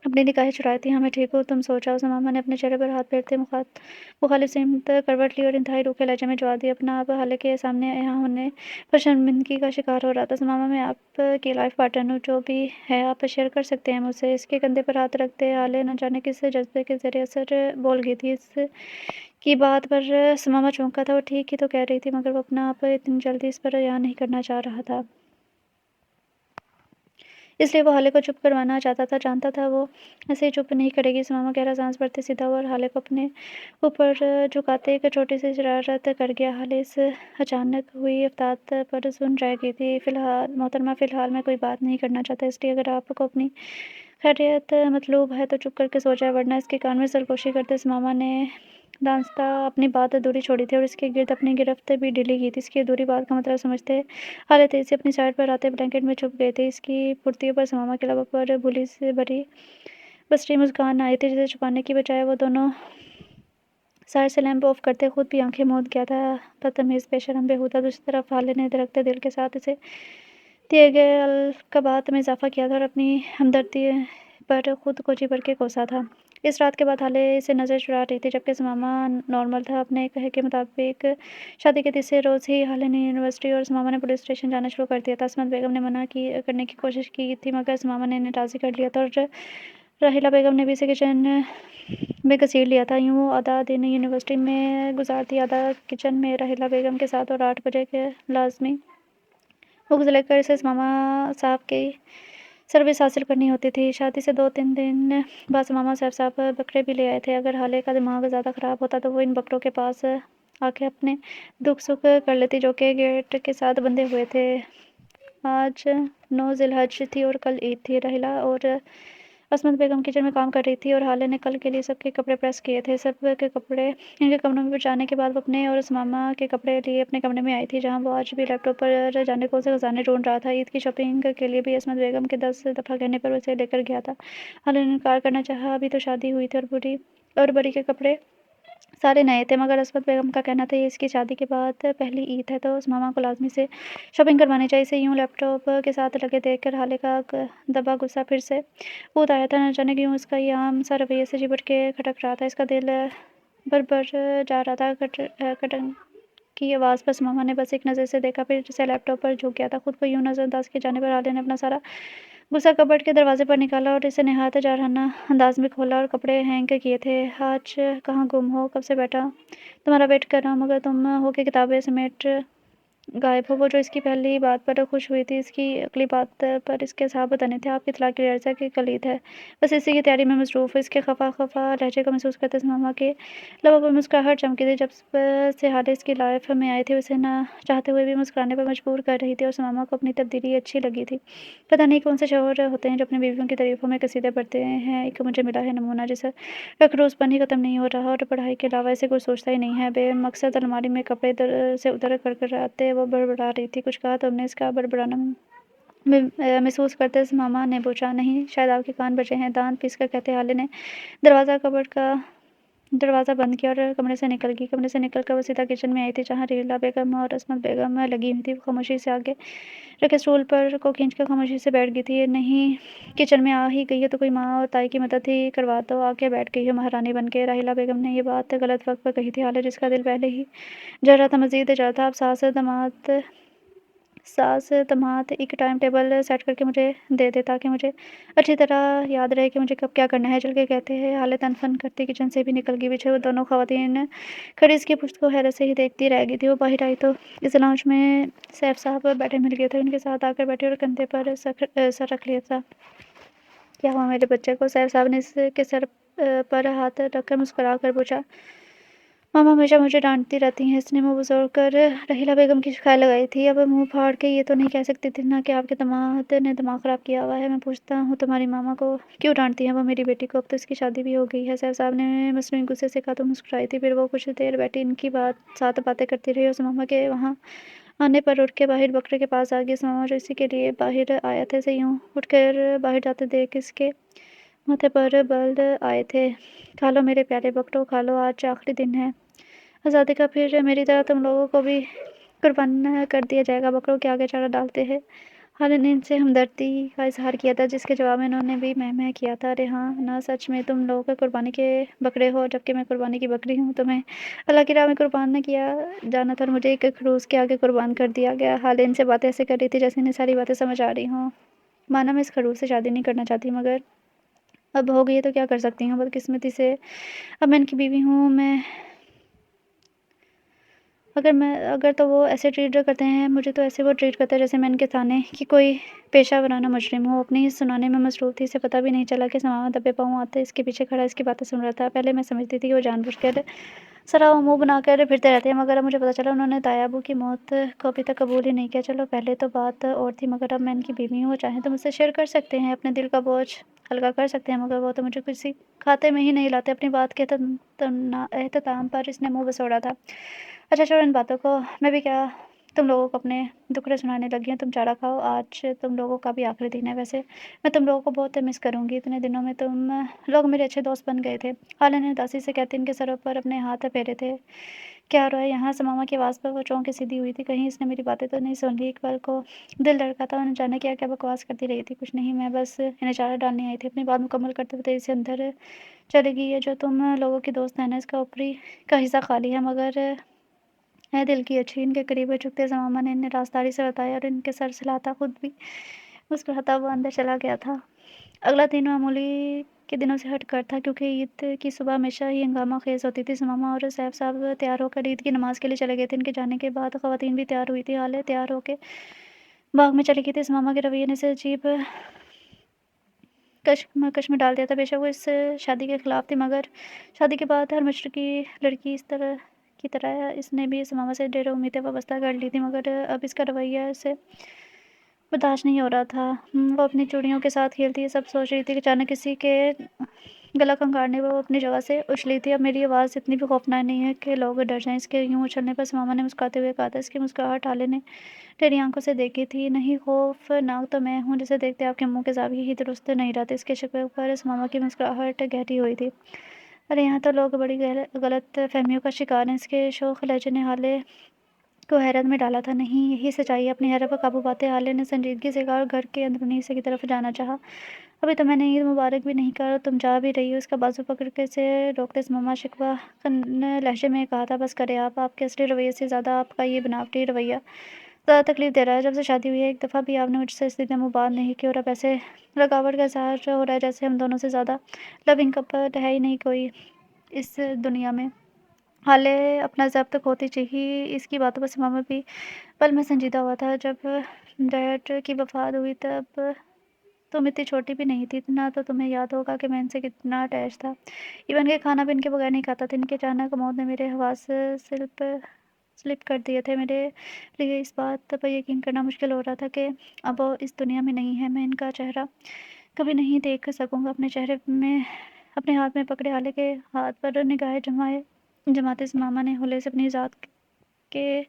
अपनी निगाहें चुराई थी। हाँ मैं ठीक हूँ, तुम सो जाओ। मामा ने अपने चेहरे पर हाथ फेरते मुखालिफ सिमत करवट ली और इंतहाई रूखे लहजे में जवाब दिया। अपना आप हाले के सामने यहाँ होने पर शर्मिंदगी का शिकार हो रहा था। मामा मैं आपकी लाइफ पार्टनर हूँ, जो भी है आप शेयर कर सकते हैं मुझसे। इसके कंधे पर हाथ रखते हाले न जाने किस जज्बे के जरिए असर बोल गई थी। इस की बात पर मामा चौंका था। वो ठीक ही तो कह रही थी, मगर वो अपना आप इतनी जल्दी इस पर यह नहीं करना चाह रहा था, इसलिए वो हाले को चुप करवाना चाहता था। जानता था वो ऐसे ही चुप नहीं करेगी। मामा गहरा सांस भरते सीधा हुआ और हाले को अपने ऊपर झुकाते एक छोटी सी शरारत कर गया। हाले इस अचानक हुई अफ्तात पर सुन रह गई थी। फ़िलहाल मैं कोई बात नहीं करना चाहता, इसलिए अगर आपको अपनी खैरियत मतलूब है तो चुप करके सो जाए, वरना इसके कान में सरगोशी करते मामा ने दांस्ता अपनी बात अधूरी छोड़ी थी और इसके गिर्द अपनी गिरफ्त भी ढीली की थी। इसकी अधूरी बात का मतलब समझते हाले तेजी से अपनी साइड पर आते ब्लैंकेट में छुप गए थे। इसकी फुर्तियों पर मामा के लबों पर भूली से भरी बसरी मुस्कान आई थी, जिसे छुपाने की बजाय वो दोनों साइड से लैंप ऑफ करते खुद भी आंखें मूंद गया था। बदतमीज बेशरम बेहुदा। दूसरी तरफ हाले ने धड़कते दिल के साथ इसे दिए गए अलकबात में इजाफा किया था और अपनी हमदर्दी पर खुद को जी भर के कोसा था। इस रात के बाद हाले से नज़र चुरा रही थी, जबकि मामा नॉर्मल था। अपने कहे के मुताबिक शादी के तीसरे रोज़ ही हाले ने यूनिवर्सिटी और मामा ने पुलिस स्टेशन जाना शुरू कर दिया था। असमत बेगम ने करने की कोशिश की थी, मगर मामा ने इन्हें राज़ी कर लिया था और राहिला बेगम ने भी इसे किचन में घसीट लिया था। यूँ आधा दिन यूनिवर्सिटी में गुजारती, आधा किचन में राहिला बेगम के साथ, और 8 बजे के लाजमी बुक्स लेकर इसे मामा साहब की सर्विस हासिल करनी होती थी। शादी से 2-3 दिन बाद मामा साहब बकरे भी ले आए थे। अगर हाले का दिमाग ज़्यादा ख़राब होता तो वो इन बकरों के पास आके अपने दुख सुख कर लेती, जो कि गेट के साथ बंधे हुए थे। आज 9 ज़िलहज थी और कल ईद थी। राहिला और असमत बेगम किचन में काम कर रही थी और हाले ने कल के लिए सबके कपड़े प्रेस किए थे। सब के कपड़े इनके कमरों में पहुंचाने के बाद वो अपने और उस मामा के कपड़े लिए अपने कमरे में आई थी, जहां वो आज भी लैपटॉप पर जाने को उसे खजाने ढूंढ रहा था। ईद की शॉपिंग के लिए भी असमत बेगम के 10 दफ़ा कहने पर उसे लेकर गया था। हाले ने इनकार करना चाहा, अभी तो शादी हुई थी और बड़ी के कपड़े सारे नए थे, मगर असमत बेगम का कहना था ये इसकी शादी के बाद पहली ईद है, तो उस मामा को लाजमी से शॉपिंग करवानी चाहिए। इसे यूँ लैपटॉप के साथ लगे देखकर हाले का दबा गुस्सा फिर से कूद आया था। न जाने क्यों उसका ये आम सा रवैये से चिपट के खटक रहा था। इसका दिल भर जा रहा था। की आवाज़ पर मामा ने बस एक नज़र से देखा, फिर से लैपटॉप पर झुक गया था। खुद को यूँ नज़रअंदाज किए जाने पर हालिया ने अपना सारा गुस्सा कबर्ड के दरवाजे पर निकाला और इसे नहाते जारहाना अंदाज में खोला और कपड़े हैंग किए थे। आज कहाँ गुम हो? कब से बैठा तुम्हारा वेट कर रहा हूँ, मगर तुम हो के किताबें समेट गायब हो। वो जो इसकी पहली बात पर खुश हुई थी, इसकी अगली बात पर इसके साहब बताने थे। आपकी तलाक की अर्ज़ा की कलीद है, बस इसी की तैयारी में मसरूफ़। इसके खफा खफा लहजे को महसूस करते मामा के लबों पर मुस्कुराहट चमकी थी। जब से हाल इसकी लाइफ में आई थी, उसे ना चाहते हुए भी मुस्कुराने पर मजबूर कर रही थी और मामा को अपनी तब्दीली अच्छी लगी थी। पता नहीं कौन से शौहर होते हैं जो अपनी बीवियों की तारीफ़ों में कसीदे पढ़ते हैं। एक मुझे मिला है नमूना, जिसका रोज़पन ही ख़त्म नहीं हो रहा और पढ़ाई के अलावा ऐसे कुछ सोचता ही नहीं है। बेमकसद अलमारी में कपड़े इधर से उधर कर आते वो बड़बड़ा रही थी। कुछ कहा तो हमने इसका बड़बड़ाना महसूस करते मामा ने पूछा। नहीं, शायद आपके कान बचे हैं, दांत पीस कर कहते हाले ने कबर्ड का दरवाज़ा बंद किया और कमरे से निकल गई। कमरे से निकलकर वो सीधा किचन में आई थी, जहाँ रीला बेगम और असमत बेगम लगी हुई थी। वो खामोशी से आगे रखे स्टूल पर को खींचकर खामोशी से बैठ गई थी। नहीं, किचन में आ ही गई है तो कोई माँ और ताई की मदद ही करवा दो। आके बैठ गई है महारानी बन के। राहिला बेगम ने ये बात गलत वक्त पर कही थी। हाले जिसका दिल पहले ही जल रहा था मजीद जल था। अब सास दामाद एक टाइम टेबल सेट करके मुझे दे दे, ताकि मुझे अच्छी तरह याद रहे कि मुझे कब क्या करना है। चल के कहते हैं। हाले तन फन करती किचन से भी निकल गई। पीछे वो दोनों खवातीन खड़ी इसकी पुश्त को हैरत से ही देखती रह गई थी। वो बाहर आई तो इस लाउंज में सैफ साहब बैठे मिल गए थे। उनके साथ आकर बैठे और कंधे पर सर रख लिया था। क्या हुआ मेरे बच्चे को? सैफ साहब ने इसके सर पर हाथ रखकर मुस्कुरा कर पूछा। मामा हमेशा मुझे डांटती रहती हैं। इसने मुँह बजोड़ कर रहीला बेगम की शिकायत लगाई थी। अब मुँह फाड़ के ये तो नहीं कह सकती थी ना कि आपके दामाद ने दिमाग ख़राब किया हुआ है। मैं पूछता हूँ तुम्हारी मामा को क्यों डांटती हैं वो मेरी बेटी को? अब तो इसकी शादी भी हो गई है। सैफ साहब ने मसनूई गुस्से से कहा तो मुस्कुराई थी। फिर वो कुछ देर बैठी इनकी साथ बातें करती रही और मामा के वहाँ आने पर उठ के बाहर बकरे के पास आ गई। मामा जो इसी के लिए बाहर आया थे, से यूँ उठ कर बाहर जाते देख इसके माथे पर बल आए थे। खा लो मेरे प्यारे बकरों, खा लो, आज आखिरी दिन है आज़ादी का। फिर मेरी तरह तुम लोगों को भी कुर्बान कर दिया जाएगा। बकरों के आगे चारा डालते हैं। हालिद ने इनसे हमदर्दी का इजहार किया था, जिसके जवाब में इन्होंने भी मैं किया था। अरे हाँ ना, सच में तुम लोग कुर्बानी के बकरे हो, जबकि मैं कुर्बानी की बकरी हूँ। तुम्हें अल्लाह की राह में कुर्बान न किया जाना था और मुझे एक खरूस के आगे कुर्बान कर दिया गया। हालिद इनसे बातें ऐसे कर रही थी जैसे इन्हें सारी बातें समझ आ रही हों। माना मैं इस खरूस से शादी नहीं करना चाहती, मगर अब हो गई है तो क्या कर सकती हूँ। बदकिस्मती से अब मैं इनकी बीवी हूँ। अगर तो वो ऐसे ट्रीट करते हैं मुझे, तो ऐसे वो ट्रीट करते हैं जैसे मैं इनके सामने कि कोई पेशा वराना मुजरिम हो। अपनी ही सुनाने में मसरूफ़ थी। इसे पता भी नहीं चला कि समामा दबे पाँव आते इसके पीछे खड़ा इसकी बातें सुन रहा था। पहले मैं समझती थी कि वो जानबूझकर सरा मुँह बनाकर फिरते रहते हैं, मगर अब मुझे पता चला उन्होंने तायाबू की मौत को अभी तक कबूल ही नहीं किया। चलो, पहले तो बात और थी, मगर अब मैं इनकी बीवी हूँ। वो चाहें तो मुझसे शेयर कर सकते हैं, अपने दिल का बोझ हल्का कर सकते हैं, मगर वो तो मुझे किसी खाते में ही नहीं लाते। अपनी बात के एहतमाम पर इसने मुँह बसोड़ा था। अच्छा छोड़ो इन बातों को। मैं भी क्या तुम लोगों को अपने दुखड़े सुनाने लगी हूँ। तुम चारा खाओ, आज तुम लोगों का भी आखिरी दिन है। वैसे मैं तुम लोगों को बहुत मिस करूँगी। इतने दिनों में तुम लोग मेरे अच्छे दोस्त बन गए थे। खाला ने उदासी से कहते इनके सरों पर अपने हाथ फेरे थे। क्या हो रहा है यहाँ? मामा की आवाज़ पर वो चौंक के सीधी हुई थी। कहीं इसने मेरी बातें तो नहीं सुन ली? एक पल को दिल धड़का था, उन्हें जाने क्या क्या बकवास करती रही थी। कुछ नहीं, मैं बस इन्हें चारा डालने आई थी। अपनी बात मुकम्मल करते हुए तेजी से अंदर चली गई है। जो तुम लोगों की दोस्त है ना, इसका ऊपरी का हिस्सा खाली है, मगर है दिल की अच्छी। इनके करीब झुकते मामा ने इन्हें राजदारी से बताया और इनके सर हिलाता खुद भी मुस्कुराता वो अंदर चला गया था। अगला दिन मामूली के दिनों से हटकर था, क्योंकि ईद की सुबह हमेशा ही हंगामा खेज होती थी। मामा और सैफ साहब तैयार होकर ईद की नमाज के लिए चले गए थे। इनके जाने के बाद ख़वातीन भी तैयार हुई थी। हाले तैयार होकर बाग में चली गई थी। मामा के रवैये ने से अजीब कश्मकश में डाल दिया था। बेशक वो इस शादी के खिलाफ थी, मगर शादी के बाद हर मशरकी लड़की इस तरह की तरह इसने भी मामा से ढेरों उम्मीदें वाबस्ता कर ली थी, मगर अब इसका रवैया इसे बर्दाश्त नहीं हो रहा था। वो अपनी चूड़ियों के साथ खेलती है, सब सोच रही थी कि अचानक किसी के गला खंगारने पर वो अपनी जगह से उछली थी। अब मेरी आवाज़ इतनी भी खौफनाक नहीं है कि लोग डर जाएं। इसके यूँ उछलने पर मामा ने मुस्कुराते हुए कहा था। इसकी मुस्कुराहट हाले ने तेरी आंखों से देखी थी। नहीं, खौफनाक तो मैं हूँ, जिसे देखते आपके मुंह के ज़ाविये ही दुरुस्त नहीं रहते। इसके शक्ल पर मामा की मुस्कुराहट गहरी हुई थी। अरे यहाँ तो लोग बड़ी गलत फहमियों का शिकार हैं। इसके शोख लहजे ने हाले को हैरत में डाला था। नहीं, यही सच्चाई है। अपनी हैरत पर काबू पाते हाले ने संजीदगी से कहा और घर के अंदरूनी हिस्से की तरफ जाना चाहा। ابھی تو میں نے عید مبارک بھی نہیں کہا، تم جا بھی رہی ہو۔ اس کا بازو پکڑ کے سے روکتے سماما شکوہ لہجے میں کہا تھا، بس کرے آپ کے اصلی رویے سے زیادہ آپ کا یہ بناوٹی رویہ زیادہ تکلیف دے رہا ہے۔ جب سے شادی ہوئی ہے ایک دفعہ بھی آپ نے مجھ سے اس دن بات نہیں کی، اور اب ایسے رکاوٹ کا اظہار ہو رہا ہے جیسے ہم دونوں سے زیادہ لونگ کپل ہے ہی نہیں کوئی اس دنیا میں۔ حالے اپنا ضبط کھوتی چاہی اس کی باتوں پر سماما بھی پل میں سنجیدہ ہوا تھا۔ جب ڈیڈ کی وفات ہوئی تب تم اتنی چھوٹی بھی نہیں تھی، اتنا تو تمہیں یاد ہوگا کہ میں ان سے کتنا اٹیچ تھا، ایون کہ کھانا بھی ان کے بغیر نہیں کھاتا تھا۔ ان کے اچانک موت نے میرے حواس سلپ کر دیے تھے۔ میرے لیے اس بات پر یقین کرنا مشکل ہو رہا تھا کہ اب وہ اس دنیا میں نہیں ہے، میں ان کا چہرہ کبھی نہیں دیکھ سکوں گا۔ اپنے چہرے میں اپنے ہاتھ میں پکڑے حالے کے ہاتھ پر نگاہیں جماتے سماما نے ہولے سے اپنی ذات کے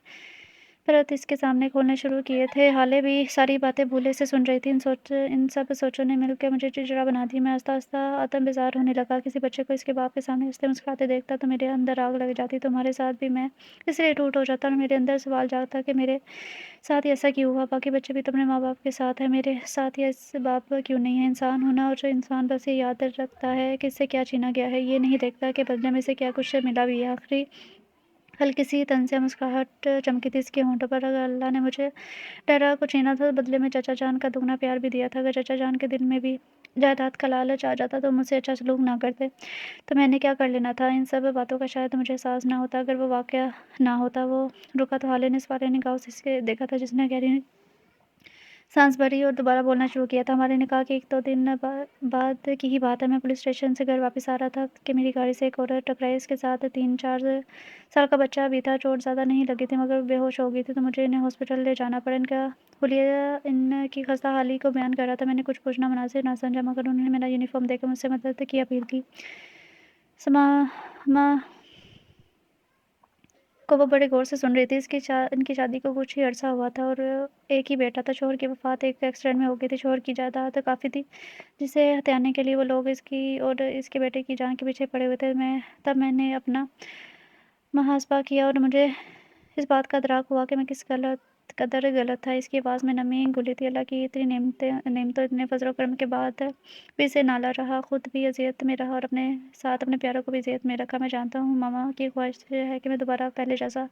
پرت اس کے سامنے کھولنے شروع کیے تھے۔ حالے بھی ساری باتیں بھولے سے سن رہی تھی۔ ان سب سوچوں نے مل کے مجھے چڑچڑا بنا دیا۔ میں آہستہ آہستہ آتم بیزار ہونے لگا۔ کسی بچے کو اس کے باپ کے سامنے ہنستے مسکراتے دیکھتا تو میرے اندر آگ لگ جاتی۔ تمہارے ساتھ بھی میں اس لیے ٹوٹ ہو جاتا، اور میرے اندر سوال جاگتا کہ میرے ساتھ ایسا کیوں ہوا؟ باقی بچے بھی تو اپنے ماں باپ کے ساتھ ہیں، میرے ساتھ یہ اس باپ کیوں نہیں ہے؟ انسان ہونا اور جو انسان بس یہ یاد رکھتا ہے کہ اس سے کیا چھینا گیا ہے، یہ نہیں دیکھتا کہ بدلے میں اسے کیا کچھ ملا بھی ہے۔ آخری ہلکی سی طنزیہ مسکراہٹ چمکی تھی اس کے ہونٹوں پر۔ اگر اللہ نے مجھے ڈرا کو چھینا تھا تو بدلے میں چچا جان کا دگنا پیار بھی دیا تھا۔ اگر چچا جان کے دل میں بھی جائیداد کا لالچ آ جاتا تو مجھ سے اچھا سلوک نہ کرتے تو میں نے کیا کر لینا تھا؟ ان سب باتوں کا شاید مجھے احساس نہ ہوتا اگر وہ واقعہ نہ ہوتا۔ وہ رکا تو حالے نے سوالے نگاہوں سے اسے دیکھا تھا، جس نے گہری سانس بھری اور دوبارہ بولنا شروع کیا تھا۔ ہمارے نکاح کے 1-2 دن بعد کی ہی بات ہے۔ میں پولیس اسٹیشن سے گھر واپس آ رہا تھا کہ میری گاڑی سے ایک عورت ٹکرائی۔ اس کے ساتھ 3-4 سال کا بچہ بھی تھا۔ چوٹ زیادہ نہیں لگی تھی مگر بے ہوش ہو گئی تھی تو مجھے انہیں ہاسپٹل لے جانا پڑا۔ ان کا حلیہ ان کی خستہ حالی کو بیان کر رہا تھا۔ میں نے کچھ پوچھنا مناسب نہ سمجھا مگر انہوں نے میرا یونیفارم دیکھ کر مجھ سے مدد کی اپیل کی۔ سماما کو وہ بڑے غور سے سن رہی تھی۔ ان کی شادی کو کچھ ہی عرصہ ہوا تھا اور ایک ہی بیٹا تھا۔ شوہر کی وفات ایک ایکسیڈنٹ میں ہو گئی تھی۔ شوہر کی جائیداد کافی تھی جسے ہتھیانے کے لیے وہ لوگ اس کی اور اس کے بیٹے کی جان کے پیچھے پڑے ہوئے تھے۔ تب میں نے اپنا محاسبہ کیا اور مجھے اس بات کا ادراک ہوا کہ میں کس قدر غلط تھا۔ اس کی آواز میں نمی گھلی تھی۔ اللہ کی اتنی نعمتوں اتنے فضل و کرم کے بعد بھی اسے نالا رہا، خود بھی اذیت میں رہا اور اپنے ساتھ اپنے پیاروں کو بھی اذیت میں رکھا۔ میں جانتا ہوں ماما کی خواہش ہے کہ میں دوبارہ پہلے جیسا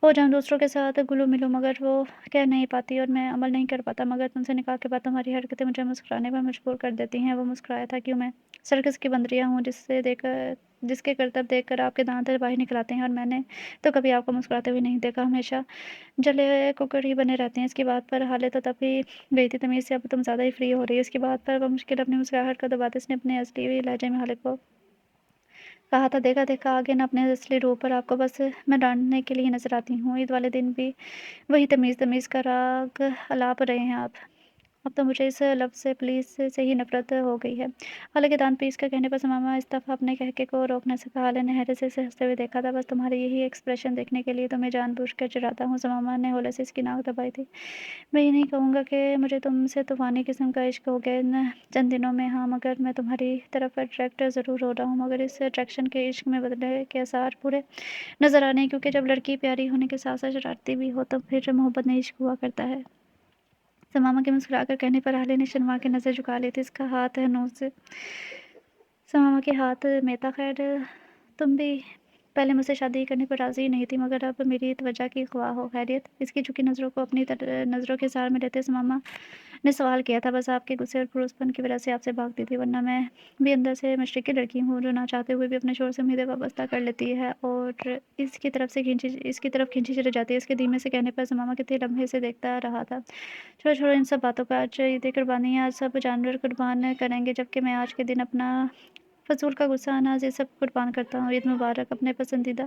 ہو جاؤں، دوسروں کے ساتھ گلو ملوں، مگر وہ کہہ نہیں پاتی اور میں عمل نہیں کر پاتا۔ مگر تم سے نکاح کے بعد تمہاری حرکتیں مجھے مسکرانے پر مجبور کر دیتی ہیں۔ وہ مسکرایا تھا، کیوں؟ میں سرکس کی بندریاں ہوں جس کے کرتب دیکھ کر آپ کے دانت باہر نکل آتے ہیں، اور میں نے تو کبھی آپ کو مسکراتے ہوئے نہیں دیکھا، ہمیشہ جلے ککڑ ہی بنے رہتے ہیں۔ اس کی بات پر حالے تو تب ہی گئی تھی تمیز سے، اب تم زیادہ ہی فری ہو رہی ہے۔ اس کی بات پر بمشکل اپنی مسکراہٹ کو دباتے اس نے اپنے اصلی لہجے میں حالے کو کہا تھا، دیکھا آگے نہ اپنے اصلی روپ پر آپ کو بس میں ڈانٹنے کے لیے نظر آتی ہوں۔ عید والے دن بھی وہی تمیز کا راگ الاپ رہے ہیں آپ۔ اب تو مجھے اس لفظ سے پولیس سے ہی نفرت ہو گئی ہے۔ حالے کے دانت پیس کر کہنے پر سماما اس دفعہ اپنے قہقہے کو روک نہ سکا۔ حالے نے حیرت سے اسے ہنستے ہوئے دیکھا تھا، بس تمہارے یہی ایکسپریشن دیکھنے کے لیے تو میں جان بوجھ کر چڑھاتا ہوں۔ سماما نے ہولے سے اس کی ناک دبائی تھی۔ میں یہ نہیں کہوں گا کہ مجھے تم سے طوفانی قسم کا عشق ہو گیا ان چند دنوں میں، ہاں، مگر میں تمہاری طرف اٹریکٹ ضرور ہو رہا ہوں، مگر اس اٹریکشن کے عشق میں بدلے کے آثار پورے نظر آ رہے ہیں، کیونکہ جب لڑکی پیاری ہونے کے ساتھ ساتھ شرارتی بھی ہو تو پھر محبت نہیں عشق ہوا کرتا ہے۔ سماما کے مسکرا کر کہنے پر حالے نے شرما کے نظر جھکا لی تھی۔ اس کا ہاتھ نوز سے سماما کے ہاتھ میں تھا۔ خیر، تم بھی پہلے مجھ سے شادی کرنے پر راضی نہیں تھی، مگر اب میری توجہ کی خواہ ہو، خیریت؟ اس کی جھکی نظروں کو اپنی نظروں کے اظہار میں لیتے سماما نے سوال کیا تھا۔ بس آپ کے غصے اور پھروس پن کی وجہ سے آپ سے بھاگتی تھی، ورنہ میں بھی اندر سے مشرقی لڑکی ہوں جو نہ چاہتے ہوئے بھی اپنے شوہر سے امیدیں وابستہ کر لیتی ہے اور اس کی طرف کھینچی چلی جاتی ہے۔ اس کے دھیمے سے کہنے پر سماما کتنے لمحے سے دیکھتا رہا تھا۔ چھوڑو ان سب باتوں کو، آج عید قربانی ہے، آج سب جانور قربان کریں گے، جبکہ میں آج کے دن اپنا فضول کا غصہ اناج یہ سب قربان کرتا ہوں۔ عید مبارک۔ اپنے پسندیدہ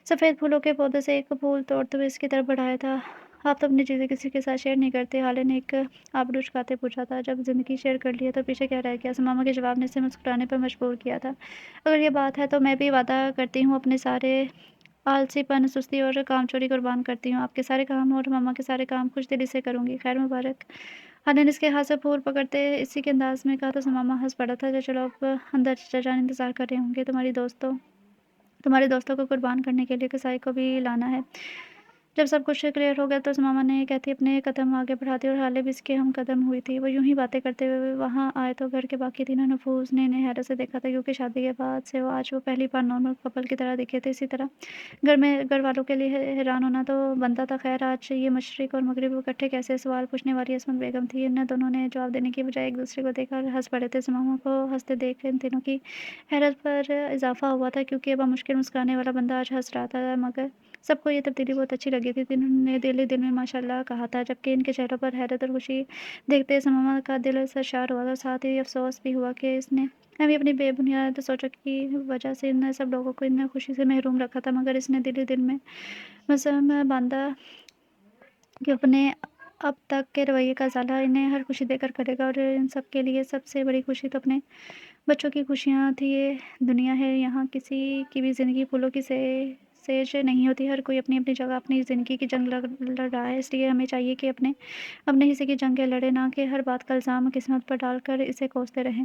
سفید پھولوں کے پودے سے ایک پھول توڑتے ہوئے اس کی طرف بڑھایا تھا۔ آپ تو اپنی چیزیں کسی کے ساتھ شیئر نہیں کرتے؟ حالے نے ایک آبرو چکاتے پوچھا تھا۔ جب زندگی شیئر کر لی ہے تو پیچھے کیا رہ گیا؟ سماما کے جواب نے اسے مسکرانے پر مجبور کیا تھا۔ اگر یہ بات ہے تو میں بھی وعدہ کرتی ہوں اپنے سارے آلسی پن، سستی اور کام چوری قربان کرتی ہوں۔ آپ کے سارے کام اور ماما کے سارے کام خوش دلی سے کروں گی۔ خیر مبارک۔ حالے نے اس کے ہاتھ سے پھول پکڑتے اسی کے انداز میں کہا تو سماما ہنس پڑا تھا۔ چلو اب اندر، چچا جان انتظار کر رہے ہوں گے، تمہارے دوستوں کو قربان کرنے کے لیے، کسائی کو بھی لانا ہے۔ جب سب کچھ کلیئر ہو گیا تو ماما نے کہتی اپنے قدم آگے بڑھاتی اور حالے بھی اس کے ہم قدم ہوئی تھی۔ وہ یوں ہی باتیں کرتے ہوئے وہاں آئے تو گھر کے باقی تینوں نفوذ نے انہیں حیرت سے دیکھا تھا، کیونکہ شادی کے بعد سے آج وہ پہلی بار نارمل کپل کی طرح دکھے تھے۔ اسی طرح گھر والوں کے لیے حیران ہونا تو بنتا تھا۔ خیر آج یہ مشرق اور مغرب اکٹھے کیسے؟ سوال پوچھنے والی عصمت بیگم تھی۔ ان دونوں نے جواب دینے کی بجائے ایک دوسرے کو دیکھا اور ہنس پڑے تھے۔ ماما کو ہنستے دیکھ ان تینوں کی حیرت پر اضافہ ہوا تھا، کیونکہ اب مشکل مسکرانے والا بندہ آج ہنس رہا تھا، مگر سب کو یہ تبدیلی بہت اچھی لگی تھی۔ تینوں نے دل میں ماشاء اللہ کہا تھا، جبکہ ان کے چہروں پر حیرت اور خوشی دیکھتے ماما کا دل سرشار ہوا تھا، ساتھ ہی افسوس بھی ہوا کہ اس نے ابھی اپنی بے بنیاد سوچوں کی وجہ سے ان سب لوگوں کو ان خوشی سے محروم رکھا تھا، مگر اس نے دل میں مصم باندھا کہ اپنے اب تک کے رویے کا ازالہ انہیں ہر خوشی دے کر کرے گا، اور ان سب کے لیے سب سے بڑی خوشی تو اپنے بچوں کی خوشیاں تھی۔ یہ دنیا ہے، یہاں کسی کی بھی زندگی پھولوں کی سیج نہیں ہوتی، ہر کوئی اپنی اپنی جگہ اپنی زندگی کی جنگ لڑ رہا ہے۔ اس لیے ہمیں چاہیے کہ اپنے حصے کی جنگیں لڑیں، نہ کہ ہر بات کا الزام قسمت پر ڈال کر اسے کوستے رہیں،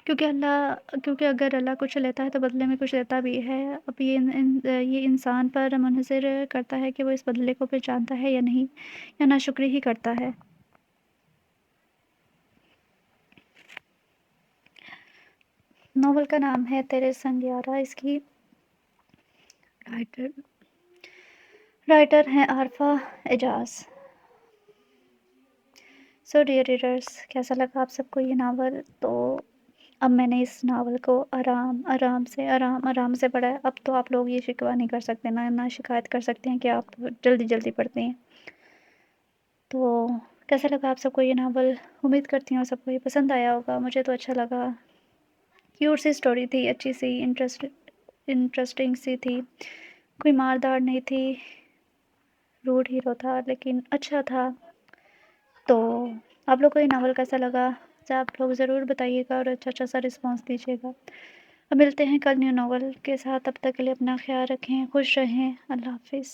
کیونکہ اگر اللہ کچھ لیتا ہے تو بدلے میں کچھ دیتا بھی ہے۔ اب یہ انسان پر منحصر کرتا ہے کہ وہ اس بدلے کو پہچانتا ہے یا نہیں، یا ناشکری ہی کرتا ہے۔ ناول کا نام ہے تیرے سنگ یارا۔ اس کی رائٹر ہیں عارفہ اعجاز۔ سو ڈیئر ریڈرز، کیسا لگا آپ سب کو یہ ناول؟ تو اب میں نے اس ناول کو آرام سے پڑھا ہے۔ اب تو آپ لوگ یہ شکوہ نہیں کر سکتے، نہ شکایت کر سکتے ہیں کہ آپ جلدی پڑھتے ہیں۔ تو کیسا لگا آپ سب کو یہ ناول؟ امید کرتی ہوں سب کو یہ پسند آیا ہوگا۔ مجھے تو اچھا لگا، کیوٹ سی سٹوری تھی، اچھی سی انٹرسٹنگ سی تھی، کوئی ماردار نہیں تھی، روڈ ہیرو تھا لیکن اچھا تھا۔ تو آپ لوگ کو یہ ناول کیسا لگا آپ لوگ ضرور بتائیے گا اور اچھا سا رسپانس دیجیے گا۔ اب ملتے ہیں کل نیو ناول کے ساتھ، تب تک کے لیے اپنا خیال رکھیں، خوش رہیں، اللہ حافظ۔